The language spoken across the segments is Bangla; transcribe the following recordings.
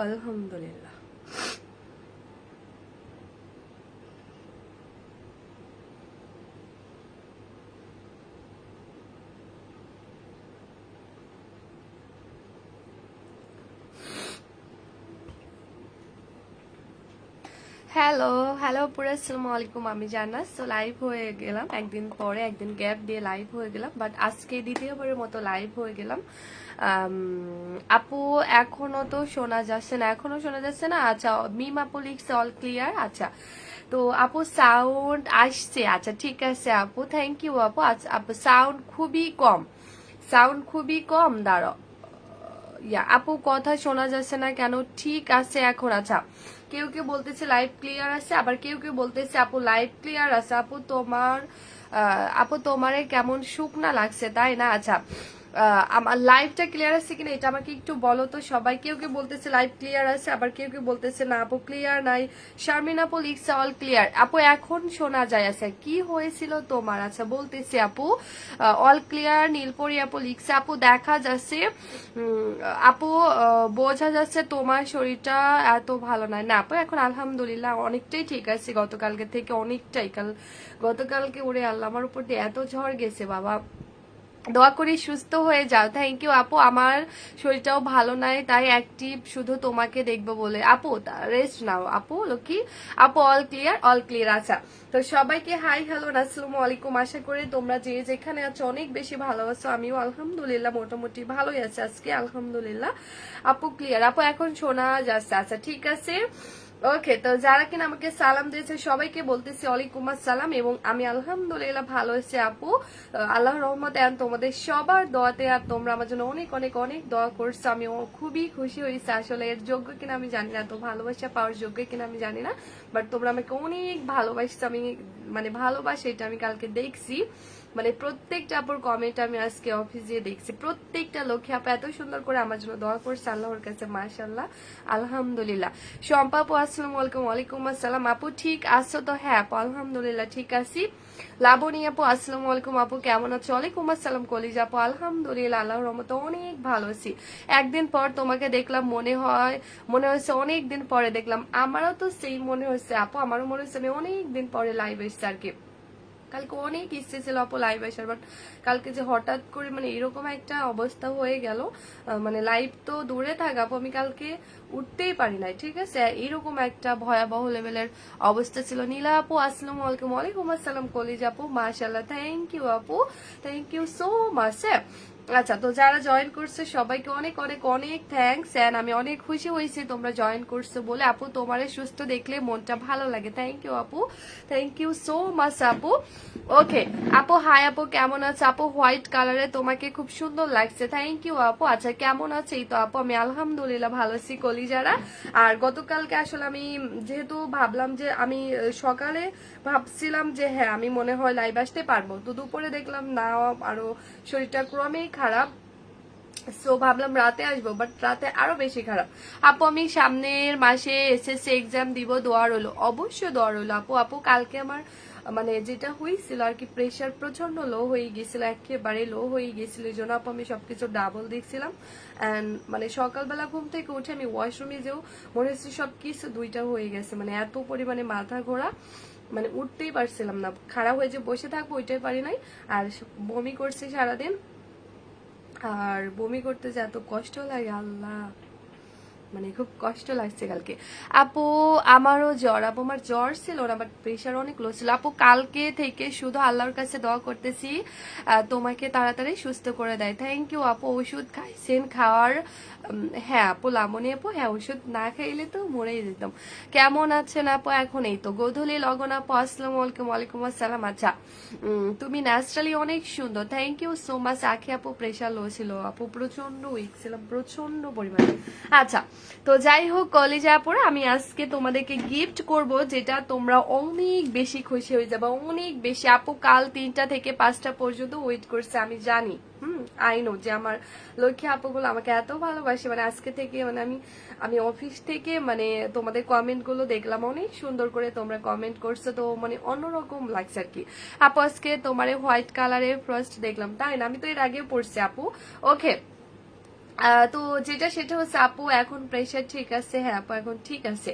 আলহামদুলিল্লাহ। হ্যালো হ্যালো পুরো আসসালামু আলাইকুম, আমি জান্নাত। তো লাইভ হয়ে গেলাম একদিন পরে, একদিন গ্যাপ দিয়ে লাইভ হয়ে গেলাম, বাট আজকে দ্বিতীয়বারের মতো লাইভ হয়ে গেলাম। আপু এখনো তো শোনা যাচ্ছে না, এখনো শোনা যাচ্ছে না। আচ্ছা, মিম আপু লিখছে অল ক্লিয়ার। আচ্ছা, তো আপু সাউন্ড আসছে। আচ্ছা ঠিক আছে আপু, থ্যাংক ইউ আপু। আচ্ছা আপু সাউন্ড খুবই কম, সাউন্ড খুবই কম। দাঁড়াও, আপু কথা শোনা যাচ্ছে না কেন? ঠিক আছে এখন। আচ্ছা, কেউ কেউ বলতেছে লাইভ ক্লিয়ার আছে, আবার কেউ কেউ বলতেছে আপু লাইভ ক্লিয়ার আছে। আপু তোমারে কেমন শুকনা লাগছে তাই না? আচ্ছা, আমার লাইভটা ক্লিয়ার আছে কিনা এটা আমাকে একটু বলো তো সবাই। কেউ কেউ বলতেছে লাইভ ক্লিয়ার আছে, আবার কেউ কেউ বলতেছে না আপু ক্লিয়ার নাই। শারমিন আপু লিখছে অল ক্লিয়ার। আপু এখন শোনা যায় আছে, কি হয়েছিল তোমার? আচ্ছা বলতেছি আপু অল ক্লিয়ার। নীলপরি আপু লিখছে আপু দেখা যাচ্ছে, আপু বোঝা যাচ্ছে তোমার শরীরটা এত ভালো নয়। না আপু এখন আলহামদুলিল্লাহ অনেকটাই ঠিক আছে, গতকালকে থেকে অনেকটাই। গতকালকে ওরে আল্লাহ আমার উপর দিয়ে এত ঝড় গেছে বাবা। দোয়া করি সুস্থ হয়ে যাও। থ্যাংক ইউ আপু। আমার শরীরটাও ভালো নাই, তাই অ্যাক্টিভ শুধু তোমাকে দেখবো বলে। আপু রেস্ট নাও আপু লক্ষ্মী। আপু অল ক্লিয়ার, অল ক্লিয়ার। আচ্ছা, তো সবাইকে হাই হ্যালো আসসালামু আলাইকুম। আশা করি তোমরা যে যেখানে আছো অনেক বেশি ভালো আছো। আমিও আলহামদুলিল্লাহ মোটামুটি ভালোই আছি আজকে, আলহামদুলিল্লাহ। আপু ক্লিয়ার, আপু এখন শোনা যাচ্ছে। আচ্ছা ঠিক আছে, ওকে। তো যারা কিনা আমাকে সালাম দিয়েছে সবাইকে বলতেছি ওয়ালাইকুম আসসালাম, এবং আমি আলহামদুলিল্লাহ ভালো আছি আপু, আল্লাহর রহমতে। আর তোমাদের সবার দোয়াতে, আর তোমরা আমার জন্য অনেক অনেক অনেক দোয়া করছো, আমি খুবই খুশি হয়েছি। আসলে এর যোগ্য কিনা আমি জানি না, তো ভালোবাসা পাওয়ার যোগ্য কিনা আমি জানি না, বাট তোমরা আমাকে অনেক ভালোবাসছো। আমি মানে ভালোবাসা এটা আমি কালকে দেখছি, মানে প্রত্যেকটা আপুর কমেন্ট আমি আজকে অফিসে দেখছি, প্রত্যেকটা লক্ষ্যে আপা এত সুন্দর করে আমার জন্য দোয়া করছে আল্লাহর কাছে, মাশাআল্লাহ আলহামদুলিল্লাহ। শম্পা আপু আসসালামু আলাইকুম। ওয়ালাইকুম আসসালাম আপু, ঠিক আছো তো? হ্যাঁ আপু আলহামদুলিল্লাহ ঠিক আছি। লাবণী আপু আসসালামু আলাইকুম আপু, কেমন আছো? ওয়ালাইকুম আসসালাম কলিজা আপু, আলহামদুলিল্লাহ আল্লাহর রহমতে অনেক ভালো আছি। একদিন পর তোমাকে দেখলাম, মনে হয়েছে অনেক দিন পরে দেখলাম। আমারও তো সেই মনে হচ্ছে আপু, আমারও মনে হচ্ছে আমি অনেক দিন পরে লাইভ এসেছি আর কি। কালকে অনেক ইচ্ছে ছিল আপু লাইভ আসার, বাট কালকে যে হঠাৎ করে মানে এরকম একটা অবস্থা হয়ে গেল, মানে লাইভ তো দূরে থাক আপু, আমি কালকে উঠতেই পারি নাই। ঠিক আছে, এরকম একটা ভয়াবহ লেভেলের অবস্থা ছিল। নীলা আপু আসসালামু আলাইকুম। ওয়ালাইকুম আসসালাম কলিজ আপু, মাশাআল্লাহ থ্যাংক ইউ আপু, থ্যাংক ইউ সো মাচ। আচ্ছা, তো যারা জয়েন করছে সবাইকে অনেক অনেক অনেক থ্যাংকস, এন্ড আমি অনেক খুশি হয়েছি তোমরা জয়েন করছো বলে। আপু তোমারে সুস্থ দেখলে মনটা ভালো লাগে। থ্যাংক ইউ আপু, থ্যাংক ইউ সো মাচ আপু। ওকে আপু হাই আপু, কেমন আছে আপু? হোয়াইট কালারে তোমাকে খুব সুন্দর লাগছে, থ্যাংক ইউ আপু। আচ্ছা কেমন আছে? এই তো আপু আমি আলহামদুলিল্লাহ ভালো আছি কলিজারা। আর গতকালকে আসলে আমি যেহেতু ভাবলাম যে আমি সকালে ভাবছিলাম যে হ্যাঁ আমি মনে হয় লাইভ আসতে পারবো, তো দুপুরে দেখলাম না, আরো শরীরটা ক্রমেই খারাপ, সো ভাবলাম রাতে আসবো, বাট রাতে আরো বেশি খারাপ। আপু আমি সামনের মাসে এসএসসি এক্সাম দিব, দোয়া রইলো। অবশ্যই দোয়া রইলো আপু। আপু কালকে আমার মানে যেটা হয়েছিল আর কি, প্রেশার প্রচন্ড লো হয়ে গেছিল, একেবারে লো হয়ে গেছিল, এই জন্য আপু আমি সবকিছু ডাবল দেখছিলাম। অ্যান্ড মানে সকালবেলা ঘুম থেকে উঠে আমি ওয়াশরুমে যেও মনে হচ্ছে সবকিছু দুইটা হয়ে গেছে, মানে এত পরিমাণে মাথা ঘোরা, মানে উঠতেই পারছিলাম না, খারাপ হয়ে যে বসে থাকবো ওইটাই পারি নাই। আর বমি করছি সারাদিন, আর বমি করতে যে এত কষ্ট লাগে আল্লাহ, মানে খুব কষ্ট লাগছে কালকে। আপু আমারও জ্বর, আপু আমার জ্বর ছিল না, বাট প্রেশার অনেক লো ছিল। আপু কালকে থেকে শুধু আল্লাহর কাছে দোয়া করতেছি তোমাকে তাড়াতাড়ি সুস্থ করে দেয়। থ্যাংক ইউ আপু। ওষুধ খাইছেন? খাওয়ার হ্যাঁ আপু লামনি আপু, হ্যাঁ ওষুধ না খাইলে তো মরেই যেতাম। কেমন আছেন আপু? এখন এই তো গোধূলি লগন আপু আসসালামু আলাইকুম। ওয়ালাইকুম আসসালাম। আচ্ছা তুমি ন্যাচারালি অনেক সুন্দর, থ্যাংক ইউ সো মাচ। আখি আপু প্রেশার লো ছিল আপু, প্রচন্ড উইক ছিলাম প্রচন্ড পরিমাণে। আচ্ছা, তো যাই হোক কলেজে আপুরা, আমি আজকে তোমাদেরকে গিফট করব যেটা তোমরা অনেক বেশি খুশি হয়ে যাবে, অনেক বেশি। আপু কাল 3টা থেকে 5টা পর্যন্ত ওয়েট করছে, আমি জানি, আই নো যে আমার লক্ষ্মী আপুগুলো আমাকে এত ভালোবাসে। মানে আজকে থেকে মানে আমি অফিস থেকে মানে তোমাদের কমেন্ট গুলো দেখলাম, অনেক সুন্দর করে তোমরা কমেন্ট করছো, তো মানে অন্যরকম লাগছে আর কি। আপু আজকে তোমার হোয়াইট কালারের ফার্স্ট দেখলাম, তাই না? আমি তো এর আগেও পড়ছি আপু। ওকে তো যেটা সেটা হচ্ছে আপু এখন প্রেশার ঠিক আছে? হ্যাঁ আপু এখন ঠিক আছে।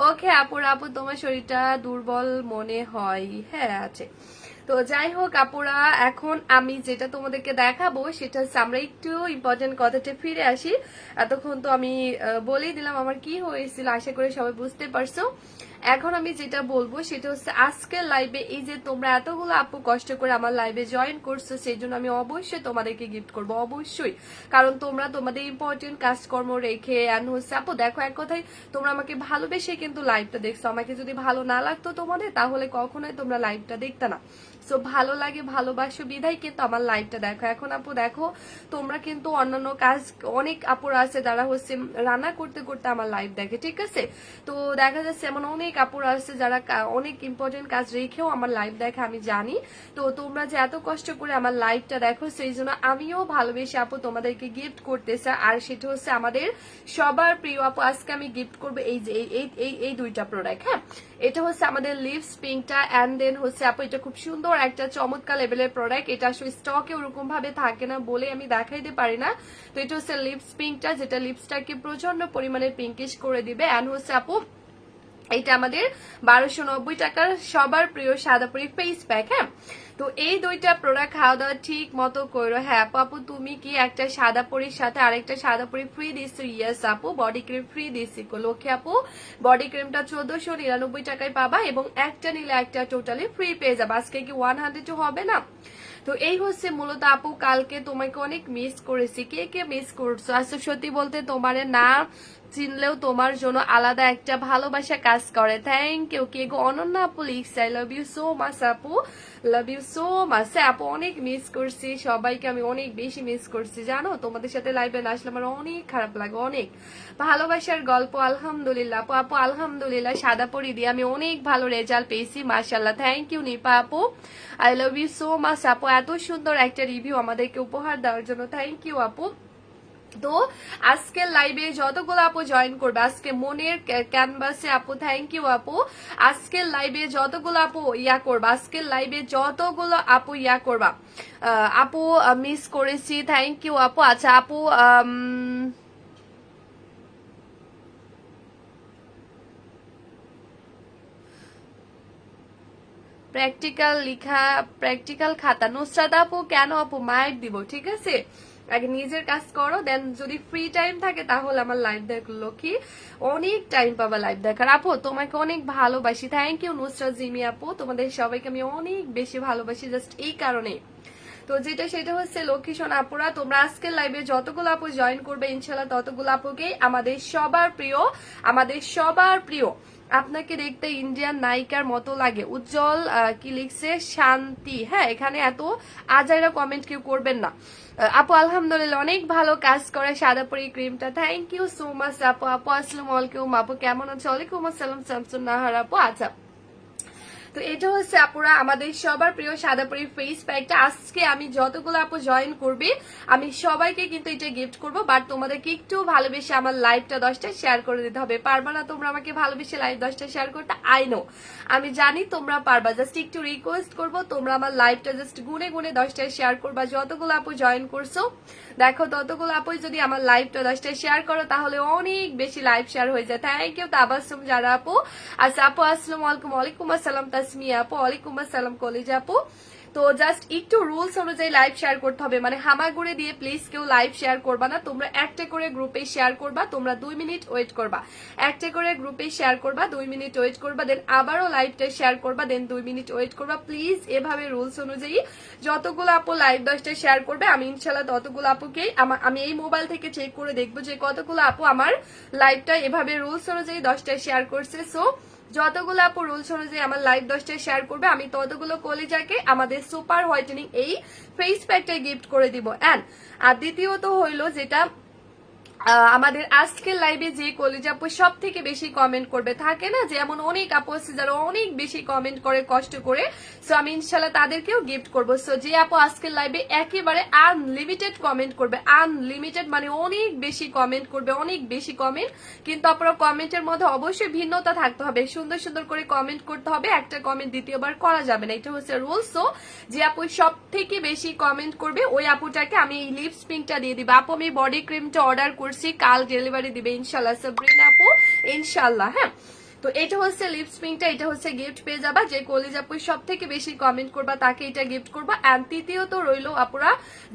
ওকে আপু তোমার শরীরটা দুর্বল মনে হয়। হ্যাঁ আছে। তো যাই হোক আপুরা, এখন আমি যেটা তোমাদেরকে দেখাবো সেটা হচ্ছে আমরা একটু ইম্পর্টেন্ট কথাতে ফিরে আসি। এতক্ষণ তো আমি বলেই দিলাম আমার কি হয়েছিল, আশা করি সবাই বুঝতে পারছো। এখন আমি যেটা বলবো সেটা হচ্ছে আজকের লাইভে এই যে তোমরা এতগুলো আপু কষ্ট করে আমার লাইভে জয়েন করছো, সেই জন্য আমি অবশ্যই তোমাদেরকে গিফট করবো, অবশ্যই। কারণ তোমরা তোমাদের ইম্পর্টেন্ট কাজকর্ম রেখে এন্ড হচ্ছে আপু দেখো এক কথায় তোমরা আমাকে ভালোবেসে কিন্তু লাইভটা দেখছো। আমাকে যদি ভালো না লাগতো তোমাদের তাহলে কখনোই তোমরা লাইভটা দেখতে না। সো ভালো লাগে ভালোবাসো বিধাই কিন্তু আমার লাইভটা দেখো। এখন আপু দেখো তোমরা কিন্তু অন্যান্য কাজ অনেক আপুরা আছে যারা হচ্ছে রান্না করতে করতে আমার লাইভ দেখে, ঠিক আছে। তো দেখা যাচ্ছে এমন অনেক আপুরা আছে যারা অনেক ইম্পর্টেন্ট কাজ রেখেও আমার লাইভ দেখে, আমি জানি। তো তোমরা যে এত কষ্ট করে আমার লাইভটা দেখো সেই জন্য আমিও ভালোবেসে আপু তোমাদেরকে গিফট করতেছে। আর সেটা হচ্ছে আমাদের সবার প্রিয় আপু, আজকে আমি গিফট করবো এই যে এই দুইটা প্রোডাক্ট। হ্যাঁ এটা হচ্ছে আমাদের লিপস পিঙ্কটা এন্ড দেন হচ্ছে আপু এটা খুব সুন্দর একটা চমৎকার লেভেলের প্রোডাক্ট। এটা আসলে স্টকে ওরকম ভাবে থাকে না বলে আমি দেখাইতে পারি না। তো এটা হচ্ছে লিপস পিঙ্কটা, যেটা লিপসটাকে প্রচন্ড পরিমাণে পিঙ্কিশ করে দিবে। এন্ড হচ্ছে আপু এটা আমাদের 1290 টাকার সবার প্রিয় সাদাপুরি ফেস প্যাক। হ্যাঁ তো এই দুইটা প্রোডাক্ট খাওয়া দাওয়া ঠিক মতো করো। হ্যাঁ আপু তুমি কি একটা সাদা পরির সাথে আরেকটা সাদা পরি ফ্রি দিচ্ছি? ইয়েস আপু বডি ক্রিম ফ্রি দিচ্ছি। লক্ষ্মী আপু বডি ক্রিমটা 1499 টাকায় পাবা এবং একটা নিলে একটা টোটালি ফ্রি পেয়ে যাবে। আজকে কি 100 হবে না? তো এই হচ্ছে মূলত আপু, কালকে তোমাকে অনেক মিস করেছি। কে কে মিস করছো? আসলে সত্যি বলতে তোমারে না চিনলেও তোমার জন্য আলাদা একটা ভালোবাসা কাজ করে। Thank you. কে গো অনন্যা আপু লিখছে I love you so much আপু, লাভ ইউ সো মাচ। আপু অনেক মিস করছি সবাইকে, আমি অনেক বেশি মিস করছি জানো। তোমাদের সাথে লাইভে না আসলে আমার অনেক খারাপ লাগে, অনেক। ভালোবাসার গল্প আলহামদুলিল্লাহ আপু। আপু আলহামদুলিল্লাহ সাদা পরি দিয়ে আমি অনেক ভালো রেজাল্ট পেয়েছি মাশাআল্লাহ। থ্যাংক ইউ নিপা আপু, I love you so much আপু। এত সুন্দর একটা রিভিউ আমাদেরকে উপহার দেওয়ার জন্য থ্যাংক ইউ আপু। তো আজকের লাইভে যতগুলো আপু জয়েন করবে আজকে মনের ক্যানভাসে আপু, থ্যাংক ইউ আপু। আজকের লাইভে যতগুলো আপু ইয়া করবা, আজকের লাইভে যতগুলো আপু ইয়া করবা আপু মিস করেছি, থ্যাংক ইউ আপু। আচ্ছা আপু প্র্যাকটিক্যাল লিখা, প্র্যাকটিক্যাল খাতা নুসরাত আপু কেন আপু মায়ের দিব, ঠিক আছে। আগে নিজের কাজ করো, দেন যদি ফ্রি টাইম থাকে তাহলে আমার লাইভ দেখলো কি অনেক টাইম পাবা লাইভ দেখার। আপু তোমাকে অনেক ভালোবাসি, থ্যাংক ইউ নুসরাত জিমি আপু। তোমাদের সবাইকে আমি অনেক বেশি ভালোবাসি জাস্ট এই কারণে। তো যেটা সেটা হচ্ছে লক্ষ্মী সোনা আপুরা, তোমরা আজকের লাইভে যতগুলো আপু জয়েন করবে ইনশাল্লাহ ততগুলো আপুকেই আমাদের সবার প্রিয়, আমাদের সবার প্রিয় আপনাকে দেখতে ইন্ডিয়ান নায়িকার মতো লাগে। উজ্জ্বল কি লিখছে শান্তি। হ্যাঁ এখানে এত আজাইরা কমেন্ট কেউ করবেন না আপু। আলহামদুলিল্লাহ অনেক ভালো কাজ করে সাদাপুরি ক্রিমটা, থ্যাংক ইউ সো মাচ আপু। আপু আসসালামু আলাইকুম আপু, কেমন আছো? ওয়ালাইকুম আসসালাম শামসুন নাহার আপু। আচ্ছা তো এটা হচ্ছে আপুরা আমাদের সবার প্রিয় সাদাপুরি ফেস প্যাকটা। আজকে আমি যতগুলো আপু জয়েন করবে আমি সবাইকে কিন্তু এটা গিফট করব। বাট তোমাদেরকে একটু ভালোবেসে আমার লাইভটা 10টা শেয়ার করে দিতে হবে। পারবা না তোমরা আমাকে ভালোবেসে লাইভ 10টা শেয়ার করতে? আই নো, আমি জানি তোমরা পারবা। জাস্ট একটু রিকোয়েস্ট করবো তোমরা আমার লাইভটা জাস্ট গুনে গুনে 10টা শেয়ার করবা। যতগুলো আপু জয়েন করছো দেখো ততগুলো আপুই যদি আমার লাইভটা 10টা শেয়ার করো তাহলে অনেক বেশি লাইভ শেয়ার হয়ে যায়। থ্যাংক ইউ তাবাসসুম যারা আপু। আচ্ছা আপু আসসালামু আলাইকুম। ওয়ালাইকুম আসসালাম তাসমিয়া আপু, ওয়ালাইকুম আসসালাম কলিজা আপু। তো জাস্ট একটু রুলস অনুযায়ী লাইভ শেয়ার করতে হবে, মানে হামাগুড়ি দিয়ে প্লিজ কেউ লাইভ শেয়ার করবা না। তোমরা একটা করে গ্রুপে শেয়ার করবা, তোমরা 2 মিনিট ওয়েট করবা। একটা করে গ্রুপে শেয়ার করবা, 2 মিনিট ওয়েট করবা, দেন আবারও লাইভটা শেয়ার করবা, দেন 2 মিনিট ওয়েট করবা। প্লিজ এভাবে রুলস অনুযায়ী যতগুলো আপু লাইভ 10টা শেয়ার করবে আমি ইনশাল্লাহ ততগুলো আপুকেই আমি এই মোবাইল থেকে চেক করে দেখবো যে কতগুলো আপু আমার লাইভটা এভাবে রুলস অনুযায়ী 10টা শেয়ার করছে। সো যতগুলো আপু রুলস অনুযায়ী আমার লাইভ 10টা শেয়ার করবে আমি ততগুলো কলিজাকে আমাদের সুপার হোয়াইটেনিং এই ফেস প্যাকটা গিফট করে দিব। এন্ড আর দ্বিতীয়ত হইলো যেটা আমাদের আজকের লাইভে যে কলেজ আপু সব থেকে বেশি কমেন্ট করবে, থাকে না যেমন অনেক আপু আছে যারা অনেক বেশি কমেন্ট করে কষ্ট করে, সো আমি ইনশাল্লাহ তাদেরকেও গিফট করবো। সো যে আপু আজকের লাইভে একেবারে আনলিমিটেড কমেন্ট করবে, আনলিমিটেড মানে অনেক বেশি কমেন্ট করবে, অনেক বেশি কমেন্ট, কিন্তু আপনারা কমেন্টের মধ্যে অবশ্যই ভিন্নতা থাকতে হবে, সুন্দর সুন্দর করে কমেন্ট করতে হবে, একটা কমেন্ট দ্বিতীয়বার করা যাবে না, এটা হচ্ছে রুল। সো যে আপু সব থেকে বেশি কমেন্ট করবে ওই আপুটাকে আমি এই লিপস পিঙ্কটা দিয়ে দিবো। আপু আমি বডি ক্রিমটা অর্ডার করছি, কাল ডেলিভারি দিবে ইনশাল্লাহ সাবরিনা আপু, ইনশাল্লাহ। হ্যাঁ, তো এটা হচ্ছে লিপস পিঙ্কটা, এটা হচ্ছে গিফট পেয়ে যাবা। যে কলেজ আপু সব থেকে বেশি কমেন্ট করবা তাকে এটা গিফট করবা। এন্ড তৃতীয়ত রইলো আপুরা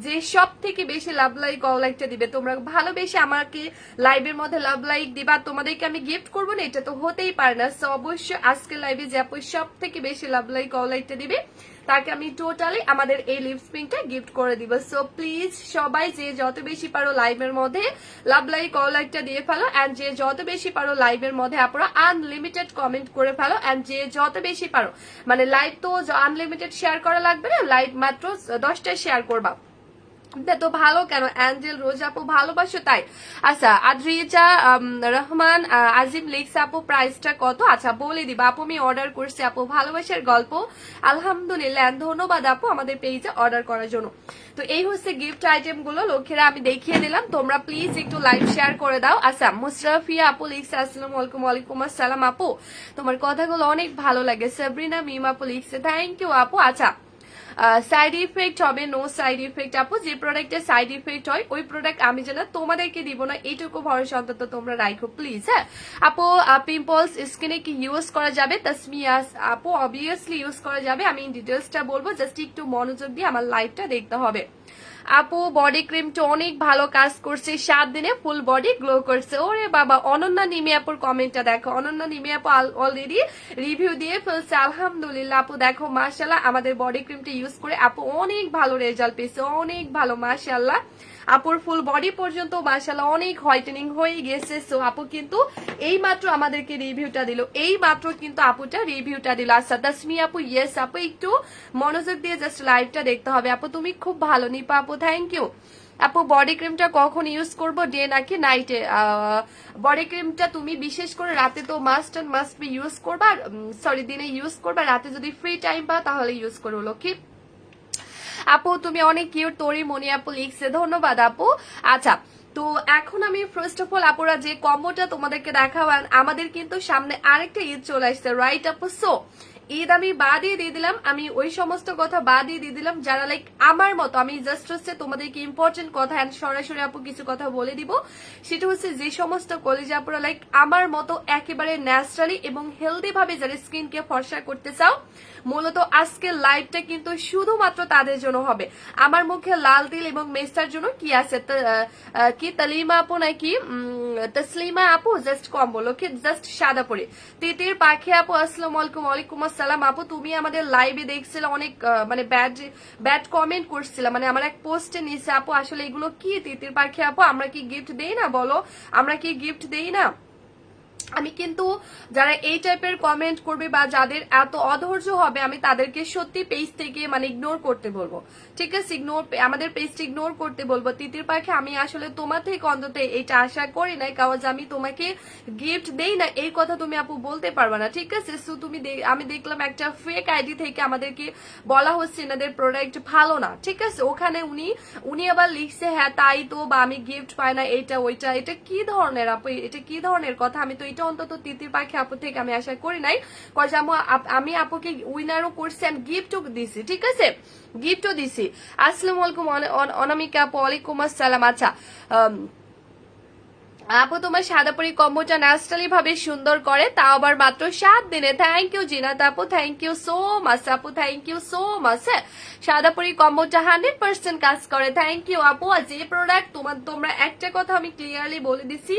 যে সব থেকে বেশি লাভ লাইক অল লাইকটা দিবে, তোমরা ভালোবেসে আমাকে লাইভের মধ্যে লাভ লাইক দিবা, তোমাদেরকে আমি গিফট করবো না, এটা তো হতেই পারে না। সো অবশ্যই আজকে লাইভে যে আপু সব থেকে বেশি লাভ লাইক অল লাইকটা দিবে তাকে আমি টোটালি আমাদের এই লিপস পিঙ্কটা গিফট করে দিব। সো প্লিজ সবাই যে যত বেশি পারো লাইভের মধ্যে লাভ লাইক অল লাইকটা দিয়ে ফেলো, এন্ড যে যত বেশি পারো লাইভের মধ্যে আপনারা আনলিমিটেড কমেন্ট করে ফেলো, এন্ড যে যত বেশি পারো মানে লাইভ তো আনলিমিটেড শেয়ার করা লাগবে না, লাইভ মাত্র 10টা শেয়ার করবা, তো ভালো কেন অ্যাঞ্জেল রোজ আপু ভালোবাসো তাই। আচ্ছা আদ্রিজা রহমান আজিম লিখস আপু প্রাইসটা কত? আচ্ছা বলে দিবা আপু, আমি অর্ডার করছি আপু ভালোবাসার গল্প, আলহামদুলিল্লাহ, ধন্যবাদ আপু আমাদের পেজে অর্ডার করার জন্য। তো এই হচ্ছে গিফট আইটেম গুলো লক্ষ্যেরা আমি দেখিয়ে দিলাম, তোমরা প্লিজ একটু লাইভ শেয়ার করে দাও। আচ্ছা মুশরাফিয়া আপু লিখছে আসসালামু আলাইকুম। ওয়ালাইকুম আসসালাম আপু, তোমার কথাগুলো অনেক ভালো লাগে। সাবরিনা মিম আপু লিখছে থ্যাংক ইউ আপু। আচ্ছা সাইড ইফেক্ট হবে, নো সাইড ইফেক্ট আপু, যে প্রোডাক্টের সাইড ইফেক্ট হয় ওই প্রোডাক্ট আমি যেন তোমাদেরকে দিব না, এইটুকু ভরসা অন্তত তোমরা রাখো প্লিজ। হ্যাঁ আপু পিম্পলস স্কিনে কি ইউজ করা যাবে? তাসমিয়াস আপু অবভিয়াসলি ইউজ করা যাবে, আমি ডিটেলসটা বলবো, জাস্ট একটু মনোযোগ দিয়ে আমার লাইভটা দেখতে হবে। আপু বডি ক্রিমটা অনেক ভালো কাজ করছে, 7 দিনে ফুল বডি গ্লো করছে। ওরে বাবা, অনন্যা নিমে আপুর কমেন্টটা দেখো, অনন্যা নিমে আপু অলরেডি রিভিউ দিয়ে ফেলছে, আলহামদুলিল্লাহ আপু দেখো মাশাআল্লাহ আমাদের বডি ক্রিমটা ইউজ করে আপু অনেক ভালো রেজাল্ট পেয়েছে, অনেক ভালো মাশাআল্লাহ। আপুর ফুল বডি পর্যন্ত মাশাআল্লাহ অনেক হোয়াইটেনিং হয়ে গেছে। সো আপু কিন্তু এই মাত্র আমাদেরকে রিভিউটা দিল, এই মাত্র কিন্তু আপুটা রিভিউটা দিল। আচ্ছা তাসমি আপু ইয়েস আপু একটু মনোযোগ দিয়ে জাস্ট লাইভটা দেখতে হবে আপু, তুমি খুব ভালো। নিপা আপু থ্যাংক ইউ। আপু বডি ক্রিমটা কখন ইউজ করবো, ডে নাকি নাইটে? বডি ক্রিমটা তুমি বিশেষ করে রাতে তো must and must be use করবা, সরি দিনে ইউজ করবা, রাতে যদি ফ্রি টাইম পাও তাহলে ইউজ করো লক্ষ্মী। আপু তুমি অনেক কিউট, তোরি মনি আপু লিখছে, ধন্যবাদ আপু। আচ্ছা তো এখন আমি ফার্স্ট অফ অল আপুরা যে কম্বোটা তোমাদেরকে দেখাবো, আমাদের কিন্তু সামনে আরেকটা ঈদ চলে আসছে রাইট আপু। সো ঈদ আমি বাদই দিয়ে দিলাম, আমি ওই সমস্ত কথা বাদই দিয়ে দিলাম যারা লাইক আমার মতো, আমি জাস্ট হচ্ছে তোমাদেরকে ইম্পর্টেন্ট কথা এন্ড সরাসরি আপু কিছু কথা বলে দিব, সেটা হচ্ছে যে সমস্ত কলেজে আপুরা লাইক আমার মতো একেবারে ন্যাচারালি এবং হেলদি ভাবে যারা স্কিনকে ফর্সা করতে চাও, মূলত আজকের লাইভটা কিন্তু শুধুমাত্র তাদের জন্য হবে। আমার মুখে লাল তিল এবং মেস্তার জন্য কি আছে কি তালিমা আপু নাকি তসলিমা আপু জাস্ট কম বলো কি, জাস্ট সাদা পরে। তিতির পাখি আপু আসসালামু আলাইকুম। ওয়ালাইকুম আসসালাম আপু, তুমি আমাদের লাইভে দেখছিলে অনেক মানে ব্যাড কমেন্ট করছিলাম, মানে আমার এক পোস্টে নিচে আপু, আসলে এগুলো কি তিতির পাখি আপু, আমরা কি গিফট দেই না বলো, আমরা কি গিফট দেই না? আমি কিন্তু যারা এই টাইপের কমেন্ট করবে বা যাদের এত অধৈর্য হবে আমি তাদেরকে সত্যি পেজ থেকে মানে ইগনোর করতে বলবো, ঠিক আছে? আমাদের পেজটা ইগনোর করতে বলবো। তিতির পাখি আমি আসলে তোমার থেকে অন্তত এটা আশা করি নাই, কারণ আমি তোমাকে গিফট দেই না এই কথা তুমি আপু বলতে পারবে না, ঠিক আছে? সো তুমি আমি দেখলাম একটা ফেক আইডি থেকে আমাদেরকে বলা হচ্ছে এনাদের প্রোডাক্ট ভালো না, ঠিক আছে? ওখানে উনি আবার লিখছে হ্যাঁ তাই তো, বা আমি গিফট পাই না এইটা ওইটা, এটা কি ধরনের আপু, এটা কি ধরনের কথা? আমি তো এটা অন্তত তিতির পাখি আপু থেকে আমি আশা করি নাই, কজ আমি আপুকে উইনারও করছি এন্ড গিফটও দিছি, ঠিক আছে? গিফটও দিছি। আসসালামু আলাইকুম অনামিকা আপু। ওয়ালাইকুম আসসালাম। আচ্ছা আপু তোমার সাদা পরি কম্বোটা ন্যাচারালি ভাবে সুন্দর করে, তাও আবার মাত্র 7 দিনে। থ্যাংক ইউ জিনাত আপু, থ্যাংক ইউ সো মাচ আপু, থ্যাংক ইউ সো মাচ। সাদা পরি কম্বোটা 100% কাজ করে, থ্যাংক ইউ আপু। আর যে প্রোডাক্ট তোমরা একটা কথা আমি ক্লিয়ারলি বলে দিছি,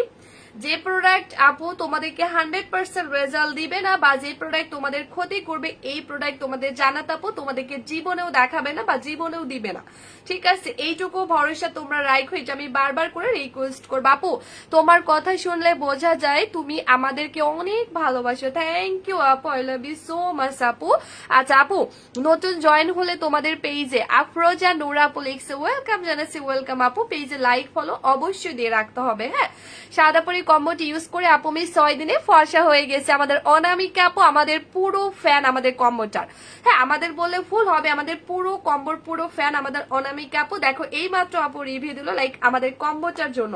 যে প্রোডাক্ট আপু তোমাদেরকে 100% রেজাল্ট দিবে না বা যে প্রোডাক্ট তোমাদের ক্ষতি করবে এই প্রোডাক্ট তোমাদের জানাতে আপু তোমাদেরকে জীবনেও দেখাবে না বা জীবনেও দিবে না, ঠিক আছে? এইটুকু ভরসা তোমরা রাখো, এটা আমি বারবার করে রিকোয়েস্ট করবো। আপু তোমার কথা শুনলে বোঝা যায় তুমি আমাদেরকে অনেক ভালোবাসো, থ্যাংক ইউ আপু, I love you so much আপু। আচ্ছা আপু, নতুন জয়েন হলে তোমাদের পেজে আফরোজা নূরা আপু লিখছে ওয়েলকাম জানাচ্ছি, ওয়েলকাম আপু। পেজে লাইক ফলো অবশ্যই দিয়ে রাখতে হবে, হ্যাঁ। সাদা পরি কম্বোটি ইউজ করে আপু আমি 6 দিনে ফর্সা হয়ে গেছে। আমাদের অনামিকা আপু আমাদের পুরো ফ্যান আমাদের কম্বোটার, হ্যাঁ আমাদের বললে ভুল হবে, আমাদের পুরো কম্বোর পুরো ফ্যান আমাদের অনামিকা আপু। দেখো এই মাত্র আপু রিভিউ দিল লাইক আমাদের কম্বোটার জন্য।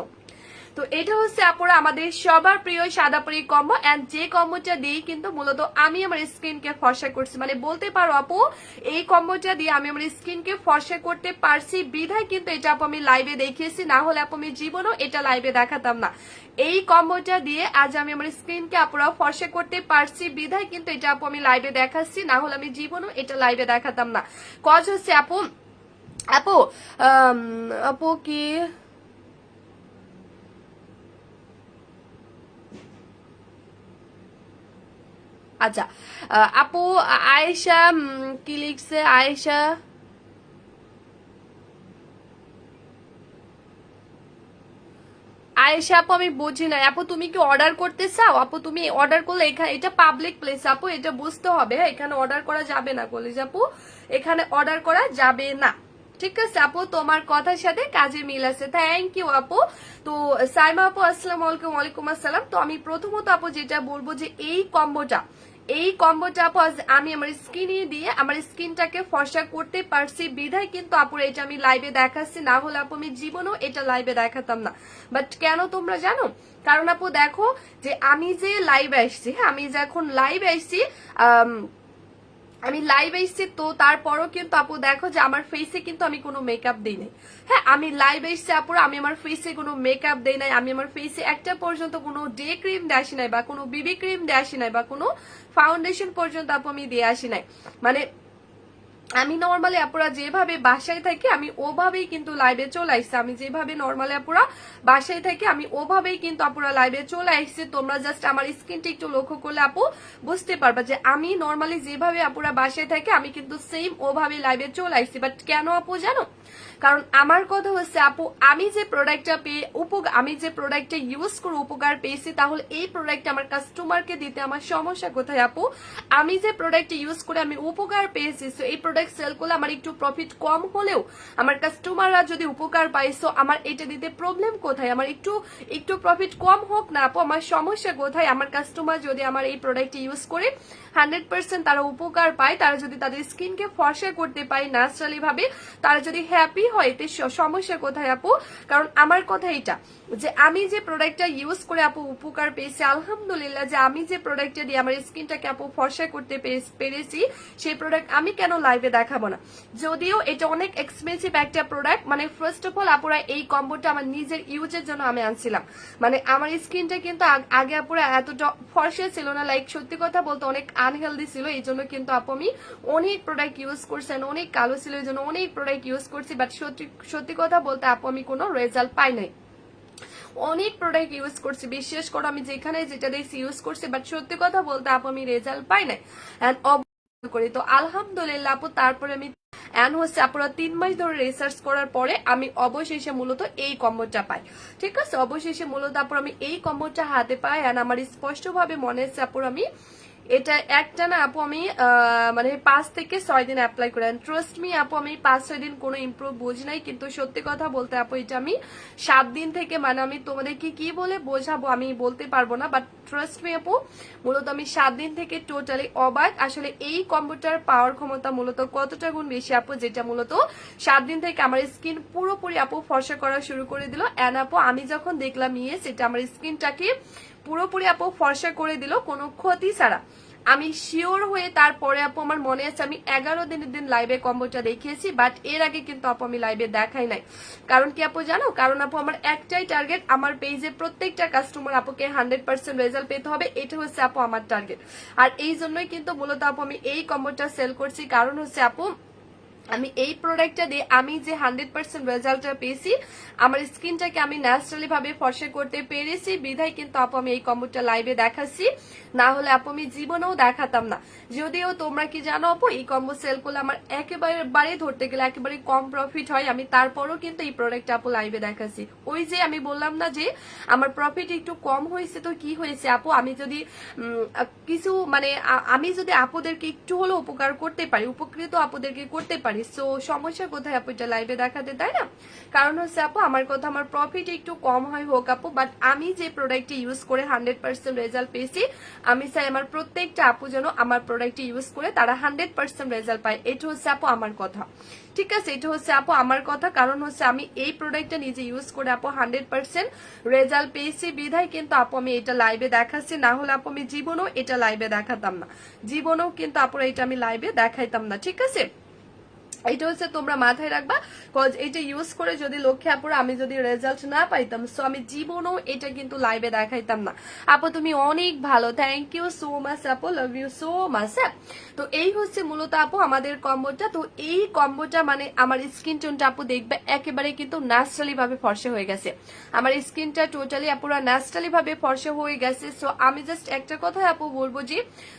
তো এটা হচ্ছে আপুরা আমাদের সবার প্রিয় সাদা পরি কম্বো, এন্ড যে কম্বোটা দিয়ে কিন্তু মূলত আমি আমার স্কিনকে ফর্সা করছি, মানে বলতে পারো আপু এই কম্বোটা দিয়ে আমি আমার স্কিনকে ফর্সা করতে পারছি বিধায় কিন্তু এটা আপু আমি লাইভে দেখিয়েছি, না হলে আপু আমি জীবনও এটা লাইভে দেখাতাম না। এই কম্বোটা দিয়ে আজ আমি আমার স্কিনকে আপুরা ফর্সা করতে পারছি বিধায় কিন্তু এটা আপু আমি লাইভে দেখাচ্ছি, না হলে আমি জীবনও এটা লাইভে দেখাতাম না। কজ হচ্ছে আপু আপু আপু কি আচ্ছা আপু আয়েশা কি লিখছে আয়েশা, আয়েশা আপু আমি বুঝি না আপু, তুমি কি অর্ডার করতে চাও? আপু তুমি অর্ডার করলে এখানে এটা পাবলিক প্লেস আপু, এটা বুঝতে হবে, হ্যাঁ এখানে অর্ডার করা যাবে না কলেজ আপু, এখানে অর্ডার করা যাবে না, ঠিক আছে আপু? তোমার কথার সাথে কাজে মিল আছে, থ্যাংক ইউ আপু। তো সাইমা আপু আসসালামু আলাইকুম। ওয়ালাইকুম আসসালাম। তো আমি প্রথমত আপু যেটা বলবো যে এই কম্বোটা আপু আমি আমার স্কিনে দিয়ে আমার স্কিনটাকে ফর্সা করতে পারছি বিধায় কিন্তু আপুর এটা আমি লাইভে দেখাচ্ছি, না হলে আপু আমি জীবনও এটা লাইভে দেখাতাম না। বাট কেন তোমরা জানো? কারণ আপু দেখো যে আমি যে লাইভে আসছি, হ্যাঁ আমি যখন লাইভে আসছি আমি লাইভ এসেছি তো তারপরও কিন্তু আপু দেখো যে আমার ফেসে কিন্তু আমি কোনো মেকআপ দিই নাই, হ্যাঁ আমি লাইভ এসেছি আপুরা আমি আমার ফেসে কোনো মেকআপ দেই নাই, আমি আমার ফেসে একটা পর্যন্ত কোনো ডে ক্রিম দিয়ে আসি নাই বা কোনো বিবি ক্রিম দিয়ে আসি নাই বা কোনো ফাউন্ডেশন পর্যন্ত আপু আমি দিয়ে আসি নাই। মানে আমি নর্মালি আপুরা যেভাবে বাসায় থাকি আমি ওভাবেই কিন্তু লাইভে চলে আসছি, আমি যেভাবে নর্মালি আপুরা বাসায় থাকি আমি ওভাবেই কিন্তু আপুরা লাইভে চলে আসছি। তোমরা জাস্ট আমার স্কিনটা একটু লক্ষ্য করলে আপু বুঝতে পারবা যে আমি নর্মালি যেভাবে আপুরা বাসায় থাকি আমি কিন্তু সেম ওভাবে লাইভে চলে আসছি। বাট কেন আপু জানো? কারণ আমার কথা হচ্ছে আপু আমি যে প্রোডাক্টটা আমি যে প্রোডাক্টটা ইউজ করে উপকার পেয়েছি, তাহলে এই প্রোডাক্ট আমার কাস্টমারকে দিতে আমার সমস্যা কোথায় আপু? আমি যে প্রোডাক্টটা ইউজ করে আমি উপকার পেয়েছি, সো এই প্রোডাক্ট সেল করলে আমার একটু প্রফিট কম হলেও আমার কাস্টমাররা যদি উপকার পায়, সো আমার এটা দিতে প্রবলেম কোথায়? আমার একটু প্রফিট কম হোক না আপু, আমার সমস্যা কোথায়? আমার কাস্টমার যদি আমার এই প্রোডাক্ট ইউজ করে 100% তারা উপকার পায়, তারা যদি তাদের স্কিনকে ফর্সা করতে পায় ন্যাচারালি ভাবে, তারা যদি হ্যাপি হয়, এতে সমস্যা কোথায় আপু? কারণ আমার কথা এটা যে আমি যে প্রোডাক্টটা ইউজ করে আপু উপকার পেয়েছি, আলহামদুলিল্লাহ যে আমি যে প্রোডাক্টটা দিয়ে আমার স্কিনটাকে আপু ফর্সা করতে পেরেছি, সেই প্রোডাক্ট আমি কেন লাইভে দেখাবো না? যদিও এটা অনেক এক্সপেন্সিভ একটা প্রোডাক্ট, মানে ফার্স্ট অফ অল আপুরা এই কম্বোটা আমার নিজের ইউজের জন্য আমি আনছিলাম, মানে আমার স্কিনটা কিন্তু আগে আপুরা এতটা ফর্সা ছিল না, লাইক সত্যি কথা বলতে অনেক আনহেলদি ছিল, এই জন্য কিন্তু আপু আমি অনেক প্রোডাক্ট ইউজ করছি, অনেক কালো ছিল এই জন্য অনেক প্রোডাক্ট ইউজ করছি, বাট সত্যি কথা বলতে আপু আমি কোনো রেজাল্ট পাই নাই। অনেক প্রোডাক্ট ইউজ করছি, বিশেষ করে আমি যেখানে যেটা দেখছি ইউজ করছি, বাট সত্যি কথা বলতে আপু আমি রেজাল্ট পাই নাই করি। তো আলহামদুলিল্লাহ আপু তারপরে আমি হচ্ছে আপনারা 3 মাস ধরে রিসার্চ করার পরে আমি অবশেষে মূলত এই কম্বোটা পাই, ঠিক আছে? অবশেষে মূলত আপুর আমি এই কম্বোটা হাতে পাই, এন্ড আমার স্পষ্ট ভাবে মনে হচ্ছে আপুর আমি এটা একটা না আপু আমি মানে 5 থেকে 6 দিন অ্যাপ্লাই করি, ট্রাস্ট মি আপু আমি 5-6 দিন কোনো ইমপ্রুভ বুঝি নাই, কিন্তু সত্যি কথা বলতে আপু এটা আমি 7 দিন থেকে, মানে আমি তোমাদেরকে কি বলে বোঝাবো আমি বলতে পারবো না, বাট ট্রাস্ট মি আপু মূলত আমি 7 দিন থেকে টোটালি অবাক আসলে এই কম্পিউটার পাওয়ার ক্ষমতা মূলত কতটা গুণ বেশি আপু, যেটা মূলত 7 দিন থেকে আমার স্কিন পুরোপুরি আপু ফর্সা করা শুরু করে দিল। এন্ড আপু আমি যখন দেখলাম সেটা আমার স্কিনটাকে পুরোপুরি আপু ফর্সা করে দিল কোনো ক্ষতি ছাড়া, আমি শিওর হয়ে তারপরে আপু আমার মনে আছে আমি 11 দিনের দিন লাইভে কম্বোটা দেখিয়েছি, বাট এর আগে কিন্তু আপু আমি লাইভে দেখাই নাই। কারণ কি আপু জানো? কারণ আপু আমার একটাই টার্গেট, আমার পেজে প্রত্যেকটা কাস্টমার আপুকে 100% রেজাল্ট পেতে হবে, এটা হচ্ছে আপু আমার টার্গেট। আর এই জন্যই কিন্তু মূলত আপু আমি এই কম্বোটা সেল করছি, কারণ হচ্ছে আপু আমি এই প্রোডাক্টটা দিয়ে আমি যে 100% রেজাল্টটা পেয়েছি, আমার স্কিনটাকে আমি ন্যাচারালি ভাবে ফর্সা করতে পেরেছি বিধায় কিন্তু আপু আমি এই কম্বোটা লাইভে দেখাচ্ছি, না হলে আপু আমি জীবনেও দেখাতাম না। যদিও তোমরা কি জানো আপু, এই কম্বো সেল করলে আমার একেবারে ধরতে গেলে একেবারে কম প্রফিট হয়, আমি তারপরও কিন্তু এই প্রোডাক্টটা আপু লাইভে দেখাচ্ছি। ওই যে আমি বললাম না যে আমার প্রফিট একটু কম হয়েছে, তো কি হয়েছে আপু, আমি যদি কিছু মানে আমি যদি আপুদেরকে একটু হলেও উপকার করতে পারি, উপকৃত আপুদেরকে করতে পারি, সো সমস্যা কোথায় আপু এটা লাইভে দেখাতে, তাই না? কারণ হচ্ছে আপু আমার কথা, আমার প্রফিট একটু কম হয় হোক আপু, বাট আমি যে প্রোডাক্টটি ইউজ করে 100% রেজাল্ট পেয়েছি, আমি চাই আমার প্রত্যেকটা আপু যেন আমার প্রোডাক্টটি ইউজ করে তারা 100% রেজাল্ট পায়। এটা হচ্ছে আপু আমার কথা, ঠিক আছে? এটা হচ্ছে আপু আমার কথা, কারণ হচ্ছে আমি এই প্রোডাক্টটা নিজে ইউজ করে আপু 100% রেজাল্ট পেয়েছি বিধায় কিন্তু আপু আমি এটা লাইভে দেখাচ্ছি, না হলে আপু আমি জীবনেও এটা লাইভে দেখাতাম না, জীবনেও কিন্তু আপুরা এটা আমি লাইভে দেখাইতাম না, ঠিক আছে? এটা হচ্ছে তোমরা মাথায় রাখবা, কজ এটা ইউজ করে যদি লক্ষ্যে আপুরা আমি যদি রেজাল্ট না পাইতাম, সো আমি জীবনও এটা কিন্তু লাইভে দেখাইতাম না। আপু তুমি অনেক ভালো, থ্যাংক ইউ সো মাচ আপু, লাভ ইউ সো মাচ। তো এই হচ্ছে মূলত আপু আমাদের কম্বোটা। তো এই কম্বোটা মানে আমার স্কিন টোনটা আপু দেখবে একেবারে কিন্তু ন্যাচারালি ভাবে ফর্সা হয়ে গেছে, আমার স্কিনটা টোটালি আপুরা ন্যাচারালি ভাবে ফর্সা হয়ে গেছে। সো আমি জাস্ট একটা কথাই আপু বলবো যে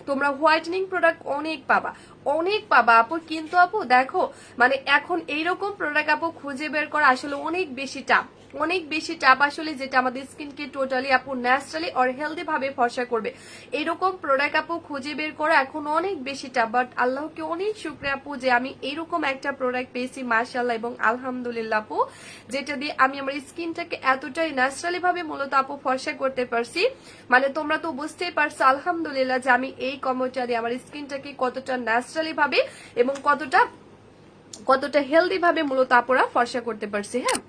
তোমরা হোয়াইটেনিং প্রোডাক্ট অনেক পাবা, অনেক পাবা আপু, কিন্তু আপু দেখো মানে এখন এইরকম প্রোডাক্ট আপু খুঁজে বের করা আসলে অনেক বেশি টাফ, অনেক বেশি টাফ আসলে, যেটা আমাদের স্কিনকে টোটালি আপু ন্যাচারালি আর হেলদি ভাবে ফর্সা করবে। এরকম প্রোডাক্ট আপু খুঁজে বের করা এখন অনেক বেশি টাফ, বাট আল্লাহকে অনেক শুকরিয়া আপু যে আমি এইরকম একটা প্রোডাক্ট পেয়েছি মাশাআল্লাহ এবং আলহামদুলিল্লাহ আপু, যেটা দিয়ে আমি আমার স্কিনটাকে এতটাই ন্যাচারালি ভাবে মূলত আপু ফর্সা করতে পারছি। মানে তোমরা তো বুঝতেই পারছো আলহামদুলিল্লাহ যে আমি এই কম্বোটা দিয়ে আমার স্কিনটাকে কতটা ন্যাচারালি ভাবে এবং কতটা হেলদি ভাবে মূলত আপুরা ফর্সা করতে পারছি। হ্যাঁ,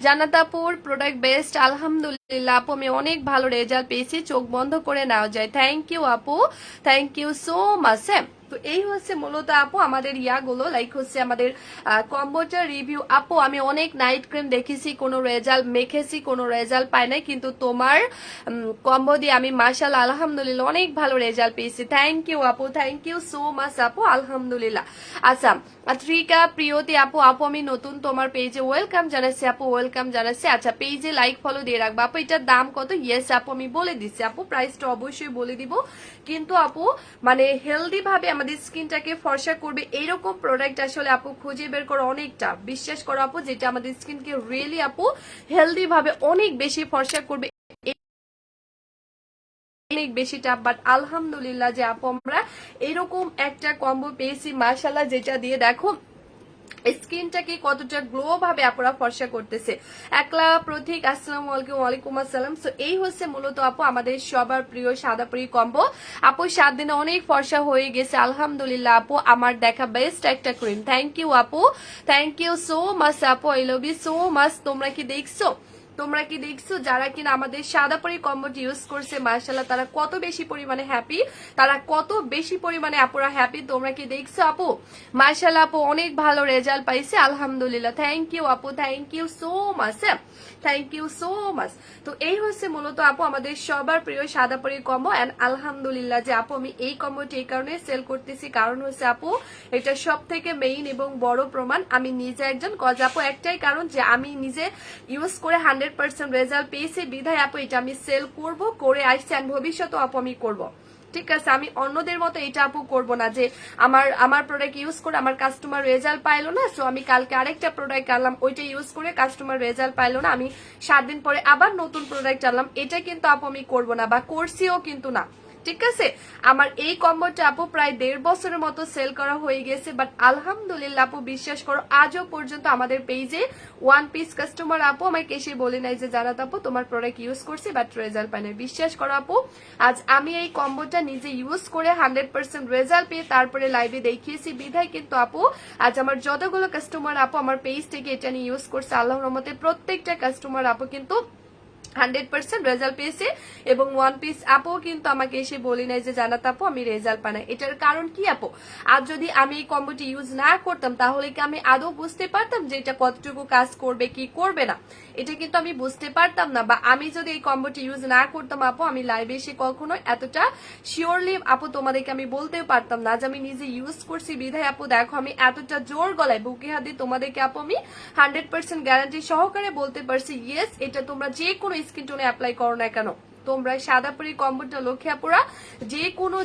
জান্নাত আপুর প্রোডাক্ট বেস্ট, আলহামদুলিল্লাহ আপু আমি অনেক ভালো রেজাল্ট পেয়েছি, চোখ বন্ধ করে নেওয়া যায়। থ্যাংক ইউ আপু, থ্যাংক ইউ সো মাচ। তো এই হচ্ছে মূলত আপু আমাদের ইয়াগুলো, লাইক হচ্ছে আমাদের কম্বোটার রিভিউ। আপু আমি অনেক নাইট ক্রিম দেখেছি, কোনো রেজাল্ট মেখেছি, কোনো রেজাল্ট পাই নাই, কিন্তু তোমার কম্বো দিয়ে আমি মাশাআল্লাহ আলহামদুলিল্লাহ অনেক ভালো রেজাল্ট পেয়েছি। থ্যাংক ইউ আপু, থ্যাংক ইউ সো মাচ আপু, আলহামদুলিল্লাহ। আচ্ছা ত্রিকা প্রিয়তি আপু, আপু আমি নতুন তোমার পেজে ওয়েলকাম জানাচ্ছি আপু, ওয়েলকাম জানাচ্ছি। আচ্ছা পেজে লাইক ফলো দিয়ে রাখবো আপু। এটার দাম কত? ইয়েস আপু আমি বলে দিচ্ছি আপু, প্রাইসটা অবশ্যই বলে দিব, কিন্তু আপু মানে হেলদি ভাবে আমাদের স্কিনটাকে ফর্সা করবে এরকম প্রোডাক্ট আসলে আপু খুঁজে বের করা অনেকটা, বিশ্বাস করো আপু, যেটা আমাদের স্কিনকে রিয়েলি আপু হেলদি ভাবে অনেক বেশি ফর্সা করবে, অনেক বেশি টাপ। বাট আলহামদুলিল্লাহ যে আপু আমরা এরকম একটা কম্বো পেয়েছি মাশাআল্লাহ, যেটা দিয়ে দেখো স্কিনটাকে কতটা গ্লো ভাবে আপুরা ফর্সা করতেছে। একলা প্রতীক আসসালামু আলাইকুম। ওয়ালাইকুম আসসালাম। সো এই হচ্ছে মূলত আপু আমাদের সবার প্রিয় সাদা পরি কম্বো। আপু 7 দিনে অনেক ফর্সা হয়ে গেছে আলহামদুলিল্লাহ আপু, আমার দেখা বেস্ট একটা ক্রিম। থ্যাংক ইউ আপু, থ্যাংক ইউ সো মাচ আপু, I love you so much. তোমরা কি দেখছো যারা কিনা আমাদের সাদা পরি কম্বোটি ইউজ করছে মাশাআল্লাহ তারা কত বেশি পরিমাণে হ্যাপি, তারা কত বেশি পরিমাণে আপুরা হ্যাপি, তোমরা কি দেখছো আপু? মাশাআল্লাহ আপু অনেক ভালো রেজাল্ট পাইছে আলহামদুলিল্লাহ। থ্যাংক ইউ আপু, thank you so much, thank you so much. তো এই হচ্ছে মূলত আপু আমাদের সবার প্রিয় সাদা পরি কম্বো, এন্ড আলহামদুলিল্লাহ যে আপু আমি এই কম্বোটি এই কারণে সেল করতেছি, কারণ হচ্ছে আপু এটা সব থেকে মেইন এবং বড় প্রমাণ আমি নিজে একজন, কজ আপু একটাই কারণ যে আমি নিজে ইউজ করে 100% রেজাল্ট পেয়েছি বিধায় আপু এটা আমি সেল করব, করে আসছি, এন্ড ভবিষ্যতেও আপু আমি করব, ঠিক আছে? আমি অন্যদের মতো এটা আপু করব না যে আমার প্রোডাক্ট ইউজ করে আমার কাস্টমার রেজাল্ট পাইলো না, সো আমি কালকে আরেকটা প্রোডাক্ট আনলাম, ওইটা ইউজ করে কাস্টমার রেজাল্ট পাইলো না, আমি 7 দিন পরে আবার নতুন প্রোডাক্ট আনলাম, এটা কিন্তু আপু আমি করব না, বা করছিও কিন্তু না, ঠিক আছে? আমার এই কম্বোটা আপু প্রায় 1.5 বছরের মতো সেল করা হয়ে গেছে, বাট আলহামদুলিল্লাহ আপু বিশ্বাস করো আজও পর্যন্ত আমাদের পেজে 1 পিস কাস্টমার আপু আমাকে এসে বলে নাই যে জানাত আপু তোমার প্রোডাক্ট ইউজ করছি বাট রেজাল্ট পাই না। বিশ্বাস করো আপু আজ আমি এই কম্বোটা নিজে ইউজ করে 100% রেজাল্ট পেয়ে তারপরে লাইভে দেখিয়েছি বিধায় কিন্তু আপু আজ আমার যতগুলো কাস্টমার আপু আমার পেজ থেকে এটা নিয়ে ইউজ করছে আল্লাহর রহমতে প্রত্যেকটা কাস্টমার আপু কিন্তু 100% রেজাল্ট পেয়েছে এবং ওয়ান পিস আপু কিন্তু আমাকে এসে বলি নাই যে জানাত আপু আমি রেজাল্ট পাই না। এটার কারণ কি আপু, আর যদি আমি এই কম্বোটি ইউজ না করতাম তাহলে কি আমি আদৌ বুঝতে পারতাম যে এটা কতটুকু কাজ করবে কি করবে না, এটা কিন্তু আমি বুঝতে পারতাম না। বা আমি যদি এই কম্বোটি ইউজ না করতাম আপু, আমি লাইভে এসে কখনো এতটা শিওরলি আপু তোমাদেরকে আমি বলতেও পারতাম না যে আমি নিজে ইউজ করছি বিধায় আপু দেখো আমি এতটা জোর গলায় বুকে হাত দিয়ে তোমাদেরকে আপু আমি 100% গ্যারান্টি সহকারে বলতে পারছি ইয়েস এটা তোমরা যে কোনো স্কিন টোনে অ্যাপ্লাই করো না কেন, তোমরা সাদাপুরি কম্বোটা লক্ষ্যে আপুরা যে কোনো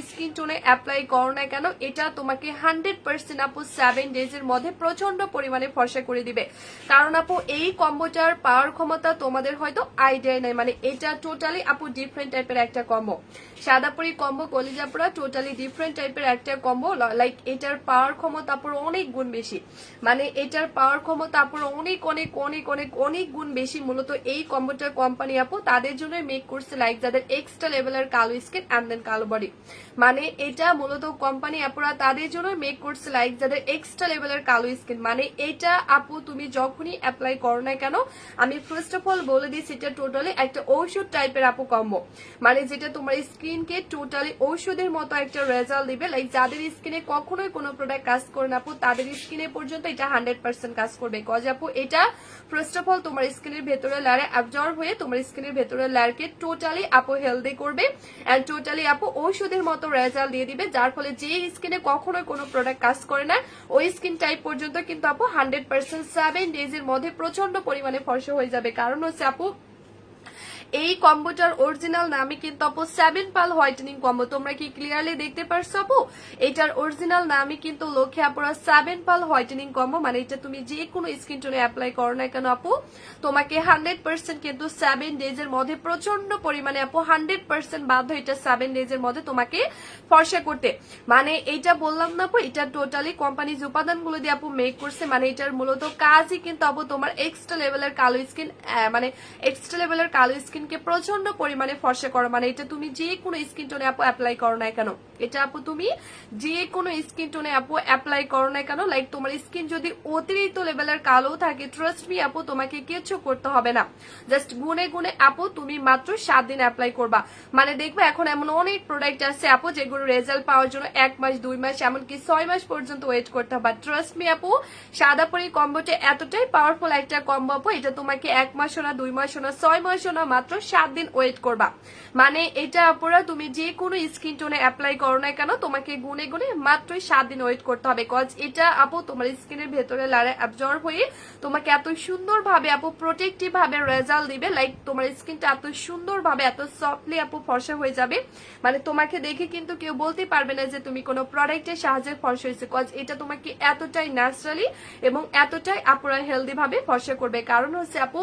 স্কিন টোনে অ্যাপ্লাই করো না কেন এটা তোমাকে 100% আপু 7 ডেজ এর মধ্যে প্রচন্ড পরিমাণে ফর্সা করে দিবে। কারণ আপু এই কম্বোটার পাওয়ার ক্ষমতা তোমাদের হয়তো আইডিয়া নাই, মানে এটা টোটালি আপু ডিফারেন্ট টাইপের একটা কম্বো। সাদাপুরি কম্বো কলিজাপুরা টোটালি ডিফারেন্ট টাইপের একটা কম্বো। লাইক এটার পাওয়ার ক্ষমতা আপুর অনেক গুণ বেশি, মানে এটার পাওয়ার ক্ষমতা আপুর অনেক অনেক অনেক অনেক অনেক গুণ বেশি। মূলত এই কম্বোটার কোম্পানি আপু তাদের জন্য মেক করছে লাইক যাদের এক্সট্রা লেভেলের কালো স্কিন এন্ড দেন কালো বডি, মানে এটা মূলত কোম্পানি আপুরা তাদের জন্য মেক করছে লাইক যাদের এক্সট্রা লেভেলের কালো স্কিন। মানে এটা আপু তুমি যখনই অ্যাপ্লাই করো না কেন আমি ফার্স্ট অফ অল বলে দিচ্ছি এটা টোটালি একটা ঔষধ টাইপের আপু কম্বো, মানে যেটা তোমার স্কিনকে টোটালি ঔষধের মতো একটা রেজাল্ট দিবে। লাইক যাদের স্কিনে কখনোই কোনো প্রোডাক্ট কাজ করে না আপু তাদের স্কিনে পর্যন্ত এটা 100% কাজ করবে। কজ আপু এটা ফার্স্ট অফ অল তোমার স্কিনের ভেতরে লেয়ারে অ্যাবজর্ব হয়ে তোমার স্কিনের ভেতরে লেয়ারকে টোটালি আপু হেলদি করবে এন্ড টোটালি আপু ঔষধের মতো রেজাল্ট দিয়ে দিবে, যার ফলে যে স্কিনে কখনোই কোনো প্রোডাক্ট কাজ করে না ওই স্কিন টাইপ পর্যন্ত কিন্তু আপু 100% 7 ডেজ এর মধ্যে প্রচন্ড পরিমাণে ফর্সা হয়ে যাবে। কারণ হচ্ছে আপু এই কম্বোটার অরিজিনাল নামই কিন্তু আপু 7 পাল হোয়াইটেনিং কম্বো। তোমরা কি ক্লিয়ারলি দেখতে পারছো আপু, এটার অরিজিনাল নামই কিন্তু লক্ষ্যে আপুরা 7 পাল হোয়াইটেনিং কম্বো। মানে এটা তুমি যে কোনো স্কিন টোনে অ্যাপ্লাই করো না কেন আপু তোমাকে 100% কিন্তু 7 ডেজ এর মধ্যে প্রচন্ড পরিমাণে আপু 100% বাধ্য এটা 7 ডেজ এর মধ্যে তোমাকে ফর্সা করতে। মানে এটা বললাম না আপু এটা টোটালি কোম্পানি যে উপাদানগুলো দিয়ে আপু মেক করছে, মানে এটার মূলত কাজই কিন্তু আপু তোমার এক্সট্রা লেভেলের কালো স্কিন মানে এক্সট্রা লেভেলের কালো স্কিন কে প্রচন্ড পরিমাণে ফর্সা করো। মানে এটা তুমি যে কোনো স্কিন টোনে আপু অ্যাপ্লাই করো না কেন, এটা আপু তুমি যে কোনো স্কিন টোনে আপু অ্যাপ্লাই করো না কেন, লাইক তোমার স্কিন যদি অতিরিক্ত লেভেলের কালো থাকে ট্রাস্ট মি আপু তোমাকে কিছু করতে হবে না, জাস্ট গুনে গুনে আপু তুমি মাত্র 7 দিন অ্যাপ্লাই করবা। মানে দেখবে এখন এমন অনেক প্রোডাক্ট আছে আপু যেগুলো রেজাল্ট পাওয়ার জন্য 1 মাস 2 মাস এমনকি 6 মাস পর্যন্ত ওয়েট করতে হবে। ট্রাস্ট মি আপু সাদাপুরি কম্বোটা এতটাই পাওয়ারফুল একটা কম্বো আপু, এটা তোমাকে 1 মাসও না 2 মাসও না 6 মাসও না মাত্র 7 দিন ওয়েট করবা। মানে এটা আপুরা তুমি যে কোনো স্কিন টোনে অ্যাপ্লাই করো না কেন তোমাকে গুনে গুনে মাত্র 7 দিন ওয়েট করতে হবে। কজ এটা আপু তোমার স্কিনের ভেতরে লারে অ্যাবজর্ব হয়ে তোমাকে এত সুন্দর ভাবে আপু প্রোটেক্টিভ ভাবে রেজাল্ট দিবে। লাইক তোমার স্কিনটা এত সুন্দর ভাবে এত সফটলি আপু ফর্সা হয়ে যাবে, মানে তোমাকে দেখে কিন্তু কেউ বলতে পারবে না যে তুমি কোনো প্রোডাক্টের সাহায্যে ফর্সা হয়েছে। কজ এটা তোমাকে এতটাই ন্যাচারালি এবং এতটাই আপুরা হেলদি ভাবে ফর্সা করবে। কারণ হচ্ছে আপু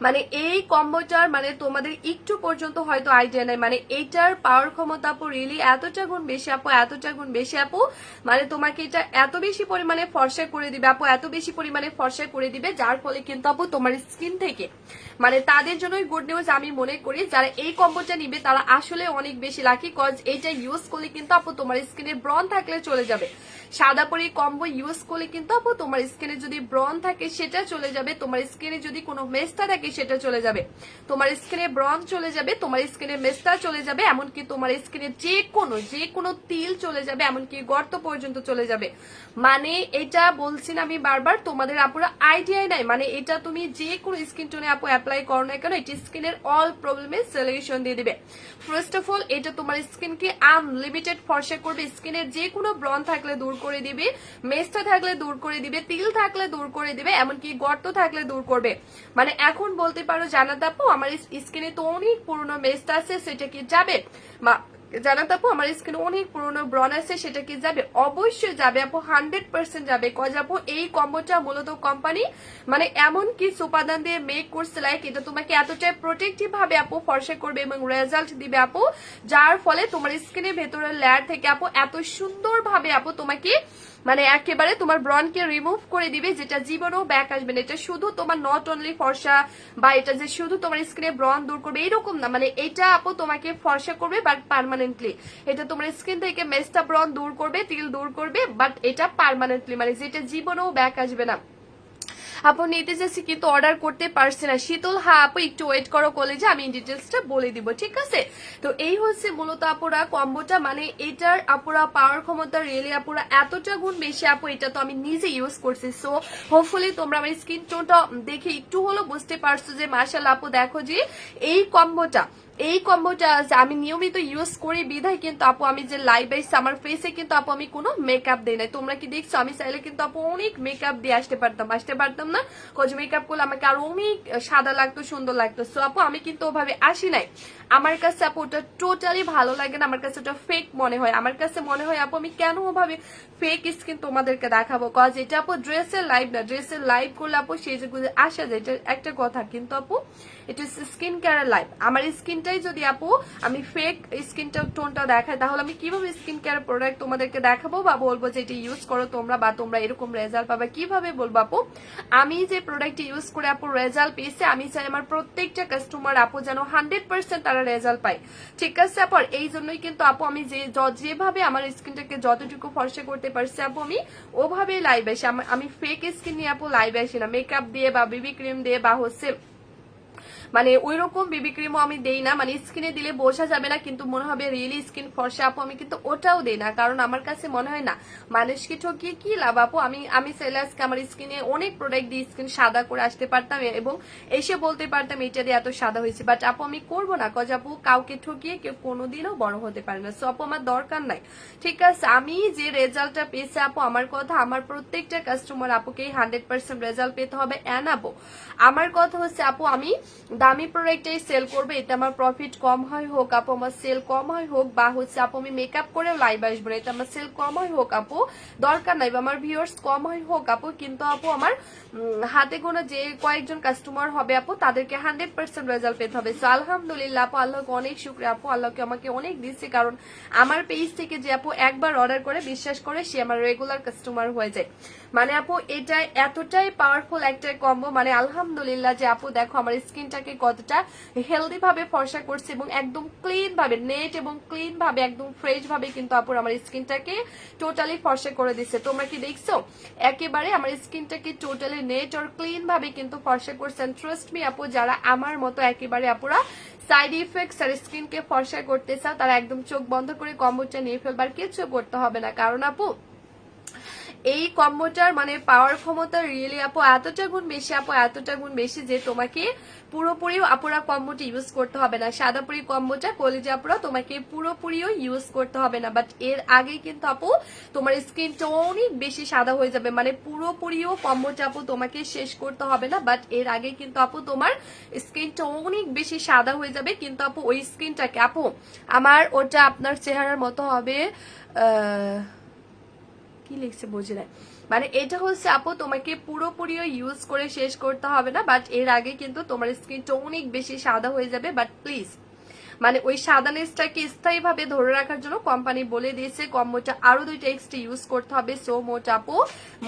মানে এই কম্বোটার মানে তোমাদের একটু পর্যন্ত হয়তো আইডিয়া নাই, মানে এইটার পাওয়ার ক্ষমতা আপু রিয়েলি এতটা গুণ বেশি আপু, এতটা গুণ বেশি আপু, মানে তোমাকে এটা এত বেশি পরিমাণে ফর্সা করে দিবে আপু, এত বেশি পরিমাণে ফর্সা করে দিবে যার ফলে কিন্তু আপু তোমার স্কিন থেকে মানে তাদের জন্যই গুড নিউজ আমি মনে করি যারা এই কম্বোটা নিবে তারা আসলে অনেক বেশি লাকি। কজ এইটা ইউজ করলে কিন্তু আপু তোমার স্কিনে ব্রন থাকলে চলে যাবে। সাদাপুরি কম্বো ইউজ করলে কিন্তু আপু তোমার স্কিনে যদি ব্রন থাকে সেটা চলে যাবে, তোমার স্কিনে যদি কোনো মেস্তা থাকে সেটা চলে যাবে, তোমার স্কিনে ব্রন চলে যাবে, তোমার স্কিনে মেস্তা চলে যাবে, এমনকি তোমার স্কিনে যে কোনো তিল চলে যাবে, এমনকি গর্ত পর্যন্ত চলে যাবে। মানে এটা বলছি না আমি বারবার, তোমাদের আপুরা আইডিয়াই নাই। মানে এটা তুমি যে কোনো স্কিন টোনে আপু অ্যাপ্লাই করো না কেন এটি স্কিনের অল প্রবলেমের সলিউশন দিয়ে দিবে। ফার্স্ট অফ অল এটা তোমার স্কিনকে আনলিমিটেড ফর্সা করবে, স্কিনের যে কোনো ব্রন থাকলে দূর করে দিবে, মেস্তা থাকলে দূর করে দিবে, তিল থাকলে দূর করে দিবে, এমনকি গর্ত থাকলে দূর করবে। মানে এখন বলতে পারো জানাত আপু আমার স্কিনে তো অনেক পুরনো মেস্তা আছে সেটা কি যাবে, জানাত আপু আমার স্কিনে অনেক পুরনো ব্রন আছে সেটা কি যাবে, অবশ্যই যাবে আপু, 100% যাবে। কজ আপু এই কম্বোটা মূলত কোম্পানি মানে এমন কিছু উপাদান দিয়ে মেক করছে লাইক এটা তোমাকে এতটাই প্রোটেক্টিভ ভাবে আপু ফর্সা করবে এবং রেজাল্ট দিবে আপু, যার ফলে তোমার স্কিনের ভেতরের লেয়ার থেকে আপু এত সুন্দর ভাবে আপু তোমাকে মানে একেবারে তোমার ব্রনকে রিমুভ করে দিবে, যেটা জীবনেও ব্যাক আসবে না। এটা শুধু তোমার নট অনলি ফর্সা বা এটা যে শুধু তোমার স্কিনে ব্রন দূর করবে এরকম না, মানে এটা আপু তোমাকে ফর্সা করবে বাট পার্মানেন্টলি, এটা তোমার স্কিন থেকে মেস্তা ব্রন দূর করবে, তিল দূর করবে, বাট এটা পার্মানেন্টলি, মানে যেটা জীবনেও ব্যাক আসবে না। আপু নিতে যাচ্ছি কিন্তু অর্ডার করতে পারছি না। শীতল, হ্যাঁ আপু একটু ওয়েট করো কলেজে, আমি ডিটেলসটা বলে দিব, ঠিক আছে? তো এই হচ্ছে মূলত আপুরা কম্বোটা, মানে এটার আপুরা পাওয়ার ক্ষমতা রিয়েলি আপুরা এতটা গুণ বেশি আপু, এটা তো আমি নিজে ইউজ করছি। সো হোপফুলি তোমরা আমার স্কিন টোনটা দেখে একটু হলেও বুঝতে পারছো যে মাশাআল্লাহ আপু দেখো যে এই কম্বোটা আমি নিয়মিত ইউজ করি বিধায় কিন্তু আপু আমি যে লাইভ আইস আমার ফেসে কিন্তু আপু আমি কোনো মেকআপ দেই নাই। তোমরা কি দেখছো? আমি চাইলে কিন্তু আপু অনেক মেকআপ দিয়ে আসতে পারতাম না, কজ মেকআপ করলে আমাকে আরো অনেক সাদা লাগতো, সুন্দর লাগতো। সো আপু আমি কিন্তু ওভাবে আসি নাই। আমার কাছে আপু ওটা টোটালি ভালো লাগে না, আমার কাছে ওটা ফেক মনে হয়। আমার কাছে মনে হয় আপু আমি কেন ওভাবে ফেক স্কিন তোমাদেরকে দেখাবো, কজ এটা আপু ড্রেসের লাইভ না। ড্রেসের লাইভ করলে আপু সেই যেগুলো আসা যায় এটা একটা কথা, কিন্তু আপু এটা স্কিন কেয়ার লাইভ। আমার স্কিনটাই যদি আপু আমি ফেক স্কিনটা টোনটা দেখাই, তাহলে আমি কিভাবে স্কিন কেয়ার প্রোডাক্ট তোমাদেরকে দেখাবো বা বলবো যে এটা ইউজ করো তোমরা, বা তোমরা এরকম রেজাল্ট পাবে, কিভাবে বলবো আপু? আমি যে প্রোডাক্ট ইউজ করে আপু রেজাল্ট পেয়েছে, আমি চাই আমার প্রত্যেকটা কাস্টমার আপু যেন 100% তারা রেজাল্ট পায়, ঠিক আছে আপু? এই জন্যই কিন্তু আপু আমি যেভাবে আমার স্কিনটাকে যতটুকু ফর্সা করতে পারছি আপু আমি ওভাবে লাইভ আসি। আমি ফেক স্কিন নিয়ে আপু লাইভ আসি না, মেকআপ দিয়ে বা বেবি ক্রিম দিয়ে বা হচ্ছে মানে ওই রকম বেবি ক্রিমও আমি দেই না, মানে স্কিনে দিলে বোঝা যাবে না কিন্তু মনে হবে রিয়েলি স্কিন ফর্সা আপু, আমি কিন্তু ওটাও দেই না। কারণ আমার কাছে মনে হয় না মানুষকে ঠকিয়ে কি লাভ আপু। আমি চাইলে আজকে আমার স্কিনে অনেক প্রোডাক্ট দিয়ে স্কিন সাদা করে আসতে পারতাম এবং এসে বলতে পারতাম এটা দিয়ে এত সাদা হয়েছে, বাট আপু আমি করবো না, কজ আপু কাউকে ঠকিয়ে কেউ কোনোদিনও বড় হতে পারে না। সো আপু আমার দরকার নাই, ঠিক আছে? আমি যে রেজাল্টটা পেয়েছি আপু, আমার কথা আমার প্রত্যেকটা কাস্টমার আপুকে 100% রেজাল্ট পেতে হবে আপু। আমার কথা হচ্ছে আপু আমি দামি প্রোডাক্টটাই সেল করবে, এটা আমার প্রফিট কম হয় হোক আপু, আমার সেল কম হয় হোক, বা হচ্ছে আপু আমি মেকআপ করেও লাইভ আসবো না, এটা আমার সেল কম হয় হোক আপু, দরকার নাই, বা আমার ভিউয়ার্স কম হয় হোক আপু, কিন্তু আপু আমার হাতে গোনা যে কয়েকজন কাস্টমার হবে আপু তাদেরকে 100% রেজাল্ট পেতে হবে। সো আলহামদুলিল্লাহ আপু, আল্লাহকে অনেক শুকরিয়া আপু, আল্লাহকে আমাকে অনেক দিচ্ছে, কারণ আমার পেজ থেকে যে আপু একবার অর্ডার করে বিশ্বাস করে সে আমার রেগুলার কাস্টমার হয়ে যায়। মানে আপু এটা এতটাই পাওয়ারফুল একটা কম্বো, মানে আলহামদুলিল্লাহ যে আপু দেখো আমার স্কিনটাকে কতটা হেলদি ভাবে ফর্সা করছে এবং একদম ক্লিন ভাবে নেট এবং ক্লিন ভাবে একদম ফ্রেশ ভাবে কিন্তু আপু আমার স্কিনটাকে টোটালি ফর্সা করে দিচ্ছে। তোমরা কি দেখছো? একেবারে আমার স্কিনটাকে টোটালি নেট আর ক্লিন ভাবে কিন্তু ফর্সা করছেন। ট্রাস্ট মি আপু, যারা আমার মতো একেবারে আপুরা সাইড ইফেক্টস আর স্কিনকে ফর্সা করতে চাও তারা একদম চোখ বন্ধ করে কম্বোটা নিয়ে ফেলবার কিছু করতে হবে না, কারণ আপু এই কম্বোটার মানে পাওয়ার ক্ষমতা রিয়েলি আপু এতটা গুণ বেশি আপু, এতটা গুণ বেশি যে তোমাকে পুরোপুরি আপুরা কম্বোটা ইউজ করতে হবে না। সাদাপুরি কম্বোটা কলেজে আপুরা তোমাকে পুরোপুরিও ইউজ করতে হবে না, বাট এর আগে কিন্তু আপু তোমার স্কিনটা অনেক বেশি সাদা হয়ে যাবে, মানে পুরোপুরিও কম্বোটা আপু তোমাকে শেষ করতে হবে না, বাট এর আগে কিন্তু আপু তোমার স্কিনটা অনেক বেশি সাদা হয়ে যাবে। কিন্তু আপু ওই স্কিনটাকে আপু আমার ওটা আপনার চেহারার মতো হবে, কি লিখছে বুঝি না, মানে এটা হচ্ছে আপু তোমাকে পুরোপুরিও ইউজ করে শেষ করতে হবে না, বাট এর আগে কিন্তু তোমার স্কিনটা অনেক বেশি সাদা হয়ে যাবে। বাট প্লিজ মানে ওই সাদানেসটাকে স্থায়ী ভাবে ধরে রাখার জন্য কোম্পানি বলে দিয়েছে কম্বোটা আরো 2টা এক্সট্রা ইউজ করতে হবে। সো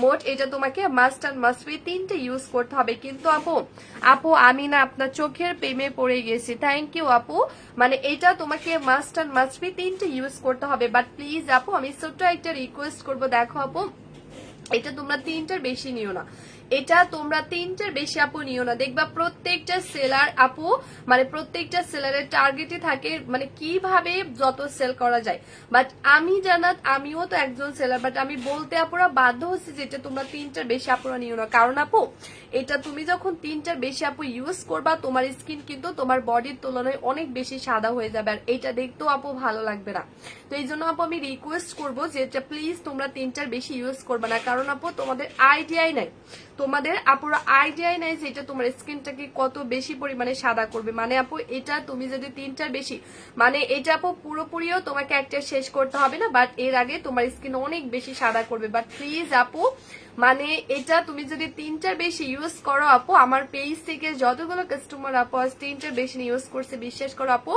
মোট এটা তোমাকে মাস্ট অ্যান্ড মাস্ট বি 3টে ইউজ করতে হবে। কিন্তু আপু আমি না আপনার চোখের প্রেমে পড়ে গেছি, থ্যাংক ইউ আপু। মানে এটা তোমাকে মাস্ট অ্যান্ড মাস্ট বি 3টে ইউজ করতে হবে, বাট প্লিজ আপু আমি ছোট্ট একটা রিকোয়েস্ট করবো, দেখো আপু এটা তোমরা 3টার বেশি নিও না, এটা তোমরা 3টার বেশি আপু নিও না। দেখবা প্রত্যেকটা সেলার আপু মানে প্রত্যেকটা সেলারের টার্গেটে থাকে মানে কিভাবে যত সেল করা যায়, বাট আমি জানাত আমিও তো একজন সেলার, বাট আমি বলতে আপুরা বাধ্য হচ্ছে যেটা তোমরা 3টার বেশি আপুরা নিও না। কারণ আপু এটা তুমি যখন 3টার বেশি আপু ইউজ করবা তোমার স্কিন কিন্তু তোমার বডির তুলনায় অনেক বেশি সাদা হয়ে যাবে, আর এটা দেখতেও আপু ভালো লাগবে না। তো এই জন্য আপু আমি রিকোয়েস্ট করবো যে এটা প্লিজ তোমরা 3টার বেশি ইউজ করবে না, কারণ আপু তোমাদের আইডিয়াই নাই, তোমাদের আপুরা আইডিয়াই নাই যে এটা তোমার স্কিনটাকে কত বেশি পরিমাণে সাদা করবে। মানে আপু এটা তুমি যদি 3টার বেশি মানে এটা আপু পুরোপুরিও তোমাকে একটা শেষ করতে হবে না, বাট এর আগে তোমার স্কিন অনেক বেশি সাদা করবে। বাট প্লিজ আপু মানে এটা তুমি যদি 3টার বেশি ইউজ করো আপু, আমার পেজ থেকে যতগুলো কাস্টমার আপু আজ 3টার বেশি ইউজ করছে বিশ্বাস করো আপু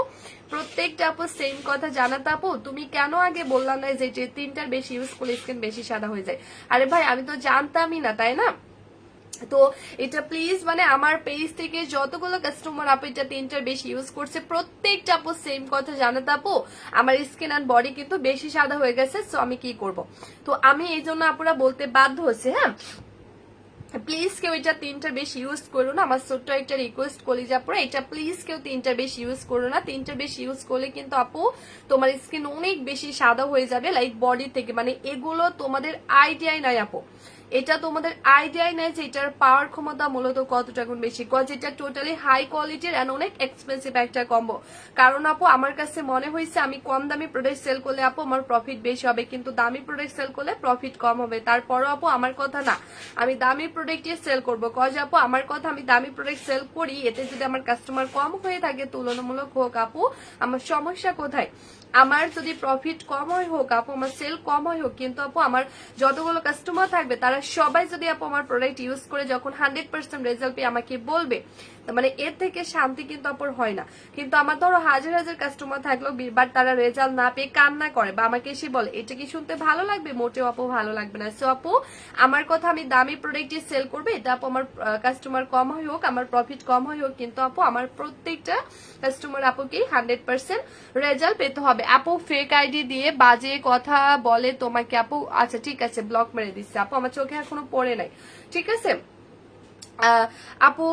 প্রত্যেকটা আপু সেম কথা জানাতে, আপু তুমি কেন আগে বললাম না যে 3টার বেশি ইউজ করলে স্কিন বেশি সাদা হয়ে যায়? আরে ভাই আমি তো জানতামই না, তাই না? তো এটা প্লিজ মানে আমার পেজ থেকে যতগুলো কাস্টমার আপু এটা 3টার বেশি ইউজ করছে প্রত্যেকটা আপু সেম কথা জানাতে, আপু আমার স্কিন অ্যান্ড বডি কিন্তু বেশি সাদা হয়ে গেছে, সো আমি কি করব? তো আমি এই জন্য আপুরা বলতে বাধ্য হচ্ছে। হ্যাঁ প্লিজ কেউ এটা 3টার বেশি ইউজ করো না, আমার ছোট্ট একটা রিকোয়েস্ট কলিজা পরে, এটা প্লিজ কেউ 3টার বেশি ইউজ করো না। 3টার বেশি ইউজ করলে কিন্তু আপু তোমার স্কিন অনেক বেশি সাদা হয়ে যাবে লাইক বডি থেকে, মানে এগুলো তোমাদের আইডিয়াই নাই আপু, এটা তোমাদের আইডিয়াই নাই যে এটার পাওয়ার ক্ষমতা মূলত কতটা গুণ বেশি, কজ এটা টোটালি হাই কোয়ালিটির এন্ড অনেক এক্সপেন্সিভ একটা কম্বো। কারণ আপু আমার কাছে মনে হয়েছে আমি কম দামি প্রোডাক্ট সেল করলে আপু আমার প্রফিট বেশি হবে, কিন্তু দামি প্রোডাক্ট সেল করলে প্রফিট কম হবে। তারপরও আপু আমার কথা না, আমি দামি প্রোডাক্টই সেল করবো, কজ আপু আমার কথা আমি দামি প্রোডাক্ট সেল করি, এতে যদি আমার কাস্টমার কম হয়ে থাকে তুলনামূলক হোক আপু, আমার সমস্যা কোথায়? আমার যদি প্রফিট কম হয় হোক আপু, আমার সেল কম হয় হোক, কিন্তু আপু আমার যতগুলো কাস্টমার থাকবে তারা সবাই যদি আপু আমার প্রোডাক্ট ইউজ করে যখন 100% রেজাল্ট পেয়ে আমাকে বলবে, মানে এর থেকে শান্তি কিন্তু আপুর হয় না। কিন্তু আমার ধরো হাজার হাজার কাস্টমার থাকলেও বাট তারা রেজাল্ট না পেয়ে কান্না করে বা আমাকে এসে বলে, এটা কি শুনতে ভালো লাগবে? মোটেও আপু ভালো লাগবে না। সো আপু আমার কথা আমি দামি প্রোডাক্টই সেল করবে, এটা আপু আমার কাস্টমার কম হয় হোক, আমার প্রফিট কম হয় হোক, কিন্তু আপু আমার প্রত্যেকটা কাস্টমার আপুকে 100% রেজাল্ট পেতে হবে। আপু ফেক আইডি দিয়ে বাজে কথা বলে তোমাকে আপু, আচ্ছা ঠিক আছে ব্লক মেরে দিচ্ছে আপু, আমার চোখে এখনো পড়ে নাই, ঠিক আছে। আপু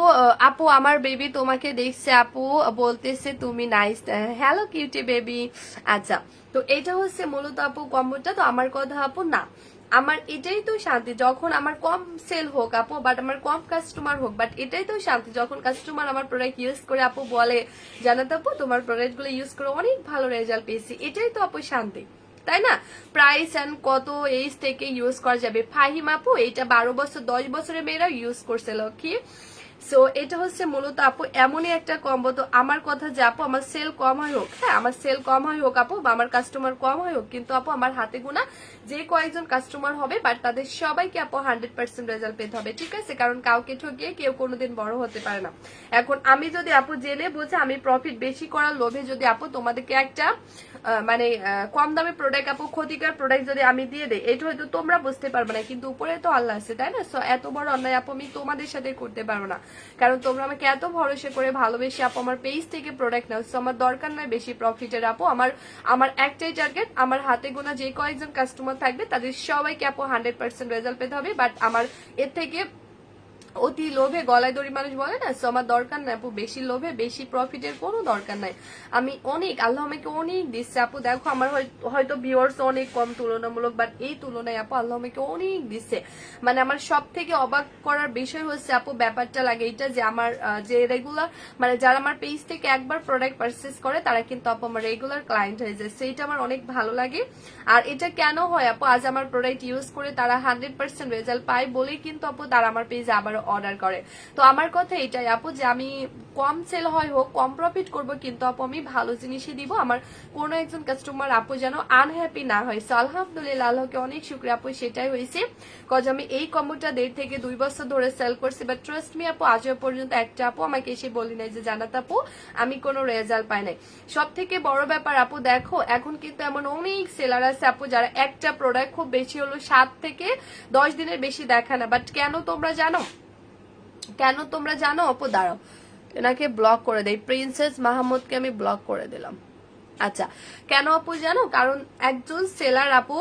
আপু আমার বেবি তোমাকে দেখছে আপু, বলতেছে তুমি নাইস। Hello cutie baby. আচ্ছা, তো এটা হচ্ছে মূলত আপু কম্বোটা। তো আমার কথা আপু না, আমার এটাই তো শান্তি যখন আমার কম সেল হোক আপু, বাট আমার কম কাস্টমার হোক, বাট এটাই তো শান্তি যখন কাস্টমার আমার প্রোডাক্ট ইউজ করে আপু বলে, জানো তো আপু তোমার প্রোডাক্ট গুলো ইউজ করে অনেক ভালো রেজাল্ট পেয়েছি, এটাই তো আপু শান্তি, তাই না? প্রাইস এন্ড কত এজ থেকে ইউজ করা যাবে? ফাহিম আপু এটা 12 বছর 10 বছরের মেয়েরা ইউজ করছে লক্ষ্মী। সো এটা হচ্ছে মূলত আপু এমনই একটা কম্বো। তো আমার কথা যে আপু আমার সেল কম হয় হোক, হ্যাঁ আমার সেল কম হয় হোক আপু, বা আমার কাস্টমার কম হয় হোক, কিন্তু আপু আমার হাতে গোনা যে কয়েকজন কাস্টমার হবে বাট তাদের সবাইকে আপু 100% রেজাল্ট পেতে হবে, ঠিক আছে? কারণ কাউকে ঠকিয়ে কেউ কোনোদিন বড় হতে পারে না। এখন আমি যদি আপু জেনে বুঝে আমি প্রফিট বেশি করার লোভে যদি আপু তোমাদেরকে একটা মানে কম দামে প্রোডাক্ট আপু ক্ষতিকর প্রোডাক্ট যদি আমি দিয়ে দেই, এটা হয়তো তোমরা বুঝতে পারবে না, কিন্তু উপরে তো আল্লাহ আছে, তাই না? সো এত বড় অন্যায় আপু আমি তোমাদের সাথে করতে পারবো না, কারণ তোমরা আমাকে এত ভরসা করে ভালোবেসে আপু আমার পেজ থেকে প্রোডাক্ট নাও। সো আমার দরকার নয় বেশি প্রফিটের আপু, আমার একটাই টার্গেট, আমার হাতে গোনা যে কয়েকজন কাস্টমার থাকবে তাদের সবাইকে আপু 100% রেজাল্ট পেতে হবে। বাট আমার এর থেকে অতি লোভে গলায় দড়ি মানুষ বলে না, সো আমার দরকার নাই আপু বেশি লোভে বেশি প্রফিটের কোনো দরকার নাই। আমি অনেক, আল্লাহ আমাকে অনেক দিচ্ছে আপু, দেখো আমার হয়তো ভিউয়ার্স অনেক কম তুলনামূলক, বাট এই তুলনায় আপু আল্লাহ আমাকে অনেক দিচ্ছে। মানে আমার সব থেকে অবাক করার বিষয় হচ্ছে আপু ব্যাপারটা লাগে এটা যে আমার যে রেগুলার মানে যারা আমার পেজ থেকে একবার প্রোডাক্ট পারচেস করে তারা কিন্তু আপু আমার রেগুলার ক্লায়েন্ট হয়ে যায়, সেইটা আমার অনেক ভালো লাগে। আর এটা কেন হয় আপু, আজ আমার প্রোডাক্ট ইউজ করে তারা 100% রেজাল্ট পায় বলেই কিন্তু আপু তারা আমার পেজে আবার অর্ডার করে। তো আমার কথা এটাই আপু যে আমি কম সেল হয় হোক কম প্রফিট করব, কিন্তু আপু আমি ভালো জিনিসই দিব, আমার কোনো একজন কাস্টমার আপু যেন আনহ্যাপি না হয়। সো আলহামদুলিল্লাহ আল্লাহকে অনেক শুকরিয়া আপু, সেটাই হয়েছে। কজ আমি এই কম্বোটা 1.5 থেকে 2 বছর ধরে সেল করছি, বাট ট্রাস্ট মি আপু আজও পর্যন্ত একটা আপু আমাকে এসে বলি নাই যে জানাত আপু আমি কোনো রেজাল্ট পাই নাই। সব থেকে বড় ব্যাপার আপু দেখো এখন কিন্তু এমন অনেক সেলার আছে আপু যারা একটা প্রোডাক্ট খুব বেশি হলো 7 থেকে 10 দিনের বেশি দেখায় না, বাট কেন তোমরা জানো? কেন তোমরা জানো আপু? দাঁড়াও এনাকে ব্লক করে দেই, প্রিন্সেস মাহমুদকে আমি ব্লক করে দিলাম। আচ্ছা কেন আপু জানো? কারণ একজন সেলার আপু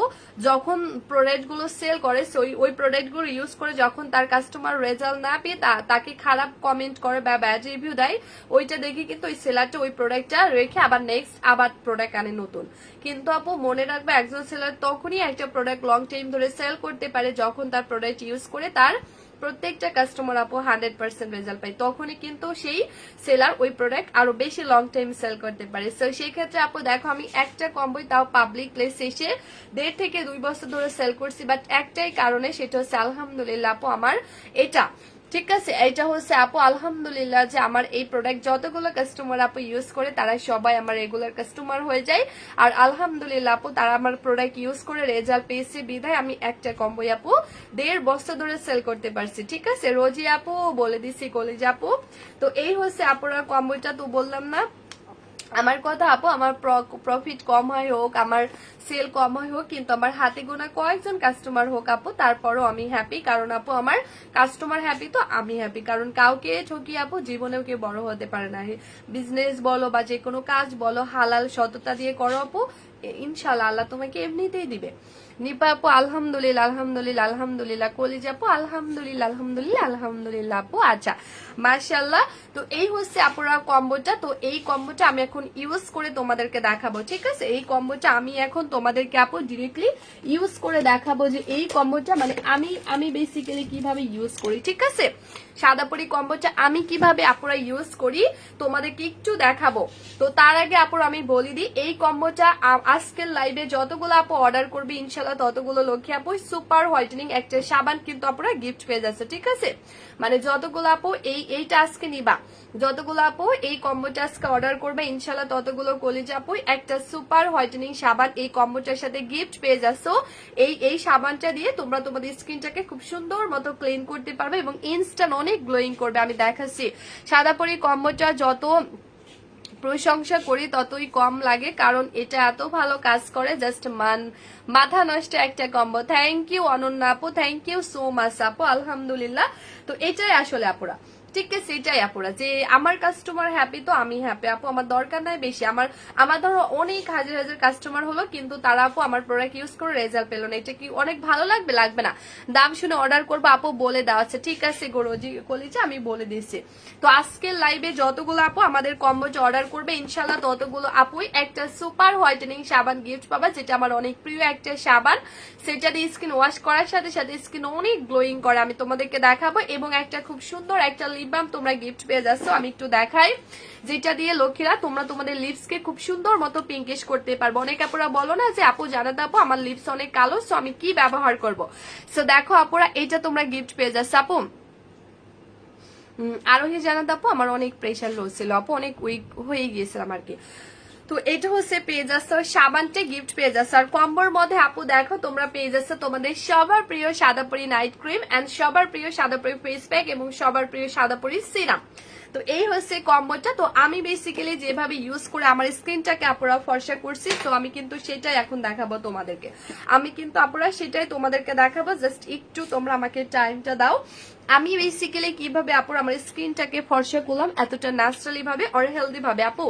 যখন প্রোডাক্ট গুলো সেল করে ওই প্রোডাক্ট গুলো ইউজ করে যখন তার কাস্টমার রেজাল্ট না পেয়ে তাকে খারাপ কমেন্ট করে বা ব্যাড রিভিউ দেয়, ওইটা দেখে কিন্তু ওই সেলারটা ওই প্রোডাক্টটা রেখে আবার নেক্সট আবার প্রোডাক্ট আনে নতুন। কিন্তু আপু মনে রাখবে একজন সেলার তখনই একটা প্রোডাক্ট লং টাইম ধরে সেল করতে পারে যখন তার প্রোডাক্ট ইউজ করে তার প্রত্যেকটা কাস্টমার আপু 100% রেজাল্ট পায়, তখনই কিন্তু সেই সেলার ওই প্রোডাক্ট আরো বেশি লং টাইম সেল করতে পারে। সো সেই ক্ষেত্রে আপু দেখো আমি একটা কম্বোই তাও পাবলিক প্লেস এসে 1.5 থেকে 2 বছর ধরে সেল করছি, বাট একটাই কারণে সেটা হচ্ছে আলহামদুলিল্লাহ আপু আমার এটা, ঠিক আছে এটা হচ্ছে আপু আলহামদুলিল্লাহ যে আমার এই প্রোডাক্ট যতগুলো কাস্টমার আপু ইউজ করে তারা সবাই আমার রেগুলার কাস্টমার হয়ে যায়। আর আলহামদুলিল্লাহ আপু তারা আমার প্রোডাক্ট ইউজ করে রেজাল্ট পেয়েছে বিধায় আমি একটা কম্বো আপু 1.5 বছর ধরে সেল করতে পারছি, ঠিক আছে। রোজি আপু বলে দিছি কলেজ আপু। তো এই হচ্ছে আপুরা কম্বোটা, তো বললাম না আমার কথা আপু আমার প্রফিট কম হয় হোক আমার সেল কম হয় হোক, কিন্তু আমার হাতে গোনা কয়েকজন কাস্টমার হোক আপু তারপরও আমি হ্যাপি, কারণ আপু আমার কাস্টমার হ্যাপি তো আমি হ্যাপি। কারণ কাউকে ঠকি আপু জীবনেও কেউ বড় হতে পারে না। বিজনেস বলো বা যে কোনো কাজ বলো হালাল সততা দিয়ে করো আপু, ইনশাল্লাহ আল্লাহ তোমাকে এমনিতেই দিবে। নিপা আপু আলহামদুলিল্লাহ আলহামদুলিল্লাহ আলহামদুলিল্লাহ, কলিজা আপু আলহামদুলিল্লাহ আলহামদুলিল্লাহ আলহামদুলিল্লাহ আপু। আচ্ছা মাশাআল্লাহ, তো এই হচ্ছে আপুরা কম্বোটা। তো এই কম্বোটা আমি এখন ইউজ করে তোমাদেরকে দেখাবো, ঠিক আছে? এই কম্বোটা আমি এখন তোমাদেরকে আপু ডিরেক্টলি ইউজ করে দেখাবো যে এই কম্বোটা মানে আমি বেসিক্যালি কিভাবে ইউজ করি, ঠিক আছে? সাদাপুরি কম্বোটা আমি কিভাবে আপুরা ইউজ করি তোমাদেরকে একটু দেখাবো। তো তার আগে আপুরা আমি বলি দিই, এই কম্বোটা আজকের লাইভে যতগুলো আপু অর্ডার করবে ইনশাল্লাহ ততগুলো লক্ষ্যে আপু সুপার হোয়াইটেনিং একটা সাবান কিন্তু আপুরা গিফট পেয়ে যাচ্ছে, ঠিক আছে? মানে যতগুলো আপু এইটা আজকে নিবা, যতগুলো আপু এই কম্বোটা আজকে অর্ডার করবে ইনশাল্লাহ ততগুলো কলিজা আপু একটা সুপার হোয়াইটেনিং সাবান এই কম্বোটার সাথে গিফট পেয়ে যাচ্ছ। এই সাবানটা দিয়ে তোমরা তোমাদের স্কিনটাকে খুব সুন্দর মতো ক্লিন করতে পারবে এবং ইনস্ট্যান্ট অনেক গ্লোয়িং করবে। আমি দেখাচ্ছি সাদাপুরি কম্বোটা যত প্রশংসা করি ততই কম লাগে, কারণ এটা এত ভালো কাজ করে, জাস্ট মাথা নষ্ট একটা কম্বো। থ্যাংক ইউ অনন্যা আপু, থ্যাংক ইউ সো মাচ আপু, আলহামদুলিল্লাহ। তো এটাই আসলে আপুরা, ঠিক আছে? এটাই আপুরা যে আমার কাস্টমার হ্যাপি তো আমি হ্যাপি আপু, আমার দরকার নাই বেশি। আমার ধরো অনেক হাজার হাজার কাস্টমার হলো কিন্তু তারা আপু আমার প্রোডাক্ট ইউজ করে রেজাল্ট পেলো না, এটা কি অনেক ভালো লাগবে? লাগবে না। দাম শুনে অর্ডার করবো আপু বলে দেওয়া আছে, ঠিক আছে গরুজি কলিজা আমি বলে দিচ্ছি। তো আজকের লাইভে যতগুলো আপু আমাদের কম্বোটা অর্ডার করবে ইনশাল্লাহ ততগুলো আপুই একটা সুপার হোয়াইটেনিং সাবান গিফট পাবা, যেটা আমার অনেক প্রিয় একটা সাবান। সেটা দিয়ে স্কিন ওয়াশ করার সাথে সাথে স্কিন অনেক গ্লোয়িং করে, আমি তোমাদেরকে দেখাবো। এবং একটা খুব সুন্দর একটা লিপ বাম তোমরা গিফট পেয়ে যাচ্ছ, আমি একটু দেখাই, যেটা দিয়ে লক্ষ্মীরা তোমরা তোমাদের লিপসকে খুব সুন্দর মতো পিঙ্কিশ করতে পারবো। অনেক আপুরা বলো না যে আপু জানাতে আপু আমার লিপস অনেক কালো, সো আমি কি ব্যবহার করব? সো দেখো আপুরা এটা তোমরা গিফট পেয়ে যাচ্ছ আপু। আরোহী জানাতে আপু আমার অনেক প্রেশার লো ছিল আপু, অনেক উইক হয়ে গিয়েছিলাম আর কি। তো এটা হচ্ছে পেয়ে যাচ্ছে সাবানটা গিফট পেয়ে যাচ্ছে। আর কম্বোর মধ্যে আপু দেখো তোমরা পেয়ে যাচ্ছে তোমাদের সবার প্রিয় সাদাপুরি নাইট ক্রিম এন্ড সবার প্রিয় সাদাপুরি ফেস প্যাক এবং সবার প্রিয় সাদাপুরি সিরাম। তো এই হচ্ছে কম্বোটা। তো আমি বেসিক্যালি যেভাবে ইউজ করে আমার স্কিনটাকে আপুরা ফর্সা করছি, তো আমি কিন্তু সেটাই এখন দেখাবো তোমাদেরকে। আমি কিন্তু আপুরা সেটাই তোমাদেরকে দেখাবো, জাস্ট একটু তোমরা আমাকে টাইমটা দাও। আমি বেসিক্যালি কিভাবে আপু আমার স্কিনটাকে ফর্সা করলাম এতটা ন্যাচারালি ভাবে আর হেলদি ভাবে। আপু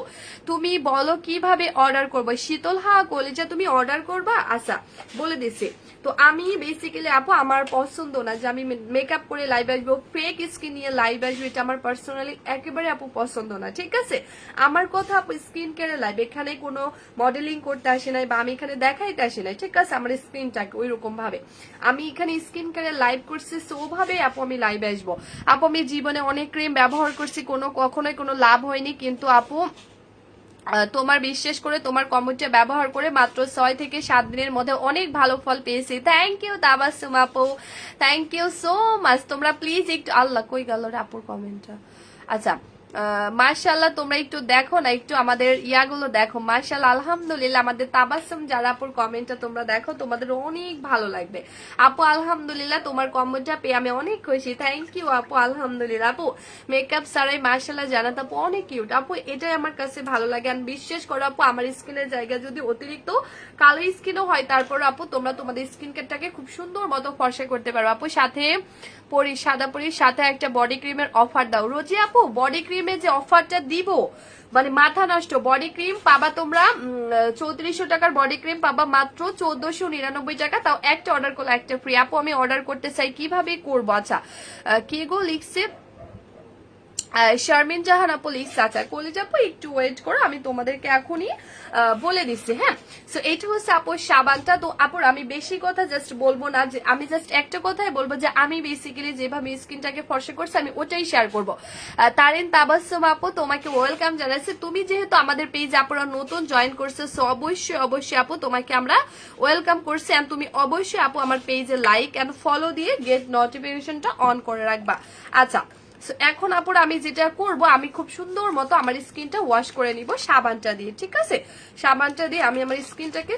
তুমি বলো কিভাবে অর্ডার করবো? শীতল হাওয়া কলিজা তুমি অর্ডার করবা? আচ্ছা বলে দিছি। তো আমি বেসিক্যালি আপু আমার পছন্দ না যে আমি মেকআপ করে লাইভ আসবো, ফেক স্কিন নিয়ে লাইভ আসবো, এটা আমার পার্সোনালি একেবারে আপু পছন্দ না, ঠিক আছে? আমার কথা আপু স্কিন কেয়ারে লাইভ, এখানে কোনো মডেলিং করতে আসে নাই বা আমি এখানে দেখাইতে আসি নাই, ঠিক আছে? আমার স্কিনটাকে ওই রকম ভাবে আমি এখানে স্কিন কেয়ারে লাইভ করছি, সোভাবে আপু আমি লাইভ আসবো। আপু আমি জীবনে অনেক ক্রিম ব্যবহার করছি, কখনোই কোনো লাভ হয়নি, কিন্তু আপু তোমার বিশ্বাস করে তোমার কম্বোটা ব্যবহার করে মাত্র 6 থেকে 7 দিনের মধ্যে অনেক ভালো ফল পেয়েছি। থ্যাংক ইউ তাবাসসুম আপু, থ্যাংক ইউ সো মাচ। তোমরা প্লিজ একটু আল্লাহ কই গেল রে আপুর কমেন্টটা। আচ্ছা মাশাআল্লাহ তোমরা একটু দেখো না, একটু আমাদের ইয়াগুলো দেখো। মাশাআল্লাহ আলহামদুলিল্লাহ আমাদের তাবাসসুম যারা আপুর কমেন্টটা তোমরা দেখো তোমাদের অনেক ভালো লাগবে আপু। আলহামদুলিল্লাহ তোমার কমেন্টটা পেয়ে আমি অনেক খুশি, থ্যাংক ইউ আপু। আলহামদুলিল্লাহ আপু মেকআপ সারাই মাশাআল্লাহ জানাত আপু অনেক কিউট আপু, এটাই আমার কাছে ভালো লাগে। আর বিশ্বাস করো আপু আমার স্কিনের জায়গা যদি অতিরিক্ত কালো স্কিনও হয় তারপর আপু তোমরা তোমাদের স্কিন কেয়ারটাকে খুব সুন্দর মতো ফর্সা করতে পারো আপু। সাথে সাদাপুরির সাথে একটা বডি ক্রিমের অফার দাও রোজি আপু। বডি ক্রিমের যে অফারটা দিব মানে মাথা নষ্ট। বডি ক্রিম পাবা তোমরা 3400 টাকার বডি ক্রিম পাবা মাত্র 1499 টাকা, তাও একটা অর্ডার করলে একটা ফ্রি। আপু আমি অর্ডার করতে চাই, কিভাবে করবো? আচ্ছা কে গো লিখছে? শারমিন জাহান আপু লিখছে। আচ্ছা কলিজা আপু একটু ওয়েট করো, আমি তোমাদেরকে এখনই বলে দিচ্ছি। হ্যাঁ সো এইটা হচ্ছে আপু সাবানটা। তো আপুর আমি বেশি কথা জাস্ট বলবো না, যে আমি জাস্ট একটা কথাই বলবো যে আমি বেসিক্যালি যেভাবে স্কিনটাকে ফর্সা করছি আমি ওটাই শেয়ার করবো। তারিন তাবাসসুম আপু তোমাকে ওয়েলকাম জানাচ্ছি। তুমি যেহেতু আমাদের পেজ আপুরা নতুন জয়েন করছো, সো অবশ্যই অবশ্যই আপু তোমাকে আমরা ওয়েলকাম করছি। এন্ড তুমি অবশ্যই আপু আমার পেজে লাইক এন্ড ফলো দিয়ে গেট নোটিফিকেশনটা অন করে রাখবা। আচ্ছা এখন আপুরা আমি যেটা করব, আমি খুব সুন্দর মতো আমার স্কিনটা ওয়াশ করে নিব সাবানটা দিয়ে, ঠিক আছে? সাবানটা দিয়ে আমি আমার স্কিনটাকে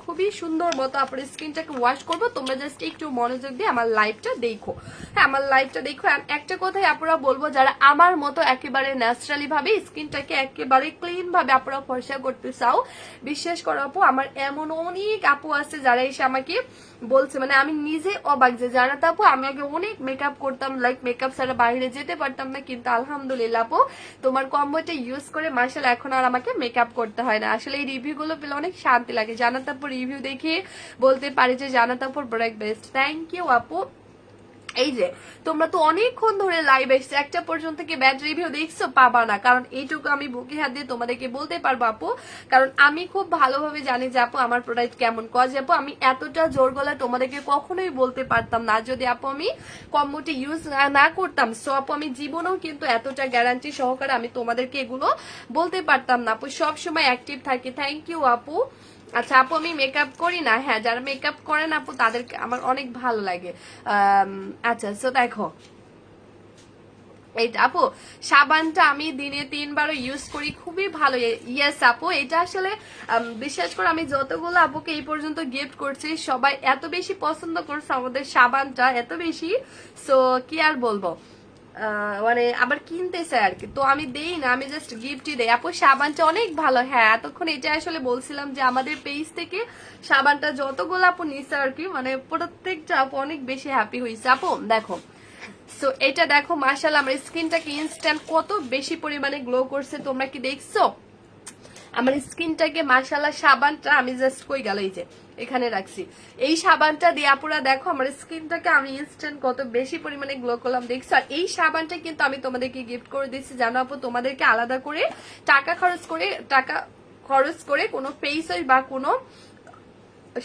খুবই সুন্দর মতো আপনার স্কিনটাকে ওয়াশ করব। তোমরা জাস্ট একটু মনোযোগ দিয়ে আমার লাইভটা দেখো। হ্যাঁ আমার লাইভটা দেখো। একটা কথাই আপুরা বলবো, যারা আমার মতো একেবারে ন্যাচারালি ভাবে স্কিনটাকে একেবারে ক্লিন ভাবে আপুরা ফর্সা করতে চাও, বিশ্বাস করো আপু আমার এমন অনেক আপু আছে যারা এসে আমাকে বলছে, মানে আমি নিজে অবাক যে জানাতে আপু আমি আগে অনেক মেকআপ করতাম, লাইক মেকআপ ছাড়া বাইরে যেতে পারতাম না, কিন্তু আলহামদুলিল্লাহ আপু তোমার কম্বোটা ইউজ করে মাশাআল্লাহ এখন আর আমাকে মেকআপ করতে হয় না। আসলে এই রিভিউ গুলো পেলে অনেক শান্তি লাগে। জান্নাত আপুর রিভিউ দেখে বলতে পারি যে জান্নাত আপুর প্রোডাক্ট বেস্ট। থ্যাংক ইউ আপু। এই যে তোমরা তো অনেকক্ষণ ধরে লাইভ এসছে, একটা পর্যন্ত কি ব্যাড রিভিউ দেখছো? পাবা না, কারণ এইটুকু আমি বুকে হাত দিয়ে তোমাদেরকে বলতে পারবো আপু, কারণ আমি খুব ভালোভাবে জানি যে আপু আমার প্রোডাক্ট কেমন। কজ আপু আমি এতটা জোর গলা তোমাদেরকে কখনোই বলতে পারতাম না যদি আপু আমি কম্বোটি ইউজ না করতাম। সো আপু আমি জীবনেও কিন্তু এতটা গ্যারান্টি সহকারে আমি তোমাদেরকে এগুলো বলতে পারতাম না। আপু সবসময় অ্যাক্টিভ থাকি। থ্যাংক ইউ আপু। আচ্ছা আপু আমি মেকআপ করি না, হ্যাঁ যারা মেকআপ করেন আপু তাদেরকে আমার অনেক ভালো লাগে। আচ্ছা সো দেখো এইটা আপু সাবানটা আমি দিনে 3 বারও ইউজ করি, খুবই ভালো। ইয়েস আপু এটা আসলে বিশ্বাস করে আমি যতগুলো আপুকে এই পর্যন্ত গিফট করছি সবাই এত বেশি পছন্দ করছে আমাদের সাবানটা, এত বেশি। সো কি আর বলবো, মানে আবার কিনতে চাই আর কি, তো আমি দেই না, আমি জাস্ট গিফটই দেই। আপু সাবানটা অনেক ভালো। হ্যাঁ এতক্ষণ এটা আসলে বলছিলাম যে আমাদের পেজ থেকে সাবানটা যতগুলো আপু নিচ্ছে আর কি, মানে প্রত্যেকটা আপু অনেক বেশি হ্যাপি হয়েছে। আপু দেখো সো এটা দেখো মাশাআল্লাহ আমার স্কিনটাকে ইনস্ট্যান্ট কত বেশি পরিমাণে গ্লো করছে, তোমরা কি দেখছো আমার স্কিনটাকে? মাশাআল্লাহ সাবানটা আমি জাস্ট কই গেল, এই যে এখানে রাখছি, এই সাবানটা দিয়ে আপুরা দেখো আমার স্কিনটাকে আমি ইনস্ট্যান্ট কত বেশি পরিমাণে গ্লো করলাম, দেখছো? আর এই সাবানটা কিন্তু আমি তোমাদেরকে গিফট করে দিচ্ছি জানো আপু, তোমাদেরকে আলাদা করে টাকা খরচ করে কোনো ফেস ওয়াশ বা কোনো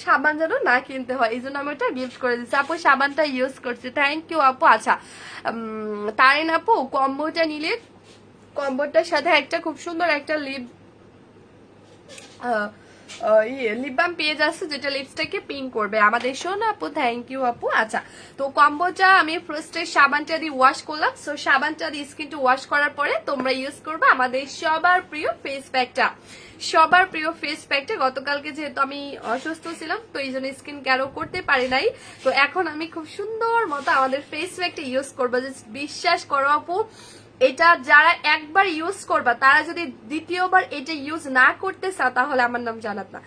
সাবান যেন না কিনতে হয়, এই জন্য আমি ওটা গিফট করে দিচ্ছি। আপু সাবানটা ইউজ করছি। থ্যাংক ইউ আপু। আচ্ছা তারিন আপু কম্বোটা নিলে কম্বোটার সাথে একটা খুব সুন্দর একটা লিপ লিপ বাম পেয়ে যাচ্ছে যেটা লিপসটাকে পিঙ্ক করবে আমাদের। শোন আপু থ্যাংক ইউ আপু। আচ্ছা তো কম্বোটা আমি ফার্স্টে সাবানটা দিয়ে ওয়াশ করলাম, সো সাবানটা দিয়ে স্কিনটা ওয়াশ করার পরে তোমরা ইউজ করবে আমাদের সবার প্রিয় ফেস প্যাকটা। সবার প্রিয় ফেস প্যাকটা গতকালকে যেহেতু আমি অসুস্থ ছিলাম তো এই জন্য স্কিন কেয়ারও করতে পারি নাই, তো এখন আমি খুব সুন্দর মতো আমাদের ফেস প্যাকটা ইউজ করবো। বিশ্বাস করো আপু এটা যারা একবার ইউজ করবা তারা যদি দ্বিতীয়বার এটা ইউজ না করতে চাও তাহলে আমার নাম জানাত না।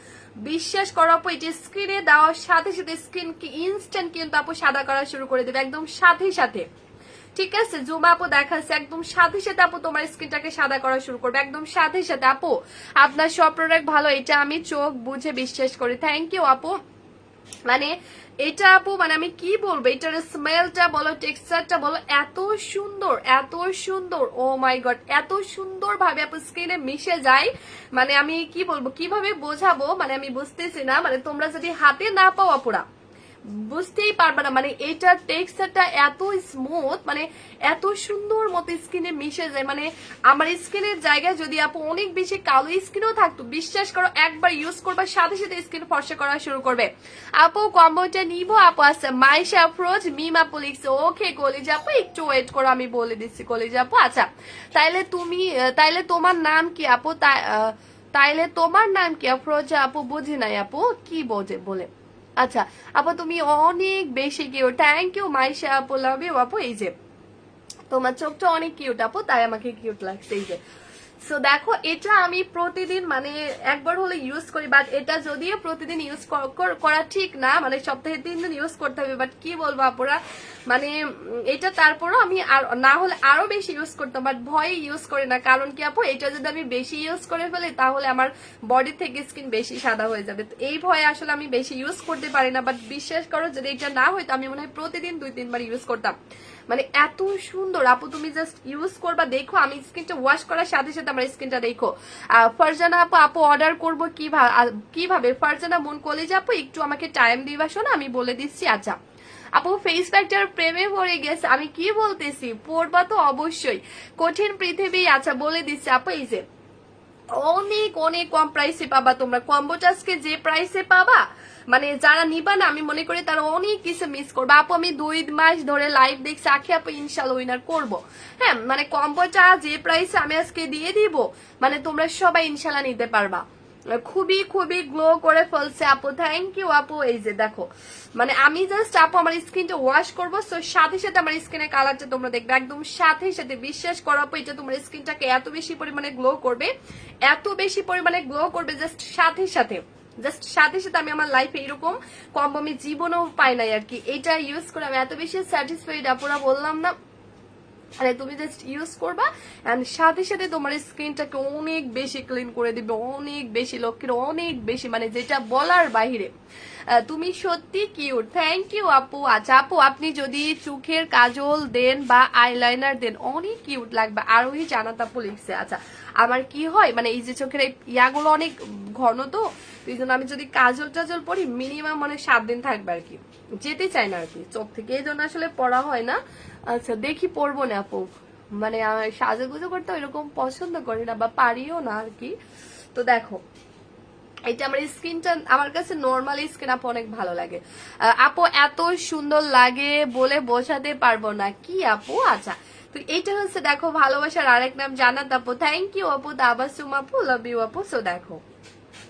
বিশ্বাস করো আপু এটা স্কিনে দেওয়ার সাথে সাথে স্কিন কি ইনস্ট্যান্ট কিন্তু আপু সাদা করা শুরু করে দেবে একদম সাথে সাথে। ঠিক আছে জুমা আপু দেখাচ্ছে একদম সাথে সাথে আপু তোমার স্কিনটাকে সাদা করা শুরু করবে একদম সাথে সাথে। আপু আপনার সব প্রোডাক্ট ভালো, এটা আমি চোখ বুঝে বিশ্বাস করি। থ্যাংক ইউ আপু। মানে এটা আপু মানে আমি কি বলবো, এটার স্মেলটা বলো টেক্সচারটা বলো এত সুন্দর এত সুন্দর, ও মাই গড এত সুন্দর ভাবে আপু স্কিনে মিশে যায়, মানে আমি কি বলবো কিভাবে বোঝাবো, মানে আমি বুঝতেছি না, মানে তোমরা যদি হাতে না পাও আপুরা বুঝতেই পারবে না, মানে এটার টেক্সচারটা এত স্মুথ, মানে এত সুন্দর মতো স্কিনে মিশে যায়। মানে আমার স্কিনের জায়গায় যদি আপু অনেক বেশি কালো স্কিনও থাকতো বিশ্বাস করো একবার ইউজ করবার সাথে সাথে স্কিন ফর্সা করা শুরু করবে। আপু কম্বোটা নিবো আপু আছে মাইশা আফরোজ মিম আপু লিখছে ওকে কলেজ আপু একটু ওয়েট করো আমি বলে দিচ্ছি কলেজ আপু। আচ্ছা তাইলে তোমার নাম কি আপু? তাইলে তোমার নাম কি আফরোজা আপু? বুঝি নাই আপু কি বলে। আচ্ছা আপু তুমি অনেক বেশি কিউট। থ্যাংক ইউ মাইশা আপু, লাভ ইউ আপু। এই যে তোমার চোখটা অনেক কিউট আপু, তাই আমাকে কিউট লাগছে। এই যে সো দেখো এটা আমি প্রতিদিন মানে একবার হলে ইউজ করি, বাট এটা যদিও প্রতিদিন ইউজ করা ঠিক না, মানে সপ্তাহে 3 দিন ইউজ করতে হবে, বাট কি বলবো আপুরা মানে এটা তারপরও আমি আর না হলে আরো বেশি ইউজ করতাম, বাট ভয়ে ইউজ করি না। কারণ কি আপু এটা যদি আমি বেশি ইউজ করে ফেলি তাহলে আমার বডি থেকে স্কিন বেশি সাদা হয়ে যাবে, তো এই ভয়ে আসলে আমি বেশি ইউজ করতে পারি না। বাট বিশ্বাস করো যদি এটা না হইতো আমি মনে হয় প্রতিদিন 2-3 বার ইউজ করতাম। মানে এত সুন্দর আপু তুমি জাস্ট ইউজ করবা দেখো, আমি স্কিনটা ওয়াশ করার সাথে সাথে আমার স্কিনটা দেখো। ফারজানা আপু অর্ডার করবো কিভাবে? ফারজানা মন কলেজ আপু একটু আমাকে টাইম দিবা, শোনো আমি বলে দিচ্ছি। আচ্ছা আপু ফেস প্যাকটার প্রেমে পড়ে গেছে, আমি কি বলতেছি, পড়বা তো অবশ্যই, কঠিন পৃথিবী। আচ্ছা বলে দিচ্ছি আপু এই যে অনেক অনেক কম প্রাইসে পাবা তোমরা কম্বোটা, আজকে যে প্রাইসে পাবা মানে যারা নিবা না আমি মনে করি তারা অনেক কিছু মিস করবে। আপু আমি 2 মাস ধরে লাইভ দেখছি, আখি আপু ইনশাল্লাহ উইনার করবো। হ্যাঁ মানে কম্বোটা যে প্রাইসে আমি আজকে দিয়ে দিব মানে তোমরা সবাই ইনশাল্লাহ নিতে পারবা। খুবই খুবই গ্লো করে ফেলছে আপু, থ্যাংক ইউ আপু। এই যে দেখো মানে আমি জাস্ট আপু আমার স্কিনটা ওয়াশ করবো, সো সাথে সাথে আমার স্কিনের কালারটা তোমরা দেখবে একদম সাথে সাথে। বিশ্বাস করো আপু এটা তোমার স্কিনটাকে এত বেশি পরিমাণে গ্লো করবে, এত বেশি পরিমাণে গ্লো করবে জাস্ট সাথে সাথে। আমি আমার লাইফে এরকম কম্বো আমি জীবনেও পাই নাই আর কি, এটা ইউজ করে আমি এত বেশি স্যাটিসফাইড আপুরা বললাম না। আরে তুমি জাস্ট ইউজ করবা এন্ড সাথে সাথে তোমার স্কিনটাকে অনেক বেশি ক্লিন করে দিবে, অনেক বেশি, লক্ষ্যের অনেক বেশি, মানে যেটা বলার বাহিরে। তুমি সত্যি কিউট, থ্যাংক ইউ আপু। আচ্ছা আপু, আপনি যদি চোখের কাজল দেন বা আইলাইনার দেন অনেক কিউট লাগবে। আরোহী জানাত আপু লিখছে। আচ্ছা আমার কি হয়, মানে এই যে চোখের ইয়াগুলো অনেক ঘন, তো এই জন্য আমি যদি কাজল টাজল পরি মিনিমাম মানে 7 দিন থাকবে আর কি, যেতে চাই না আর কি চোখ থেকে, এই জন্য আসলে পড়া হয় না। আচ্ছা দেখি পরবো না আপু, মানে সাজুগুজু করতে ওইরকম পছন্দ করি না বা পারিও না আর কি। তো দেখো এটা আমার স্কিনটা, আমার কাছে নর্মাল স্কিন আপু অনেক ভালো লাগে। আপু এত সুন্দর লাগে বলে বোঝাতে পারবো না কি আপু। আচ্ছা তো এটা হচ্ছে দেখো ভালোবাসার আরেক নাম জানাত আপু, থ্যাংক ইউ আপু। তাবাসুম আপু, লাভ ইউ আপু। সো দেখো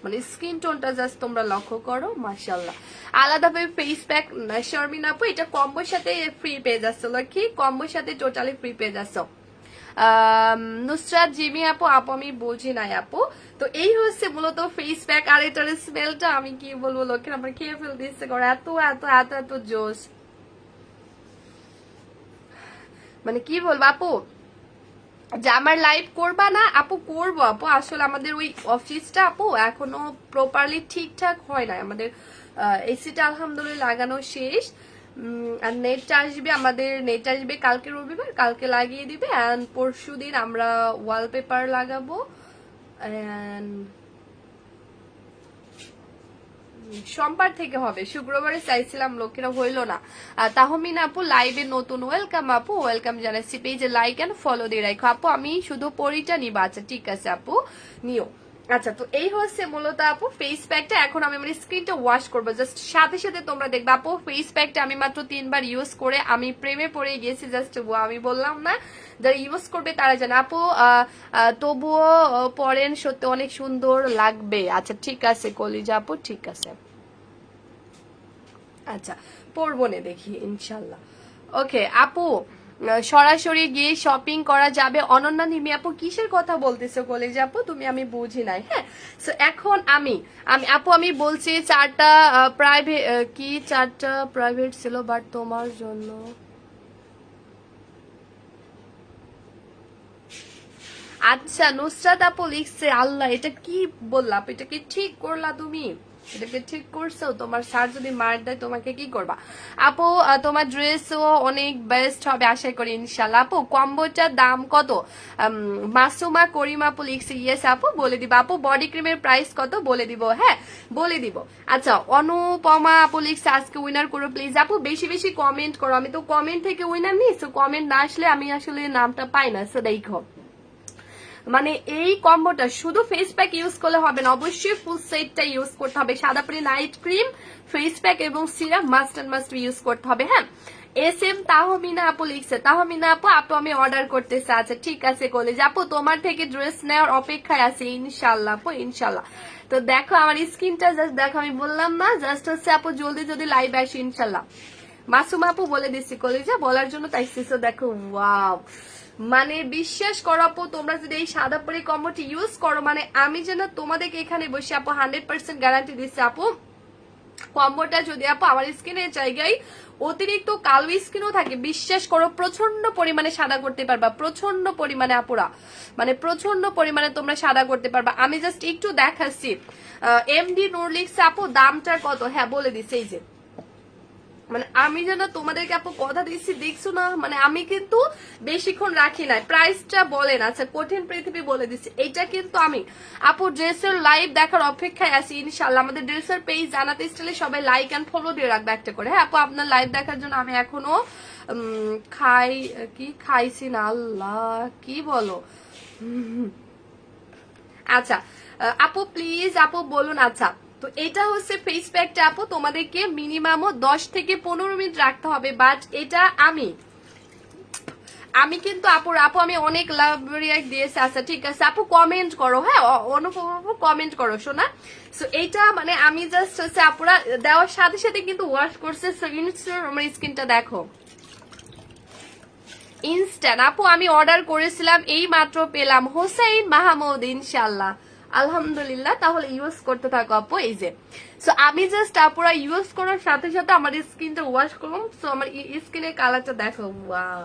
মানে স্কিন টোনটা জাস্ট তোমরা লক্ষ্য করো, মাশাআল্লাহ। আলাদাভাবে ফেস প্যাক শর্মিন আপু, এটা কম্বোর সাথে ফ্রি পেয়ে যাচ্ছ লক্ষ্মী, কম্বোর সাথে টোটালি ফ্রি পেয়ে যাচ্ছ। নুসরাত জিমি আপু, আপু আমি বুঝি নাই আপু। তো এই হচ্ছে মূলত ফেস প্যাক, আর এটার স্মেলটা আমি কি বলবো লক্ষ্মী, আমার খেয়ে ফেলতে ইচ্ছে করে, এত এত এত এত জোস, মানে কি বলবো আপু। যে আমার লাইভ করবা না আপু? করবো আপু, আসলে আমাদের ওই অফিসটা আপু এখনো প্রপারলি ঠিকঠাক হয় না আমাদের। এসিটা আলহামদুলিল্লাহ লাগানো শেষ, আর নেটটা আসবে, আমাদের নেট আসবে কালকে রবিবার, কালকে লাগিয়ে দিবে। অ্যান্ড পরশু দিন আমরা ওয়ালপেপার লাগাবো। সোমবার থেকে হবে, শুক্রবারে চাইছিলাম লোকেরা হইল না। তাহমিন আপু লাইভে নতুন, ওয়েলকাম আপু, ওয়েলকাম জানাচ্ছি। পেজে লাইক এন্ড ফলো দিয়ে রাখো আপু, আমি শুধু পরিটা নিবা। আচ্ছা ঠিক আছে আপু, নিও। আচ্ছা তো এই হচ্ছে মূলত আপু ফেস প্যাকটা। এখন আমি আমার স্কিনটা ওয়াশ করবো, জাস্ট সাথে সাথে তোমরা দেখবে আপু ফেস প্যাকটা আমি মাত্র 3 বার ইউজ করে আমি প্রেমে পড়ে গেছি। জাস্ট আমি বললাম না, যারা ইউজ করবে তারা জানে আপু। তবুও পরেন, সত্যি অনেক সুন্দর লাগবে। আচ্ছা ঠিক আছে কলিজা আপু, ঠিক আছে। আচ্ছা পরবো না দেখি ইনশাল্লাহ। ওকে আপু, সরাসরি গিয়ে শপিং করা যাবে? অনন্যা নিমি আপু কিসের কথা বলতেছো কলেজ আপু তুমি, আমি বুঝি নাই। হ্যাঁ সো এখন আমি আমি আপু আমি বলছি 4টা প্রাইভেট, কি 4টা প্রাইভেট ছিল বাট তোমার জন্য। আচ্ছা নুসরাত আপু লিখছে, আল্লাহ এটা কি বললা আপু, এটা কি ঠিক করলা তুমি? এটাকে ঠিক করছো? তোমার স্যার যদি মার দেয় তোমাকে কি করবা আপু? তোমার ড্রেসও অনেক বেস্ট হবে আশা করি ইনশাল্লাহ। আপু কম্বোটার দাম কত? মাসুমা করিম আপু লিখছে, ইয়েস আপু বলে দিব। আপু বডি ক্রিমের প্রাইস কত বলে দিব? হ্যাঁ বলে দিব। আচ্ছা অনুপমা আপু লিখছে, আজকে উইনার করো প্লিজ। আপু বেশি বেশি কমেন্ট করো, আমি তো কমেন্ট থেকে উইনার নিই, সো কমেন্ট না আসলে আমি আসলে নামটা পাই না। সো দেখো মানে এই কম্বোটা শুধু ফেস প্যাক ইউজ করলে হবে না, অবশ্যই ফুল সেটটা ইউজ করতে হবে। Sada Pori night cream, face pack এবং serum must and must use করতে হবে। হ্যাঁ এস এম তাহমিনা আপু লিখছে, তাহমিনা আপু আপু আমি অর্ডার করতেছি। আচ্ছা ঠিক আছে কলেজ আপু, তোমার থেকে ড্রেস নেওয়ার অপেক্ষায় আছে ইনশাল্লাহ আপু, ইনশাল্লাহ। তো দেখো আমার স্কিনটা জাস্ট দেখো, আমি বললাম না জাস্ট হচ্ছে আপু জলদি যদি লাইভ আসি ইনশাল্লাহ। মাসুমা আপু বলে দিচ্ছি কলেজা বলার জন্য তাই। দেখো ওয়াও, মানে বিশ্বাস করো আপু তোমরা যদি এই সাদা পরি কম্বোটি ইউজ করো, মানে আমি যেন তোমাদেরকে এখানে বসে আপু 100% গ্যারান্টি দিচ্ছি আপু, কম্বোটা যদি আপু আমার স্কিনের জায়গায় অতিরিক্ত কালো স্কিনও থাকে, বিশ্বাস করো প্রচন্ড পরিমাণে সাদা করতে পারবা, প্রচন্ড পরিমাণে আপুরা, মানে প্রচন্ড পরিমাণে তোমরা সাদা করতে পারবা। আমি জাস্ট একটু দেখাচ্ছি। এমডি নূর লিখছে আপু দামটা কত? হ্যাঁ বলে দিচ্ছে, এই যে মানে আমি যেন তোমাদেরকে আপু কথা দিচ্ছি দেখছো না, মানে আমি কিন্তু বেশিক্ষণ রাখি নাই, প্রাইসটা বলেন। আচ্ছা কঠিন পৃথিবী বলে দিচ্ছি, এটা কিন্তু আমি আপু ড্রেসের লাইভ দেখার অপেক্ষায় আছি ইনশাল্লাহ। আমাদের ড্রেসের পেজ জানাতে স্টাইলে সবাই লাইক এন্ড ফলো দিয়ে রাখবে একটা করে। হ্যাঁ আপু আপনার লাইভ দেখার জন্য আমি এখনো খাইছি না, আল্লাহ কি বলো। আচ্ছা আপু প্লিজ আপু বলুন। আচ্ছা তো এটা হচ্ছে ফেস প্যাকটা আপু, তোমাদেরকে মিনিমামও 10 থেকে 15 মিনিট রাখতে হবে। বাট এটা আমি কিন্তু আপু আমি অনেক লাভ রিয়াক্ট দিয়েছি। আচ্ছা ঠিক আছে আপু কমেন্ট করো, হ্যাঁ অনুপম আপু কমেন্ট করো শোনা। সো এইটা মানে আমি জাস্ট হচ্ছে আপুরা দেওয়ার সাথে সাথে কিন্তু ওয়াশ করছে। সো ইনস্ট্যান্ট আমার স্কিনটা দেখো, ইনস্ট্যান্ট আপু আমি অর্ডার করেছিলাম এই মাত্র পেলাম। হোসেইন মাহমুদ ইনশাল্লাহ আলহামদুলিল্লাহ, তাহলে ইউজ করতে থাকো আপু। এই যে সো আমি জাস্ট আপুরা ইউজ করার সাথে সাথে আমার স্কিনটা ওয়াশ করলাম। সো আমার স্কিনের কালারটা দেখো, ওয়াও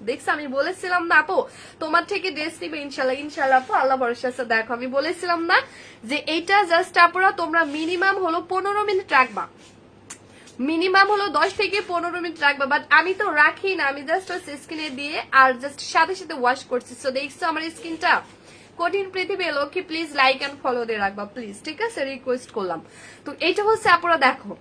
দেখছো আমি বলেছিলাম না আপু তোমার থেকে ড্রেস নিবে ইনশাল্লাহ, ইনশাল্লাহ আপু আল্লাহ ভরসা আছে। দেখো আমি বলেছিলাম না যে এইটা জাস্ট আপুরা তোমরা মিনিমাম হলো 15 মিনিট রাখবা, মিনিমাম হলো 10 থেকে 15 মিনিট রাখবা, বাট আমি তো রাখি না, আমি জাস্ট স্কিনে দিয়ে আর জাস্ট সাথে সাথে ওয়াশ করছি। সো দেখছো আমার স্কিনটা কঠিন পৃথিবী লক্ষ্মী, প্লিজ লাইক এন্ড ফলো দিয়ে রাখবা প্লিজ, ঠিক আছে, রিকোয়েস্ট করলাম। তো এইটা হচ্ছে আপুরা দেখো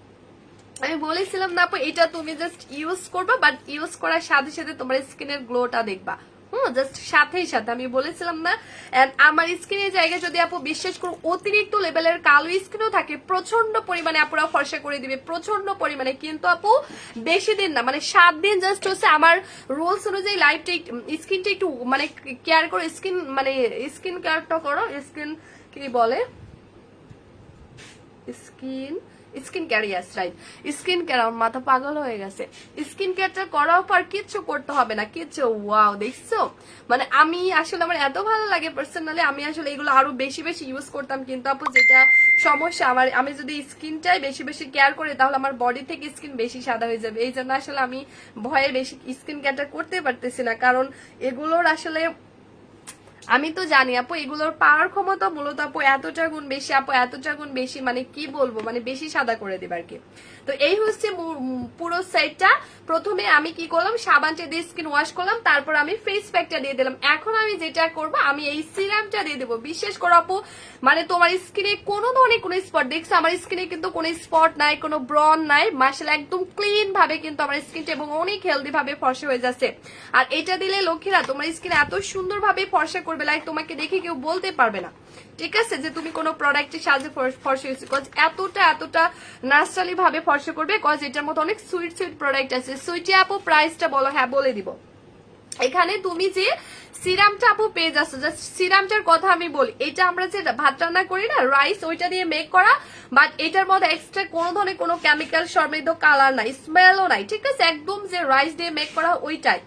আমি বলেছিলাম না আপু এটা তুমি জাস্ট ইউজ করবা, বাট ইউজ করার সাথে সাথে তোমার স্কিনের গ্লোটা দেখবা, জাস্ট সাথেই সাথে আমি বলেছিলাম না। আমার স্কিনের জায়গায় যদি আপু বিশ্বাস করো অতিরিক্ত লেভেলের কালো স্কিনও থাকে, প্রচন্ড পরিমাণে আপুরা ফর্সা করে দিবে প্রচন্ড পরিমাণে, কিন্তু আপু বেশি দিন না, মানে 7 দিন জাস্ট হচ্ছে আমার রুলস অনুযায়ী লাইফটা স্কিনটা একটু মানে কেয়ার করো, স্কিন মানে স্কিন কেয়ারটা করো, স্কিন কি বলে স্কিন স্কিন কেয়ার, ইয়াস রাইট, স্কিন কেয়ার, আমার মাথা পাগল হয়ে গেছে। স্কিন কেয়ারটা করার পর কিচ্ছু করতে হবে না, কিচ্ছু। ওয়াও দেখছো, মানে আমি আসলে আমার এত ভালো লাগে পার্সোনালি, আমি আসলে এগুলো আরো বেশি বেশি ইউজ করতাম, কিন্তু আপু যেটা সমস্যা আমার, আমি যদি স্কিনটাই বেশি বেশি কেয়ার করি তাহলে আমার বডি থেকে স্কিন বেশি সাদা হয়ে যাবে, এই জন্য আসলে আমি ভয়ে বেশি স্কিন কেয়ারটা করতে পারতেছি না, কারণ এগুলোর আসলে আমি তো জানি আপু এগুলোর পাওয়ার ক্ষমতা মূলত আপু এতটা গুণ বেশি, আপু এতটা গুণ বেশি, মানে কি বলবো, মানে বেশি সাদা করে দেবে আর কি। তো এই হচ্ছে পুরো সেটটা। প্রথমে আমি কি করলাম, সাবানটা দিয়ে স্কিন ওয়াশ করলাম, তারপর আমি ফেস প্যাকটা দিয়ে দিলাম। এখন আমি যেটা করবো আমি এই সিরামটা দিয়ে দেবো। বিশেষ করে আপু মানে তোমার স্কিনে কোনো ধরনের কোনো স্পট, দেখছো আমার স্কিনে কিন্তু কোনো স্পট নাই, কোনো ব্রন নাই, মার্শাল একদম ক্লিন ভাবে কিন্তু আমার স্কিনটা এবং অনেক হেলদি ভাবে ফর্সা হয়ে যাচ্ছে। আর এটা দিলে লক্ষ্মীরা তোমার স্কিন এত সুন্দর ভাবে ফর্সা করবে, লাইক তোমাকে দেখে কেউ বলতে পারবে না, ঠিক আছে, যে তুমি কোনো প্রোডাক্টের সাহায্যে ফর্সা হয়েছে, কজ এতটা ন্যাচারালি ভাবে ফর্সা করবে, কজ এটার মতো অনেক সুইট সুইট প্রোডাক্ট আছে। সুইটি আপু প্রাইসটা বলো, হ্যাঁ বলে দিব। এখানে তুমি যে সিরামটা আপু পেয়ে যাচ্ছ, জাস্ট সিরামটার কথা আমি বলি, এটা আমরা যে ভাত রান্না করি না রাইস, ওইটা দিয়ে মেক করা, বাট এটার মধ্যে এক্সট্রা কোনো ধরনের কোনো কেমিক্যাল সমৃদ্ধ কালার নাই, স্মেলও নাই, ঠিক আছে, একদম যে রাইস দিয়ে মেক করা ওইটাই,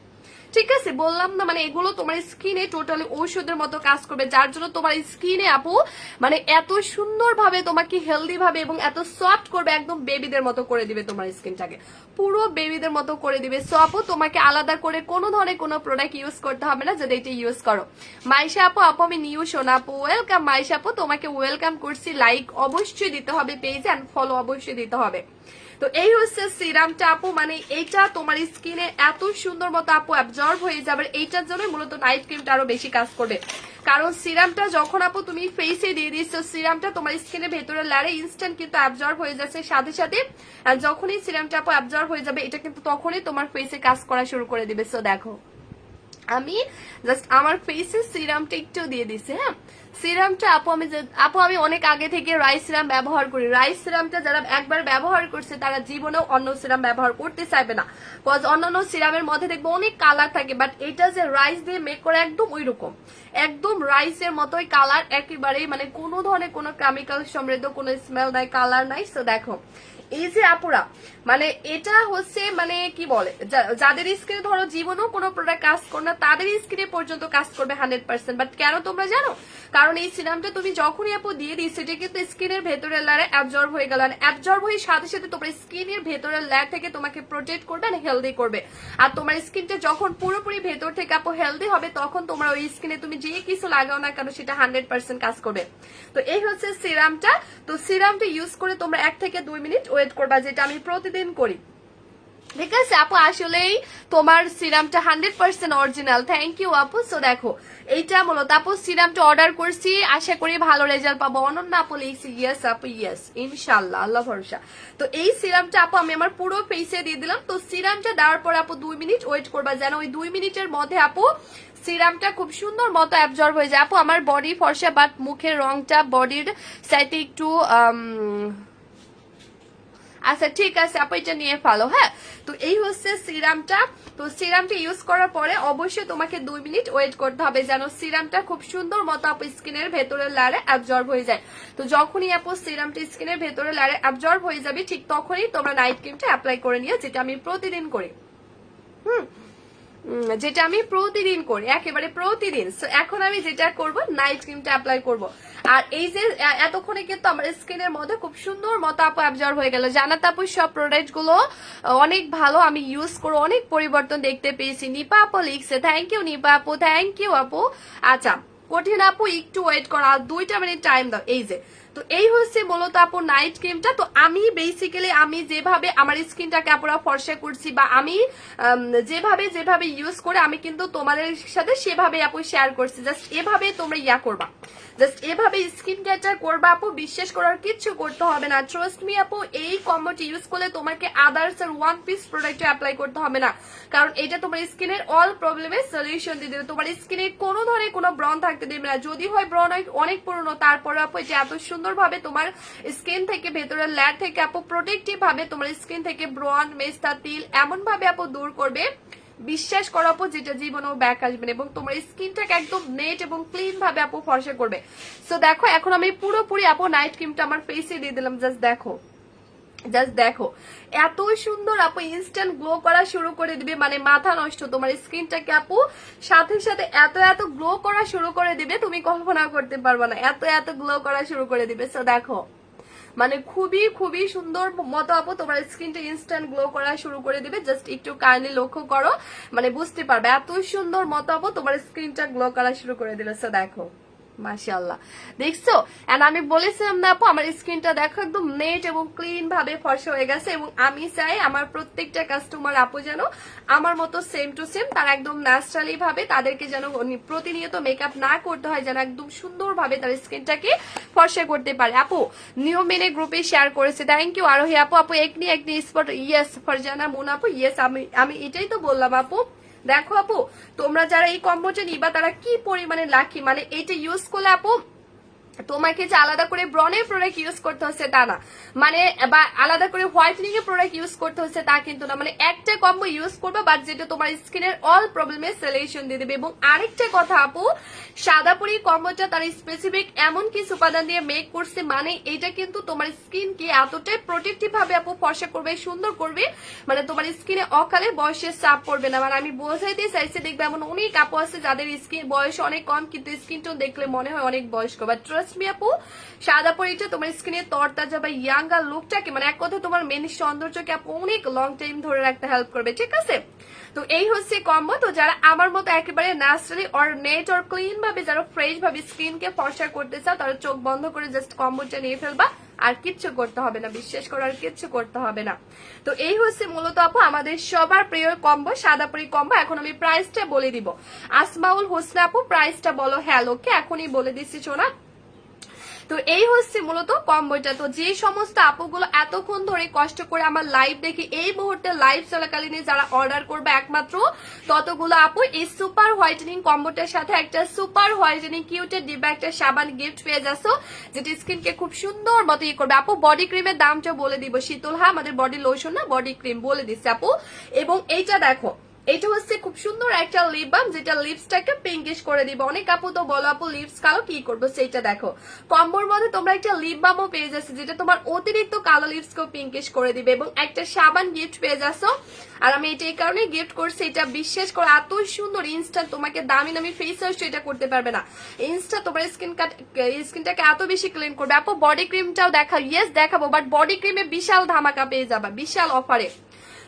ঠিক আছে, বললাম না, মানে এগুলো তোমার স্কিনে টোটালি ঔষধের মতো কাজ করবে, যার জন্য তোমার স্কিনে আপু মানে এত সুন্দর ভাবে তোমাকে হেলদি ভাবে এবং এত সফট করবে, একদম বেবিদের মতো করে দিবে তোমার স্কিনটাকে, পুরো বেবিদের মতো করে দিবে। সো আপু তোমাকে আলাদা করে কোনো ধরনের কোনো প্রোডাক্ট ইউজ করতে হবে না যদি এটা ইউজ করো। মাইশা আপু, আপু আমি নিউ সোনা আপু, ওয়েলকাম মাইশা আপু, তোমাকে ওয়েলকাম করছি, লাইক অবশ্যই দিতে হবে পেজ এন্ড ফলো অবশ্যই দিতে হবে। তো এই হচ্ছে সিরামটা আপু, মানে এইটা তোমার স্কিনে এত সুন্দর মতো আপু অ্যাবজর্ব হয়ে যাবে, এইটার জন্য মূলত নাইট ক্রিমটা আরো বেশি কাজ করবে, কারণ সিরামটা যখন আপু তুমি ফেসে দিয়ে দিচ্ছ, সিরামটা তোমার স্কিনের ভেতরে লেয়ারে ইনস্ট্যান্ট কিন্তু অ্যাবজর্ব হয়ে যাচ্ছে সাথে সাথে, আর যখনই সিরামটা আপু অ্যাবজর্ব হয়ে যাবে এটা কিন্তু তখনই তোমার ফেসে কাজ করা শুরু করে দিবে। সো দেখো আমি জাস্ট আমার ফেসে সিরামটা একটু দিয়ে দিছি, হ্যাঁ সিরামটা আপু আমি অনেক আগে থেকে রাইস সিরাম ব্যবহার করি, রাইস সিরামটা যারা একবার ব্যবহার করছে তারা জীবনেও অন্য সিরাম ব্যবহার করতে চাইবে না, কজ অন্যান্য সিরামের মধ্যে দেখবো অনেক কালার থাকে, বাট এটা যে রাইস দিয়ে মেক করে একদম ওই রকম, একদম রাইসের মতোই কালার একেবারেই, মানে কোনো ধরনের কোনো কেমিক্যাল সমৃদ্ধ কোনো স্মেল নাই, কালার নাই। সো দেখো এই যে আপুরা মানে এটা হচ্ছে মানে কি বলে, যাদের স্কিনে ধরো জীবনেও কোনো প্রোডাক্ট কাজ করে না তাদের স্কিনে পর্যন্ত কাজ করবে 100%, বাট কেন তোমরা জানো, কারণ এই সিরামটা তুমি যখনই আপু দিয়ে দিই সেটা কিন্তু স্কিনের ভেতরের লেয়ারে অ্যাবজর্ব হয়ে গেল, আর অ্যাবজর্ব হয়ে সাথে সাথে তোমার স্কিনের ভেতরের লেয়ার থেকে তোমাকে প্রোটেক্ট করবে আর হেলদি করবে, আর তোমার স্কিনটা যখন পুরোপুরি ভেতর থেকে আপু হেলদি হবে তখন তোমার ওই স্কিনে তুমি যে কিছু লাগাও না কেন সেটা 100% কাজ করবে। তো এই হচ্ছে সিরামটা। তো সিরামটা ইউজ করে তোমরা 1 থেকে 2 মিনিট ওয়েট করবা, যেটা আমি প্রতিদিন করি, ঠিক আছে আপু, আসলেই তোমার সিরামটা 100% অরিজিনাল, থ্যাংক ইউ আপু। সো দেখো এইটা মূলত আপু সিরামটা অর্ডার করছি, আশা করি ভালো রেজাল্ট পাবো। অনন্যা আপু লিখছি ইয়েস আপু, ইয়েস ইনশাল্লাহ, আল্লাহ ভরসা। তো এই সিরামটা আপু আমি আমার পুরো ফেসে দিয়ে দিলাম। তো সিরামটা দেওয়ার পর আপু 2 মিনিট ওয়েট করবা, যেন ওই 2 মিনিটের মধ্যে আপু সিরামটা খুব সুন্দর মতো অ্যাবজর্ব হয়ে যায়। আপু আমার বডি ফর্সা, বাট মুখের রংটা বডির সাইডে একটু আচ্ছা ঠিক আছে আপু এটা নিয়ে ফেলো, হ্যাঁ। তো এই হচ্ছে সিরামটা। তো সিরামটা ইউজ করার পরে অবশ্যই তোমাকে 2 মিনিট ওয়েট করতে হবে যেন সিরামটা খুব সুন্দর মতো আপু স্কিনের ভেতরের লেয়ারে অ্যাবজর্ব হয়ে যায়। তো যখনই আপু সিরামটা স্কিনের ভেতরের লেয়ারে অ্যাবজর্ব হয়ে যাবে ঠিক তখনই তোমরা নাইট ক্রিমটা অ্যাপ্লাই করে নিও, যেটা আমি প্রতিদিন করি, যেটা আমি প্রতিদিন করি, একেবারে প্রতিদিন। সো এখন আমি যেটা করব নাইট ক্রিমটা অ্যাপ্লাই করব। আর এই যে এতক্ষণে কিন্তু আমার স্কিনের মধ্যে খুব সুন্দর মতো আপু অ্যাবজর্ব হয়ে গেল। জানাত আপু সব প্রোডাক্ট গুলো অনেক ভালো, আমি ইউজ করে অনেক পরিবর্তন দেখতে পেয়েছি। নিপা আপু লিখছে, থ্যাংক ইউ নিপা আপু, থ্যাংক ইউ আপু। আচ্ছা কঠিন আপু একটু ওয়েট করো, আর 2 মিনিট টাইম দাও। এই যে তো এই হচ্ছে মূলত আপু নাইট ক্রিমটা। তো আমি বেসিক্যালি আমি যেভাবে আমার স্কিনটাকে আপুরা ফর্সা করছি বা আমি যেভাবে যেভাবে ইউজ করে আমি কিন্তু তোমাদের সাথে সেভাবে আপু শেয়ার করছি। জাস্ট এভাবে তোমরা ইয়া করবা, জাস্ট এভাবে স্কিন কেয়ারটা করবা আপু, বিশ্বাস করার কিচ্ছু করতে হবে না। ট্রাস্ট মি আপু, এই কম্বোটি ইউজ করলে তোমাকে আদার্স এর 1 পিস প্রোডাক্ট অ্যাপ্লাই করতে হবে না, কারণ এটা তোমার স্কিনের অল প্রবলেমের সলিউশন দিয়ে দেবে। তোমার স্কিনে কোনো ধরনের কোনো ব্রণ থাকতে দেবে না, যদি হয় ব্রণ অনেক পুরনো, তারপরে আপু এটা এত সুন্দরভাবে তোমার স্কিন থেকে ভেতরের ল্যায়ার থেকে আপু প্রোটেক্টিভ ভাবে তোমার স্কিন থেকে ব্রণ মেস্তা তিল এমন ভাবে আপু দূর করবে, বিশ্বাস করো আপু, যেটা জীবনেও ব্যাক আসবে না, এবং তোমার স্কিনটাকে একদম নেট এবং ক্লিন ভাবে আপু ফর্সা করবে। সো দেখো এখন আমি পুরোপুরি আপু নাইট ক্রিমটা আমার ফেসে দিয়ে দিলাম। জাস্ট দেখো, জাস্ট দেখো এত সুন্দর আপু ইনস্ট্যান্ট গ্লো করা শুরু করে দিবে, মানে মাথা নষ্ট। তোমার স্কিনটাকে আপু সাথে সাথে এত এত গ্লো করা শুরু করে দিবে, তুমি কল্পনা করতে পারবে না, এত এত গ্লো করা শুরু করে দিবে। সো দেখো মানে খুবই খুবই সুন্দর মতো আপু তোমার স্কিনটা ইনস্ট্যান্ট গ্লো করা শুরু করে দিবে। জাস্ট একটু কাইন্ডলি লক্ষ্য করো, মানে বুঝতে পারবে এত সুন্দর মতো আপু তোমার স্কিনটা গ্লো করা শুরু করে দিল। সো দেখো মাশাআল্লাহ, দেখছো? এন্ড আমি বলেছিলাম না আপু, আমার স্কিনটা দেখো একদম নেট এবং ক্লিন ভাবে ফর্সা হয়ে গেছে, এবং আমি চাই আমার প্রত্যেকটা কাস্টমার আপু যেন আমার মতো সেম টু সেম, তারা একদম ন্যাচারালি ভাবে, তাদেরকে যেন প্রতিনিয়ত মেকআপ না করতে হয়, যেন একদম সুন্দর ভাবে তার স্কিনটাকে ফর্সা করতে পারে। আপু নিয়ম মেনে গ্রুপে শেয়ার করেছে, থ্যাংক ইউ আরোহী আপু। আপু acne spot, yes Farzana moon আপু, ইয়েস আমি এটাই তো বললাম আপু। দেখো আপু তোমরা যারা এই কম্বোটা নিবা তারা কি পরিমাণে লাকি, মানে এটা ইউজ করলে আপু তোমাকে যে আলাদা করে ব্রনের প্রোডাক্ট ইউজ করতে হচ্ছে তা না, মানে বা আলাদা করে হোয়াইটনিং এর প্রোডাক্ট ইউজ করতে হচ্ছে তা কিন্তু না, মানে একটা কম্বো ইউজ করবে বাট যেটা তোমার স্কিনের অল প্রবলেমের সলিউশন দিয়ে দেবে। এবং আরেকটা কথা আপু, সাদাপুরি কম্বোটা তার স্পেসিফিক এমন কিছু উপাদান দিয়ে মেক করছে, মানে এটা কিন্তু তোমার স্কিনকে এতটাই প্রোটেক্টিভ ভাবে আপু ফর্সা করবে, সুন্দর করবে, মানে তোমার স্কিনে অকালে বয়সের চাপ পড়বে না। মানে আমি বোঝাইতে চাইছি, দেখবে এমন অনেক আপু আছে যাদের স্কিন বয়স অনেক কম কিন্তু স্কিন টোন দেখলে মনে হয় অনেক বয়স্ক, বাট ট্রাস্ট মি আপু, সাদা পরিটা তোমার স্কিনের তরতাজা বা ইয়াঙ্গার লুকটাকে, মানে এক কথা তোমার মেন সৌন্দর্যকে আপু অনেক লং টাইম ধরে রাখতে হেল্প করবে, ঠিক আছে? তো এই হচ্ছে কম্বো। তো যারা আমার মতো একেবারে naturally or net or clean ভাবে যারা ফ্রেশ ভাবে স্কিনকে ফর্সা করতে চাও, তারা চোখ বন্ধ করে জাস্ট কম্বোটা নিয়ে ফেলবা, আর কিচ্ছু করতে হবে না, বিশ্বাস করো আর কিচ্ছু করতে হবে না। তো এই হচ্ছে মূলত আপু আমাদের সবার প্রিয় কম্বো, সাদাপুরি কম্বো। এখন আমি প্রাইসটা বলে দিব। আসমাউল হোসনা আপু প্রাইসটা বলো। হ্যালোকে এখনই বলে দিচ্ছি সোনা। তো এই হচ্ছে মূলত কম্বোটা। তো যে সমস্ত আপুগুলো এতক্ষণ ধরে কষ্ট করে আমার লাইভ দেখে এই মুহূর্তে লাইভ চলাকালীন যারা অর্ডার করবে একমাত্র ততগুলো আপু এই সুপার হোয়াইটেনিং কম্বোটার সাথে একটা সুপার হোয়াইটেনিং কিউটের ডিব্বা একটা সাবান গিফট পেয়ে যাচ্ছ, যেটা স্কিনকে খুব সুন্দর মতো ইয়ে করবে। আপু বডি ক্রিমের দামটা বলে দিব শীতল, হ্যাঁ আমাদের বডি লোশন না বডি ক্রিম বলে দিচ্ছে আপু। এবং এইটা দেখো, এটা হচ্ছে খুব সুন্দর একটা লিপ বাম, যেটা লিপসটাকে পিঙ্কিশ করে দিবে। অনেক আপু তো বলো আপু লিপস কালো কি করবো, সেইটা দেখো কম্বোর মধ্যে তোমরা একটা লিপ বামও পেয়ে যাচ্ছ, যেটা তোমার অতিরিক্ত কালো লিপসকেও পিঙ্কিশ করে দিবে, এবং একটা সাবান গিফট পেয়ে যাচ্ছ। আর আমি এটা এই কারণে গিফট করছি, এটা বিশ্বাস করো এত সুন্দর ইনস্ট্যান্ট, তোমাকে দামি দামি ফেস ওয়াশ এটা করতে পারবে না, ইনস্ট্যান্ট তোমার স্কিনটাকে এত বেশি ক্লিন করবে। আপু বডি ক্রিমটাও দেখা, ইয়েস দেখাবো, বাট বডি ক্রিমে বিশাল ধামাকা পেয়ে যাবা বিশাল অফারে।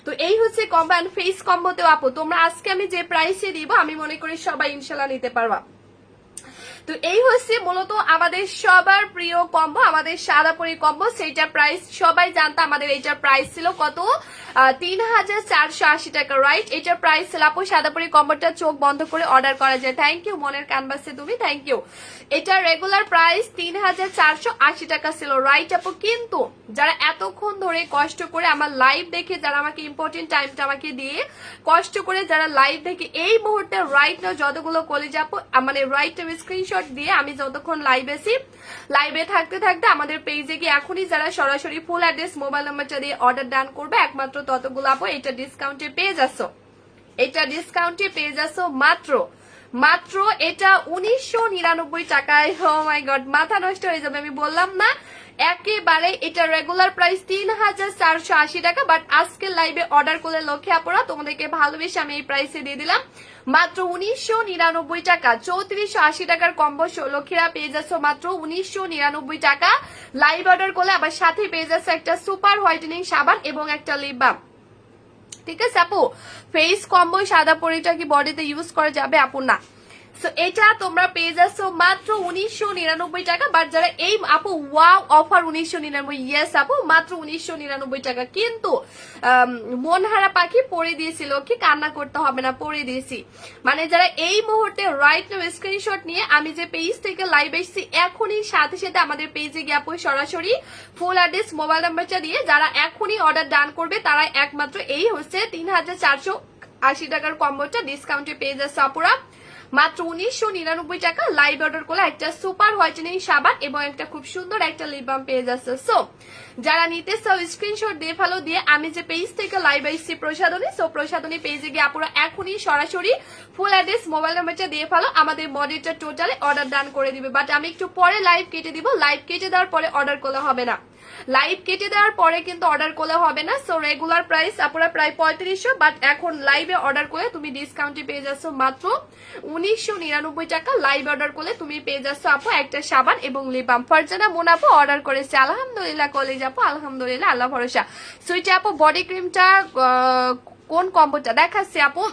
তো এই হচ্ছে কম্বো এন্ড ফেস কম্বোতেও আপু তোমরা আজকে আমি যে প্রাইসে দিব আমি মনে করি সবাই ইনশাল্লাহ নিতে পারবা। তো এই হচ্ছে মূলত আমাদের সবার প্রিয় কম্বো, আমাদের সাদাপুরি কম্বো। সেইটা প্রাইস সবাই জানতো, আমাদের এইটার প্রাইস ছিল কত, 3480 টাকা, রাইট? এটার প্রাইস ছিল আপু সাদাপুরি কম্বোটা চোখ বন্ধ করে অর্ডার করা যায়। থ্যাংক ইউ মনের ক্যানভাসে তুমি, থ্যাংক ইউ। এটার রেগুলার প্রাইস 3480 টাকা ছিল, রাইট আপু? কিন্তু যারা এতক্ষণ ধরে কষ্ট করে আমার লাইভ দেখে, যারা আমাকে ইম্পর্টেন্ট টাইমটা আমাকে দিয়ে কষ্ট করে যারা লাইভ দেখে এই মুহূর্তে রাইট না যতগুলো কলেজ আপু মানে রাইট স্ক্রিনশট দিয়ে আমি যতক্ষণ লাইভ আছি, লাইভে থাকতে থাকতে আমাদের পেজে গিয়ে এখনই যারা সরাসরি ফুল অ্যাড্রেস মোবাইল নাম্বারটা দিয়ে অর্ডার ডান করবে একমাত্র ততগুলো আপু এটা ডিসকাউন্টে পেয়ে যাচ্ছ, এটা ডিসকাউন্টে পেয়ে যাচ্ছ মাত্র মাত্র এটা 1999 টাকায়। ও মাই গড, মাথা নষ্ট হয়ে যাবে, আমি বললাম না একেবারে এটা রেগুলার প্রাইস 3480 টাকা, বাট আজকে লাইভে অর্ডার করলে লক্ষ্যে আপুরা তোমাদেরকে ভালোবেসে আমি এই প্রাইসে দিয়ে দিলাম মাত্র 1999 টাকা। 3480 টাকার কম্বো লক্ষ্মীরা পেয়ে যাচ্ছ মাত্র 1999 টাকা লাইভ অর্ডার করলে। আবার সাথে পেয়ে যাচ্ছে একটা সুপার হোয়াইটেনিং সাবান এবং একটা লিপ বাম। ঠিক আছে আপু, ফেস কম্বো সাদা পরিটা কি বডিতে ইউজ করা যাবে আপু? না। সো এটা তোমরা পেয়ে যাচ্ছ মাত্র 1999 টাকা। বাট যারা এই আপু ওয়াও অফার 1999, ইয়েস আপু মাত্র 1999 টাকা। কিন্তু মনহারা পাখি পরে দিয়েছিল, কি কান্না করতে হবে না, পরে দিয়েছি। মানে যারা এই মুহূর্তে রাইট নাও স্ক্রিনশট নিয়ে আমি যে পেজ থেকে লাইভ এসেছি এখনই সাথে সাথে আমাদের পেজে গিয়ে আপু সরাসরি ফুল অ্যাড্রেস মোবাইল নাম্বারটা দিয়ে যারা এখনই অর্ডার ডান করবে তারা একমাত্র এই হচ্ছে 3480 টাকার কম্বোটা ডিসকাউন্টে পেয়ে যাচ্ছে আপুরা মাত্র 1999 টাকা। লাইভ অর্ডার করলে একটা সুপার হোয়াইটেনিং সাবান এবং একটা খুব সুন্দর একটা লিপ বাম পেয়ে যাচ্ছে। সো যারা নিতে চাও স্ক্রিনশট দিয়ে ফেলো, দিয়ে আমি যে পেজ থেকে লাইভ আসছি প্রসাধনী, সো প্রসাধনী পেজে গিয়ে আপুরা এখনই সরাসরি ফুল অ্যাড্রেস মোবাইল নাম্বারটা দিয়ে ফেলো, আমাদের মডেলটা টোটালি অর্ডার ডান করে দিবে। বাট আমি একটু পরে লাইভ কেটে দিব, লাইভ কেটে দেওয়ার পরে অর্ডার করলে হবে না, লাইভ কেটে দেওয়ার পরে কিন্তু অর্ডার করলে হবে না। সো রেগুলার প্রাইস আপনারা প্রায় 3500, বাট এখন লাইভে অর্ডার করলে তুমি ডিসকাউন্টে পেয়ে যাচ্ছ মাত্র 1999 টাকা। লাইভ অর্ডার করলে তুমি পেয়ে যাচ্ছ আপু একটা সাবান এবং লিপ বাম। ফারজানা মন আপু অর্ডার করেছে, আলহামদুলিল্লাহ কলেজ আপু, আলহামদুলিল্লাহ, আল্লাহ ভরসা। সুইটা আপু বডি ক্রিমটা কোন কম্বোটা দেখাচ্ছি আপু,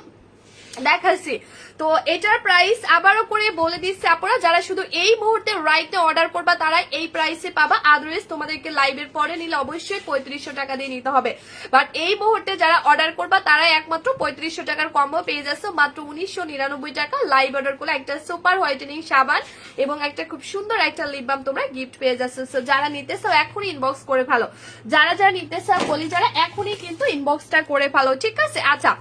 দেখাচ্ছি। তো এটার প্রাইস আবারও করে বলে দিচ্ছে আপনারা, যারা শুধু এই মুহূর্তে রাইটে অর্ডার করবা তারা এই প্রাইসে পাবা। আদারওয়াইজ তোমাদেরকে লাইভের পরে নিলে অবশ্যই 3500 টাকা দিয়ে নিতে হবে। বাট এই মুহূর্তে যারা অর্ডার করবা তারা একমাত্র 3500 টাকার কম্বো পেয়ে যাচ্ছে মাত্র 1999 টাকা। লাইভ অর্ডার করলে একটা সুপার হোয়াইটেনিং সাবান এবং একটা খুব সুন্দর একটা লিপ বাম তোমরা গিফট পেয়ে যাচ্ছ। সো যারা নিতে চাও এখনই ইনবক্স করে ফেলো, যারা যারা নিতে চাও বলি যারা এখনই কিন্তু ইনবক্সটা করে ফেলো, ঠিক আছে? আচ্ছা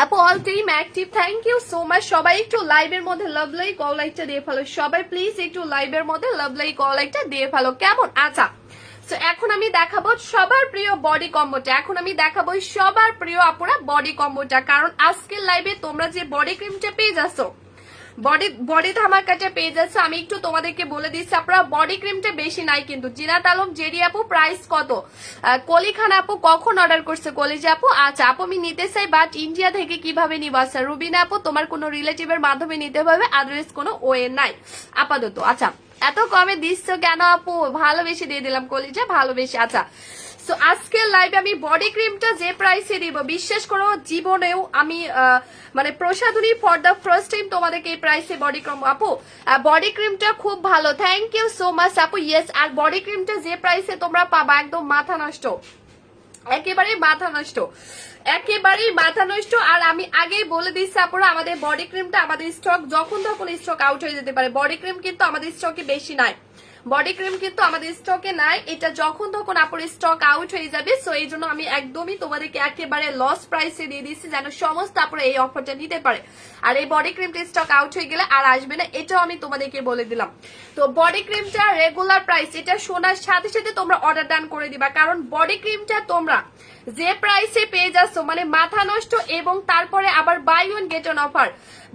আপু all team active, thank you so much. সবাই একটু লাইভের মধ্যে লাভ লাইক কল লাইকটা দিয়ে ফেলো, সবাই প্লিজ একটু লাইভের মধ্যে লাভ লাইক কল লাইকটা দিয়ে ফেলো, কেমন? আচ্ছা সো এখন আমি দেখাবো সবার প্রিয় বডি কম্বোটা, এখন আমি দেখাবো সবার প্রিয় আপুরা বডি কম্বোটা। কারণ আজকের লাইভে তোমরা যে বডি ক্রিমটা পেয়ে যাচ্ছ, বডি ধামাকাটা পেয়ে যাচ্ছে, আমি একটু তোমাদেরকে বলে দিচ্ছি আপনারা বডি ক্রিমটা বেশি নাই কিন্তু। জিনাত আলম জেরি আপু প্রাইস কত? কলি খান আপু কখন অর্ডার করছে? কলিজা আপু আচ্ছা আপু আমি নিতে চাই, বাট ইন্ডিয়া থেকে কিভাবে নিব? আচ্ছা রুবিনা আপু তোমার কোনো রিলেটিভের মাধ্যমে নিতে হবে, আদারওয়াইজ কোনো ওয়ে নাই আপাতত। আচ্ছা এত কমে দিচ্ছ কেন আপু? ভালোবেসে দিয়ে দিলাম কলিজা, ভালোবেসে। আচ্ছা সো আজকের লাইভে আমি বডি ক্রিমটা যে প্রাইসে দিব বিশ্বাস করো জীবনেও আমি মানে প্রসাধনী ফর দ্য ফার্স্ট টাইম তোমাদেরকে এই প্রাইসে বডি ক্রিম আপু, বডি ক্রিমটা খুব ভালো, থ্যাংক ইউ সো মাচ আপু। ইয়েস, আর বডি ক্রিমটা যে প্রাইসে তোমরা পাবা একদম মাথা নষ্ট, একেবারে মাথা নষ্ট, একেবারেই মাথা নষ্ট। আর আমি আগেই বলে দিচ্ছি আপনারা আমাদের বডি ক্রিমটা আমাদের স্টক যখন তখন স্টক আউট হয়ে যেতে পারে। বডি ক্রিম কিন্তু আমাদের স্টকে বেশি নাই, বডি ক্রিম কিন্তু আমাদের স্টকে নাই, এটা যখন তখন আপনার স্টক আউট হয়ে যাবে। সো এই জন্য আমি একদমই তোমাদেরকে একেবারে লস প্রাইসে দিয়ে দিচ্ছি যেন সমস্ত আপনারা এই অফারটা নিতে পারে। আর এই বডি ক্রিমটা স্টক আউট হয়ে গেলে আর আসবে না, এটাও আমি তোমাদেরকে বলে দিলাম। তো বডি ক্রিমটা রেগুলার প্রাইস, এটা শোনার সাথে সাথে তোমরা অর্ডার ডান করে দিবা, কারণ বডি ক্রিমটা তোমরা যে প্রাইসে পেয়ে যাচ্ছ মানে মাথা নষ্ট। এবং তারপরে আবার buy one get one offer.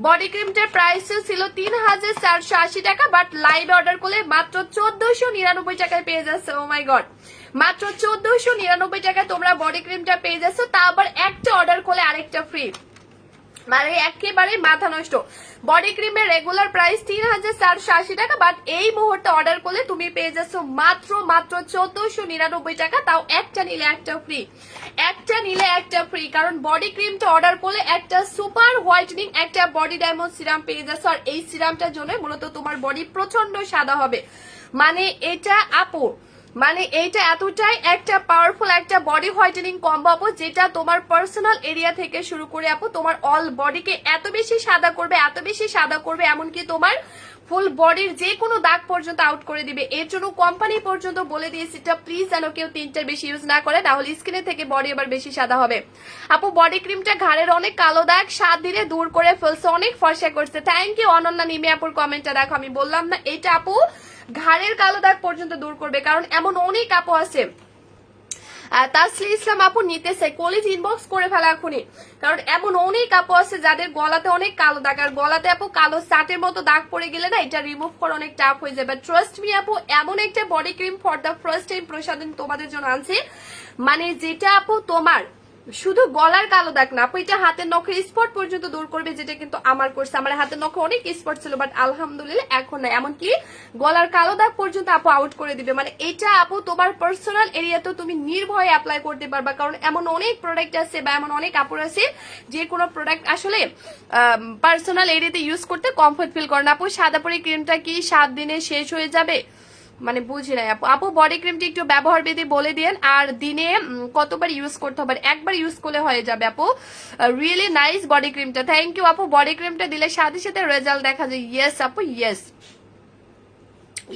Body ক্রিমটার প্রাইস ছিল 3480 টাকা, বাট লাইভ অর্ডার করলে মাত্র 1499 টাকায় পেয়ে যাচ্ছে। ও মাই গড, মাত্র 1499 টাকায় তোমরা বডি ক্রিমটা পেয়ে যাচ্ছ, তা আবার একটা অর্ডার করলে আরেকটা ফ্রি, মানে একেবারে মাথা নষ্ট। বডি ক্রিমের রেগুলার প্রাইস 3480 টাকা, বাট এই মুহূর্তে অর্ডার করলে তুমি পেয়ে যাচ্ছ মাত্র 1499 টাকা, তাও একটা নিলে একটা ফ্রি, একটা নিলে একটা ফ্রি। কারণ বডি ক্রিমটা অর্ডার করলে একটা সুপার হোয়াইটেনিং একটা বডি ডায়মন্ড সিরাম পেয়ে যাচ্ছ, আর এই সিরামটার জন্য মূলত তোমার বডি প্রচন্ড সাদা হবে। মানে এটা আপু, মানে এইটা এতটাই একটা পাওয়ারফুল একটা বডি হোয়াইটেনিং কম্বো আপু, যেটা তোমার পার্সোনাল এরিয়া থেকে শুরু করে আপু তোমার অল বডিকে এত বেশি সাদা করবে, এত বেশি সাদা করবে, এমনকি তোমার ফুল বডির যে কোনো দাগ পর্যন্ত আউট করে দিবে। এর জন্য কোম্পানি পর্যন্ত বলে দিয়েছে এটা প্লিজ যেন কেউ 3টার বেশি ইউজ না করে, তাহলে স্কিনের থেকে বডি আবার বেশি সাদা হবে। আপু বডি ক্রিমটা ঘাড়ের অনেক কালো দাগ 7 দিনে দূর করে ফেলছে, অনেক ফর্সা করছে, থ্যাংক ইউ। অনন্যা নিমে আপুর কমেন্টটা দেখো, আমি বললাম না এটা আপু ঘাড়ের কালো দাগ পর্যন্ত দূর করবে, কারণ এমন অনেক আপু আছে তাসলি ইসলাম আপু নিতেছে, কলেজ ইনবক্স করে ফেলা এখনই, কারণ এমন অনেক আপু আছে যাদের গলাতে অনেক কালো দাগ, আর গলাতে আপু কালো সাটের মতো দাগ পড়ে গেলে না এটা রিমুভ করা অনেক টাফ হয়ে যাবে। ট্রাস্ট মি আপু, এমন একটা body cream for the first time প্রসাধন তোমাদের জন্য আনছি, মানে যেটা আপু তোমার শুধু গলার কালো দাগ না আপু, এটা হাতের নখের স্পট পর্যন্ত দূর করবে, যেটা কিন্তু আমার করছে। আমার হাতের নখে অনেক স্পট ছিল, বাট আলহামদুলিল্লাহ এখন না, এমনকি গলার কালো দাগ পর্যন্ত আপু আউট করে দিবে। মানে এটা আপু তোমার পার্সোনাল এরিয়াতে তুমি নির্ভয়ে অ্যাপ্লাই করতে পারবা, কারণ এমন অনেক প্রোডাক্ট আছে বা এমন অনেক আপুর আছে যে কোনো প্রোডাক্ট আসলে পার্সোনাল এরিয়াতে ইউজ করতে কমফোর্ট ফিল করে না। আপু সাদাপুরি ক্রিমটা কি 7 দিনে শেষ হয়ে যাবে? মানে বুঝি নাই আপু। আপু বডি ক্রিমটি একটু ব্যবহার বিধি বলে দেন, আর দিনে কতবার ইউজ করতে হবে? একবার ইউজ করলে হয়ে যাবে আপু। রিয়েলি নাইস বডি ক্রিমটা, থ্যাংক ইউ আপু। বডি ক্রিমটা দিলে সাথে সাথে রেজাল্ট দেখা যায়। ইয়েস আপু, ইয়েস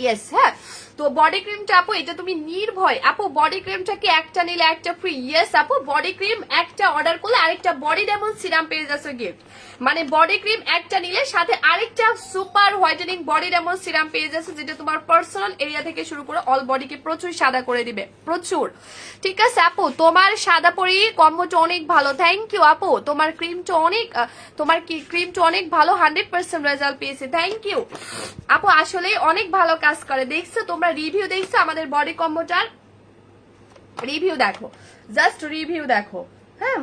ইয়েস। হ্যাঁ, তো বডি ক্রিমটা আপু এটা তুমি নির্ভয় আপু, বডি ক্রিমটা কি একটা নিলে একটা ফ্রি? ইয়েস আপু, বডি ক্রিম একটা অর্ডার করলে আরেকটা বডি ডেমন সিরাম পেয়ে যাচ্ছে গিফট। মানে বডি ক্রিম একটা নিলে সাথে আরেকটা super whitening body demon serum পেয়ে যাচ্ছে, যেটা তোমার পার্সোনাল এরিয়া থেকে শুরু করে অল বডিকে প্রচুর সাদা করে দিবে, প্রচুর। ঠিক আছে আপু, তোমার সাদা পরি কম্বোটা অনেক ভালো, থ্যাংক ইউ আপু। তোমার ক্রিমটা অনেক, তোমার কি ক্রিমটা অনেক ভালো, 100% রেজাল্ট পেয়েছে, থ্যাংক ইউ আপু। আসলে অনেক ভালো কাজ করে, দেখছো তোমরা রিভিউ দেখছো আমাদের বডি কম্বোটার? রিভিউ দেখো, জাস্ট রিভিউ দেখো। হ্যাঁ,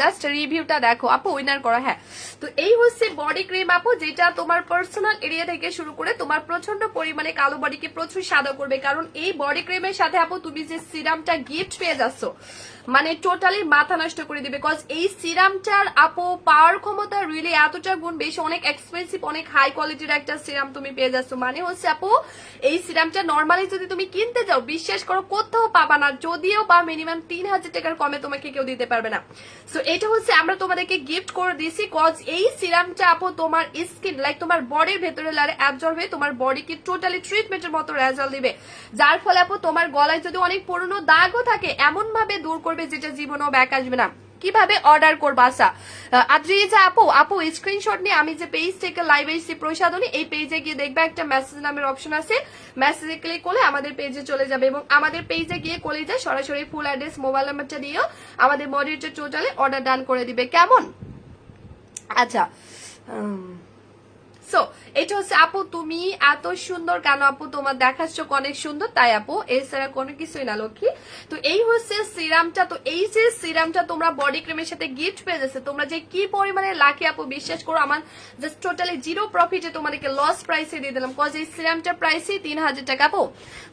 জাস্ট রিভিউটা দেখো আপু, উইনার করা। হ্যাঁ, তো এই হচ্ছে বডি ক্রিম আপু, যেটা তোমার পার্সোনাল এরিয়া থেকে শুরু করে তোমার প্রচন্ড পরিমাণে কালো বডিকে প্রচুর সাদা করবে। কারণ এই বডি ক্রিমের সাথে আপু তুমি যে সিরামটা গিফট পেয়ে যাচ্ছ, মানে টোটালি মাথা নষ্ট করে দিবে। কজ এই সিরামটার আপু পাওয়ার ক্ষমতা রিয়েলি এতটা গুণ বেশি, অনেক এক্সপেন্সিভ, অনেক হাই কোয়ালিটির একটা সিরাম তুমি পেয়ে যাচ্ছ। মানে হচ্ছে আপু এই সিরামটা নর্মালি যদি তুমি কিনতে যাও, বিশ্বাস করো কোথাও পাবা না, যদিও বা মিনিমাম 3000 টাকার কমে তোমাকে কেউ দিতে পারবে না। সো এটা হচ্ছে আমরা তোমাদেরকে গিফট করে দিয়েছি, কজ এই সিরামটা আপু তোমার স্কিন লাইক তোমার বডির ভেতরে লারে অ্যাবজর্ব হয়ে তোমার বডিকে টোটালি ট্রিটমেন্টের মতো রেজাল্ট দিবে, যার ফলে আপু তোমার গলায় যদি অনেক পুরনো দাগও থাকে এমন ভাবে দূর করবে যেটা জীবনেও ব্যাক আসবে না। কিভাবে অর্ডার করবা? আচ্ছা আদ্রিজা আপু, আপু স্ক্রিনশট নিয়ে আমি যে পেজ থেকে লাইভ এসেছি প্রসাধনী, এই পেজে গিয়ে দেখবে একটা মেসেজ নামের অপশন আছে, মেসেজে ক্লিক করলে আমাদের পেজে চলে যাবে, এবং আমাদের পেজে গিয়ে করলে যায় সরাসরি ফুল অ্যাড্রেস মোবাইল নাম্বারটা দিয়েও আমাদের মডারেটর টোটালি অর্ডার ডান করে দিবে, কেমন? আচ্ছা, সো এটা হচ্ছে আপু তুমি এত সুন্দর কেন আপু? তোমার দেখার চোখ অনেক সুন্দর তাই আপু, এছাড়া কোনো কিছুই না লক্ষ্মী। তো এই হচ্ছে সিরামটা, তো এই যে সিরামটা তোমরা বডি ক্রিমের সাথে গিফট পেয়ে যাচ্ছে, তোমরা যে কি পরিমাণে লাকি আপু, বিশ্বাস করো আমার জাস্ট টোটালি জিরো প্রফিটে তোমাদেরকে লস প্রাইসে দিয়ে দিলাম, কজ এই সিরামটার প্রাইসই 3000 টাকা আপু।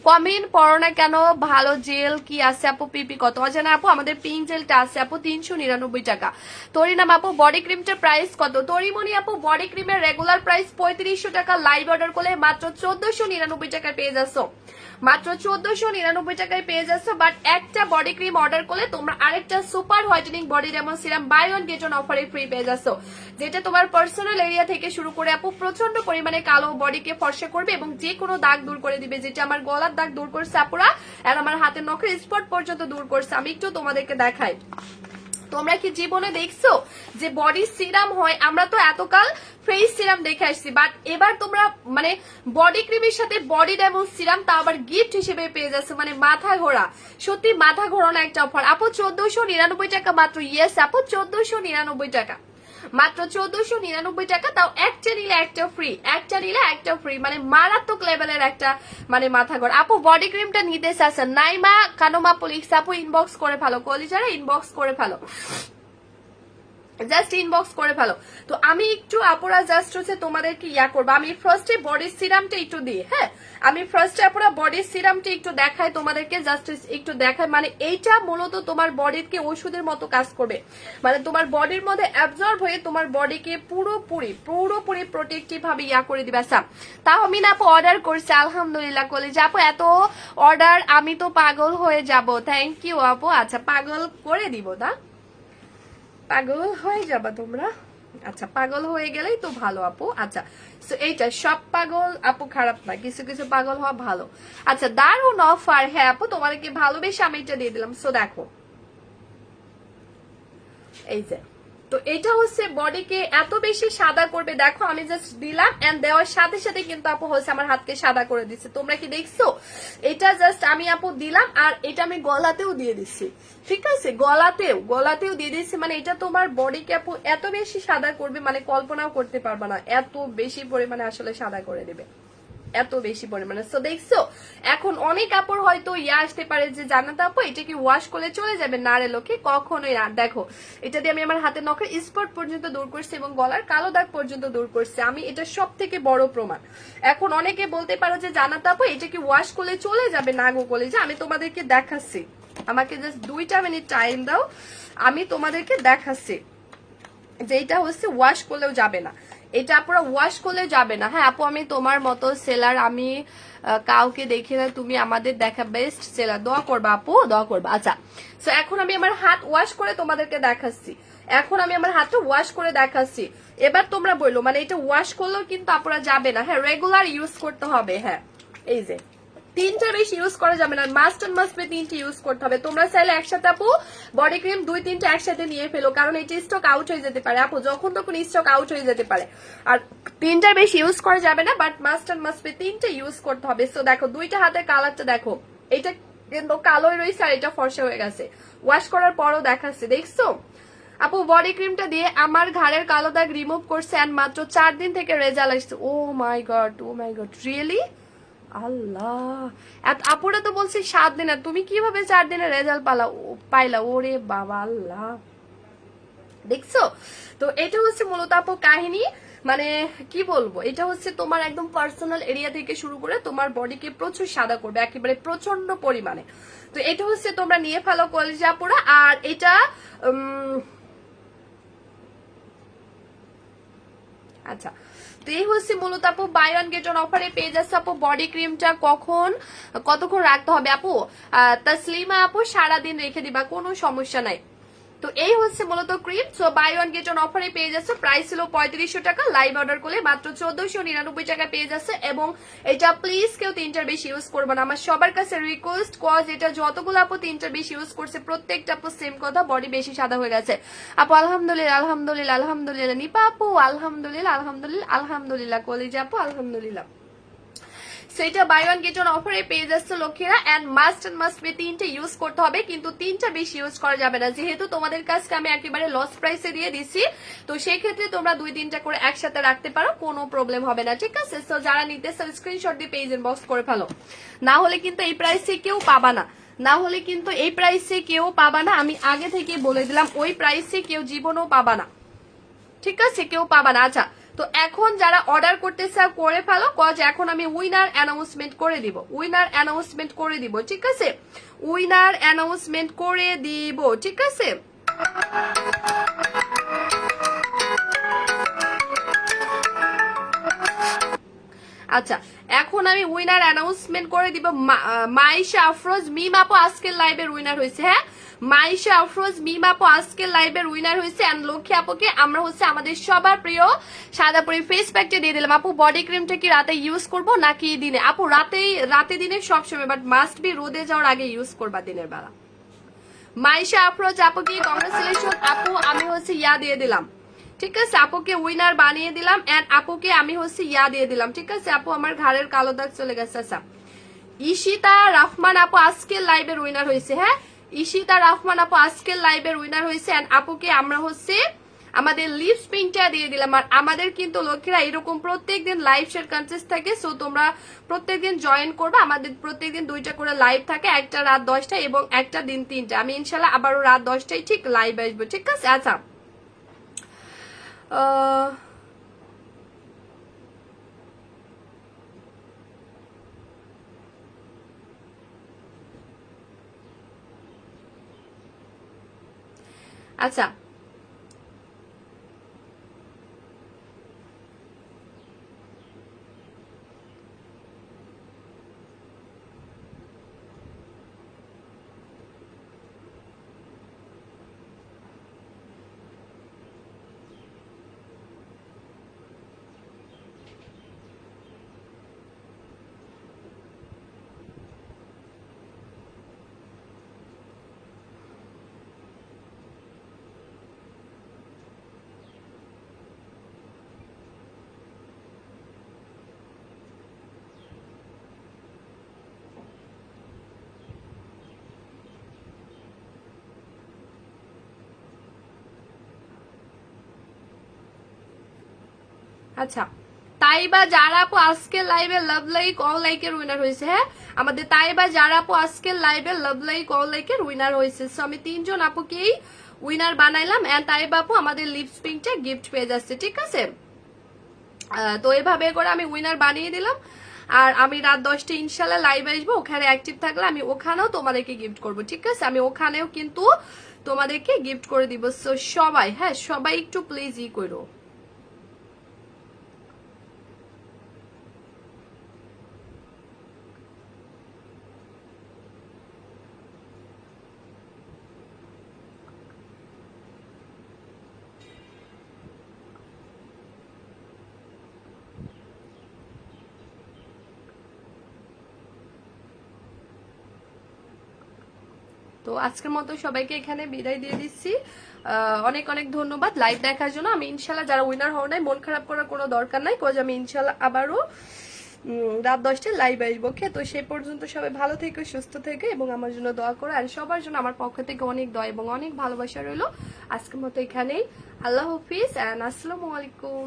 কমেন্ট পড়ো না কেন? ভালো জেল কি আছে আপু? পিপি কত? অজানা আপু আমাদের পিঙ্ক জেলটা আছে আপু 399 টাকা। তরিনাম আপু বডি ক্রিমটার প্রাইস কত? তরিমণি আপু বডি ক্রিমের রেগুলার প্রাইস 3500 টাকা, লাইভ অর্ডার করলে মাত্র 1499 টাকায় পেয়ে যাচ্ছ, মাত্র 1499 টাকায় পেয়ে যাচ্ছ। বাট একটা বডি ক্রিম অর্ডার করলে তোমরা আরেকটা super whitening body demon serum buy one get one অফারে ফ্রি পেয়ে যাচ্ছ, যেটা তোমার পার্সোনাল এরিয়া থেকে শুরু করে আপু প্রচন্ড পরিমাণে কালো বডিকে ফর্সা করবে এবং যে কোনো দাগ দূর করে দিবে, যেটা আমার গলার দাগ দূর করছে আপুরা, আর আমার হাতের নখের স্পট পর্যন্ত দূর করছে। আমি একটু তোমাদেরকে দেখাই, তোমরা কি জীবনে দেখছো যে বডি সিরাম হয়? আমরা তো এতকাল ফেস সিরাম দেখে আসছি, বাট এবার তোমরা মানে বডি ক্রিমের সাথে বডি ডেমন সিরাম তা আবার গিফট হিসেবে পেয়ে যাচ্ছে, মানে মাথা ঘোরা, সত্যি মাথা ঘোরানো একটা অফার আপু। 1499 টাকা মাত্র। ইয়েস আপু 1499 টাকা, মাত্র 1499 টাকা, তাও একটা নিলে একটা ফ্রি, একটা নিলে একটা ফ্রি, মানে মারাত্মক লেভেলের একটা মানে মাথা ঘর। আপু বডি ক্রিমটা নিতে চাচ্ছেন? নাইমা কানোমা পুলিশ আপু ইনবক্স করে ফেলো, কলিজারা ইনবক্স করে ফেলো, জাস্ট ইনবক্স করে ফেলো। তো আমি একটু আপুরা জাস্ট হচ্ছে তোমাদেরকে ইয়া করবো, আমি ফার্স্টে বডি সিরামটা একটু দিই। হ্যাঁ, আমি ফার্স্টে আপুরা বডি সিরামটা একটু দেখাই তোমাদেরকে, জাস্ট একটু দেখাই। মানে এইটা মূলত তোমার বডিকে ওষুধের মতো কাজ করবে, মানে তোমার বডির মধ্যে অ্যাবজর্ব হয়ে তোমার বডিকে পুরোপুরি পুরোপুরি প্রোটেক্টিভ ভাবে ইয়া করে দিবে। আচ্ছা তাহমিন আপু অর্ডার করছে, আলহামদুলিল্লাহ কলেজ আপু, এত অর্ডার আমি তো পাগল হয়ে যাব। থ্যাংক ইউ আপু। আচ্ছা পাগল করে দিব না, পাগল হয়ে যাবা তোমরা? আচ্ছা পাগল হয়ে গেলেই তো ভালো আপু। আচ্ছা সো এইটা সব পাগল আপু খারাপ না, কিছু কিছু পাগল হওয়া ভালো। আচ্ছা দারুন অফার। হ্যাঁ আপু তোমাদেরকে ভালোবেসে আমি এটা দিয়ে দিলাম। সো দেখো এই যে তো এটা হচ্ছে বডিকে এত বেশি সাদা করবে, দেখো আমি জাস্ট দিলাম এন্ড দেওয়ার সাথে সাথে কিন্তু আপু হচ্ছে আমার হাতকে সাদা করে দিচ্ছে, তোমরা কি দেখছো? এটা জাস্ট আমি আপু দিলাম আর এটা আমি গলাতেও দিয়ে দিচ্ছি, ঠিক আছে, গলাতেও দিয়ে দিচ্ছি। মানে এটা তোমার বডিকে আপু এত বেশি সাদা করবে, মানে কল্পনাও করতে পারবা না, এত বেশি পরিমাণে আসলে সাদা করে দেবে, এত বেশি পরিমাণে। সো দেখছো, এখন অনেক আপুর হয়তো আসতে পারে যে জান্নাত আপু এটা কি ওয়াশ করলে চলে যাবে? না রে লোকে, কখনোই না। দেখো এটা দিয়ে আমি আমার হাতের নখের স্পট পর্যন্ত দূর করছি এবং গলার কালো দাগ পর্যন্ত দূর করছি, আমি এটা সব থেকে বড় প্রমাণ। এখন অনেকে বলতে পারো যে জান্নাত আপু এটা কি ওয়াশ করলে চলে যাবে? না গো কলেজে, আমি তোমাদেরকে দেখাচ্ছি, আমাকে জাস্ট 2টা মিনিট টাইম দাও, আমি তোমাদেরকে দেখাচ্ছি যে এটা হচ্ছে ওয়াশ করলেও যাবে না, এটা পুরো ওয়াশ করলে যাবে না। হ্যাঁ আপু, আমি তোমার মতো সেলার আমি কাউকে দেখি না, তুমি আমাদের দেখা বেস্ট সেলার, দোয়া করবা আপু, দোয়া করবা। আচ্ছা, সো এখন আমি আমার হাত ওয়াশ করে তোমাদেরকে দেখাচ্ছি, এখন আমি আমার হাতটা ওয়াশ করে দেখাচ্ছি। এবার তোমরা বললো মানে এটা ওয়াশ করলেও কিন্তু আপুরা যাবে না, হ্যাঁ রেগুলার ইউজ করতে হবে। হ্যাঁ এই যে 3টা বেশি ইউজ করা যাবে না, মাস্ট এন্ড মাস্ট 3টে ইউজ করতে হবে। তোমরা চাইলে একসাথে আপু বডি ক্রিম 2-3টা একসাথে নিয়ে ফেলো, কারণ এটা স্টক আউট হয়ে যেতে পারে আপু, যখন তখন স্টক আউট হয়ে যেতে পারে। আর 3টার বেশি ইউজ করা যাবে না, বাট মাস্ট এন্ড মাস্ট 3টে ইউজ করতে হবে। সো দেখো 2টা হাতের কালারটা দেখো, এটা কিন্তু কালোই রয়েছে আর এটা ফর্সা হয়ে গেছে, ওয়াশ করার পরও দেখাচ্ছে, দেখছো আপু? বডি ক্রিমটা দিয়ে আমার ঘাড়ের কালো দাগ রিমুভ করছে এন্ড মাত্র 4 দিন থেকে রেজাল্ট আসছে। ও মাই গড, ও মাই গড, রিয়েলি? আল্লাহ, আপুরা তো বলছি 7 দিন, আর তুমি কিভাবে 4 দিনের রেজাল্ট পাইলা? ওরে বাবা, আল্লাহ, দেখছো? তো এটা হচ্ছে মূলত আপু কাহিনী, মানে কি বলবো, এটা হচ্ছে তোমার একদম পার্সোনাল এরিয়া থেকে শুরু করে তোমার বডিকে প্রচুর সাদা করবে, একেবারে প্রচন্ড পরিমাণে। তো এটা হচ্ছে তোমরা নিয়ে ফেলো কলেজে আপুরা। আর এটা আচ্ছা, তো এই হচ্ছে মূলত আপু বাই ওয়ান গেট ওয়ান অফারে পেয়ে যাচ্ছে আপু। বডি ক্রিমটা কতক্ষণ রাখতে হবে আপু? তাসলিমা আপু সারাদিন রেখে দিবা, কোনো সমস্যা নাই। তো এই হচ্ছে মূলত cream. So buy one get one অফারে পেয়ে যাচ্ছে, প্রাইস ছিল 3500 টাকা, লাইভ অর্ডার করলে মাত্র 1499 টাকা পেয়ে যাচ্ছে। এবং এটা প্লিজ কেউ 3টার বেশি ইউজ করবে না, আমার সবার কাছে রিকোয়েস্ট, কজ এটা যতগুলো আপু 3টার বেশি ইউজ করছে প্রত্যেকটা আপু সেম কথা, বডি বেশি সাদা হয়ে গেছে। আপু আলহামদুলিল্লাহ, আলহামদুলিল্লাহ, আলহামদুলিল্লাহ, নিপা আপু আলহামদুলিল্লাহ, আলহামদুলিল্লাহ, আলহামদুলিল্লাহ, কলিজা আপু আলহামদুলিল্লাহ। সেটা বাই ওয়ান গেট ওয়ান অফারে পেয়ে যাচ্ছে লক্ষ্মীরা, এন্ড মাস্ট 3টে ইউজ করতে হবে, কিন্তু 3টা বেশি ইউজ করা যাবে না, যেহেতু তোমাদের কাছে আমি একেবারে লস প্রাইসে দিয়ে দিচ্ছি। তো সেই ক্ষেত্রে তোমরা 2-3টা করে একসাথে রাখতে পারো, কোনো প্রবলেম হবে না, ঠিক আছে? তো যারা নিতে চাও স্ক্রিনশট দিয়ে পেজ ইনবক্স করে ফেলো, না হলে কিন্তু এই প্রাইসে কেউ পাবা না, না হলে কিন্তু এই প্রাইসে কেউ পাবা না, আমি আগে থেকে বলে দিলাম, ওই প্রাইসে কেউ জীবনও পাবা না, ঠিক আছে? কেউ পাবা না। আচ্ছা, তো এখন যারা অর্ডার করতে চাও করে ফেলো, কজ এখন আমি উইনার অ্যানাউন্সমেন্ট করে দিব, উইনার অ্যানাউন্সমেন্ট করে দিব, ঠিক আছে? উইনার অ্যানাউন্সমেন্ট করে দিব, ঠিক আছে? আচ্ছা, এখন আমি উইনার অ্যানাউন্সমেন্ট করে দিব। মাইশা আফরোজ মিম আপু আজকের লাইভের উইনার হয়েছে। হ্যাঁ, মাইশা আফরোজ মিম আপু আজকের লাইভের উইনার হয়েছে। এন্ড লক্ষ্মী আপুকে আমরা হচ্ছে আমাদের সবার প্রিয় সাদাপুরি ফেস প্যাকটা দিয়ে দিলাম। আপু বডি ক্রিমটা কি রাতে ইউজ করব নাকি দিনে? আপু রাতে দিনে সবসময়, বাট মাস্ট বি রোদে যাওয়ার আগে ইউজ করবা দিনের বেলা। মাইশা আফরোজ আপুকে কংগ্রেচুলেশন আপু, আমি হচ্ছে দিয়ে দিলাম, ঠিক আছে? আপুকে উইনার বানিয়ে দিলাম, এন্ড আপুকে আমি হচ্ছে দিয়ে দিলাম, ঠিক আছে? আপু আমার ঘাড়ের কালো দাগ চলে গেছে। আচ্ছা, ঈশিতা রহমান আপু আজকের লাইভের উইনার হয়েছে। হ্যাঁ, ঈশিতা রহমান আপু আজকের লাইভের উইনার হয়েছে, এন্ড আপুকে আমরা হচ্ছে আমাদের লিপস পিনটা দিয়ে দিলাম। আর আমাদের কিন্তু লক্ষ্মীরা এরকম প্রত্যেকদিন লাইভ শেয়ার কন্টেস্ট থাকে, সো তোমরা প্রত্যেকদিন জয়েন করবে। আমাদের প্রত্যেকদিন 2টা করে লাইভ থাকে, একটা রাত 10টায় এবং একটা দিন 3টা। আমি ইনশাল্লাহ আবারও রাত 10টায় ঠিক লাইভ আসবো, ঠিক আছে? আচ্ছা, আচ্ছা, আচ্ছা, তাইবা যারা আপু আজকের লাইভে লাভ লাইক অল লাইকের উইনার হয়েছে। হ্যাঁ, আমাদের তাইবা যারা আপু আজকের লাইভে লাভ লাইক অল লাইকের উইনার হয়েছে। সো আমি 3 জন আপুকেই উইনার বানাইলাম, এন্ড তাইবা আপু আমাদের লিপস পিঙ্কটা গিফট পেয়ে যাচ্ছে, ঠিক আছে? তো এভাবে করে আমি উইনার বানিয়ে দিলাম। আর আমি রাত 10টা ইনশাল্লাহ লাইভ আসবো, ওখানে অ্যাক্টিভ থাকলে আমি ওখানেও তোমাদেরকে গিফট করব, ঠিক আছে? আমি ওখানেও কিন্তু তোমাদেরকে গিফট করে দিব। সো সবাই, হ্যাঁ সবাই একটু প্লিজ করো। তো আজকের মতো সবাইকে এখানে বিদায় দিয়ে দিচ্ছি। অনেক অনেক ধন্যবাদ লাইভ দেখার জন্য। আমি ইনশাল্লাহ যারা উইনার হওয়া নাই, মন খারাপ করার কোনো দরকার নাই, কোজ আমি ইনশাল্লাহ আবারও রাত 10টায় লাইভ আসবো। ওকে, তো সেই পর্যন্ত সবাই ভালো থেকে সুস্থ থেকে এবং আমার জন্য দোয়া করো। আর সবার জন্য আমার পক্ষ থেকে অনেক দোয়া এবং অনেক ভালোবাসা রইলো। আজকের মতো এখানেই, আল্লাহ হাফিজ এন্ড আসসালামু আলাইকুম।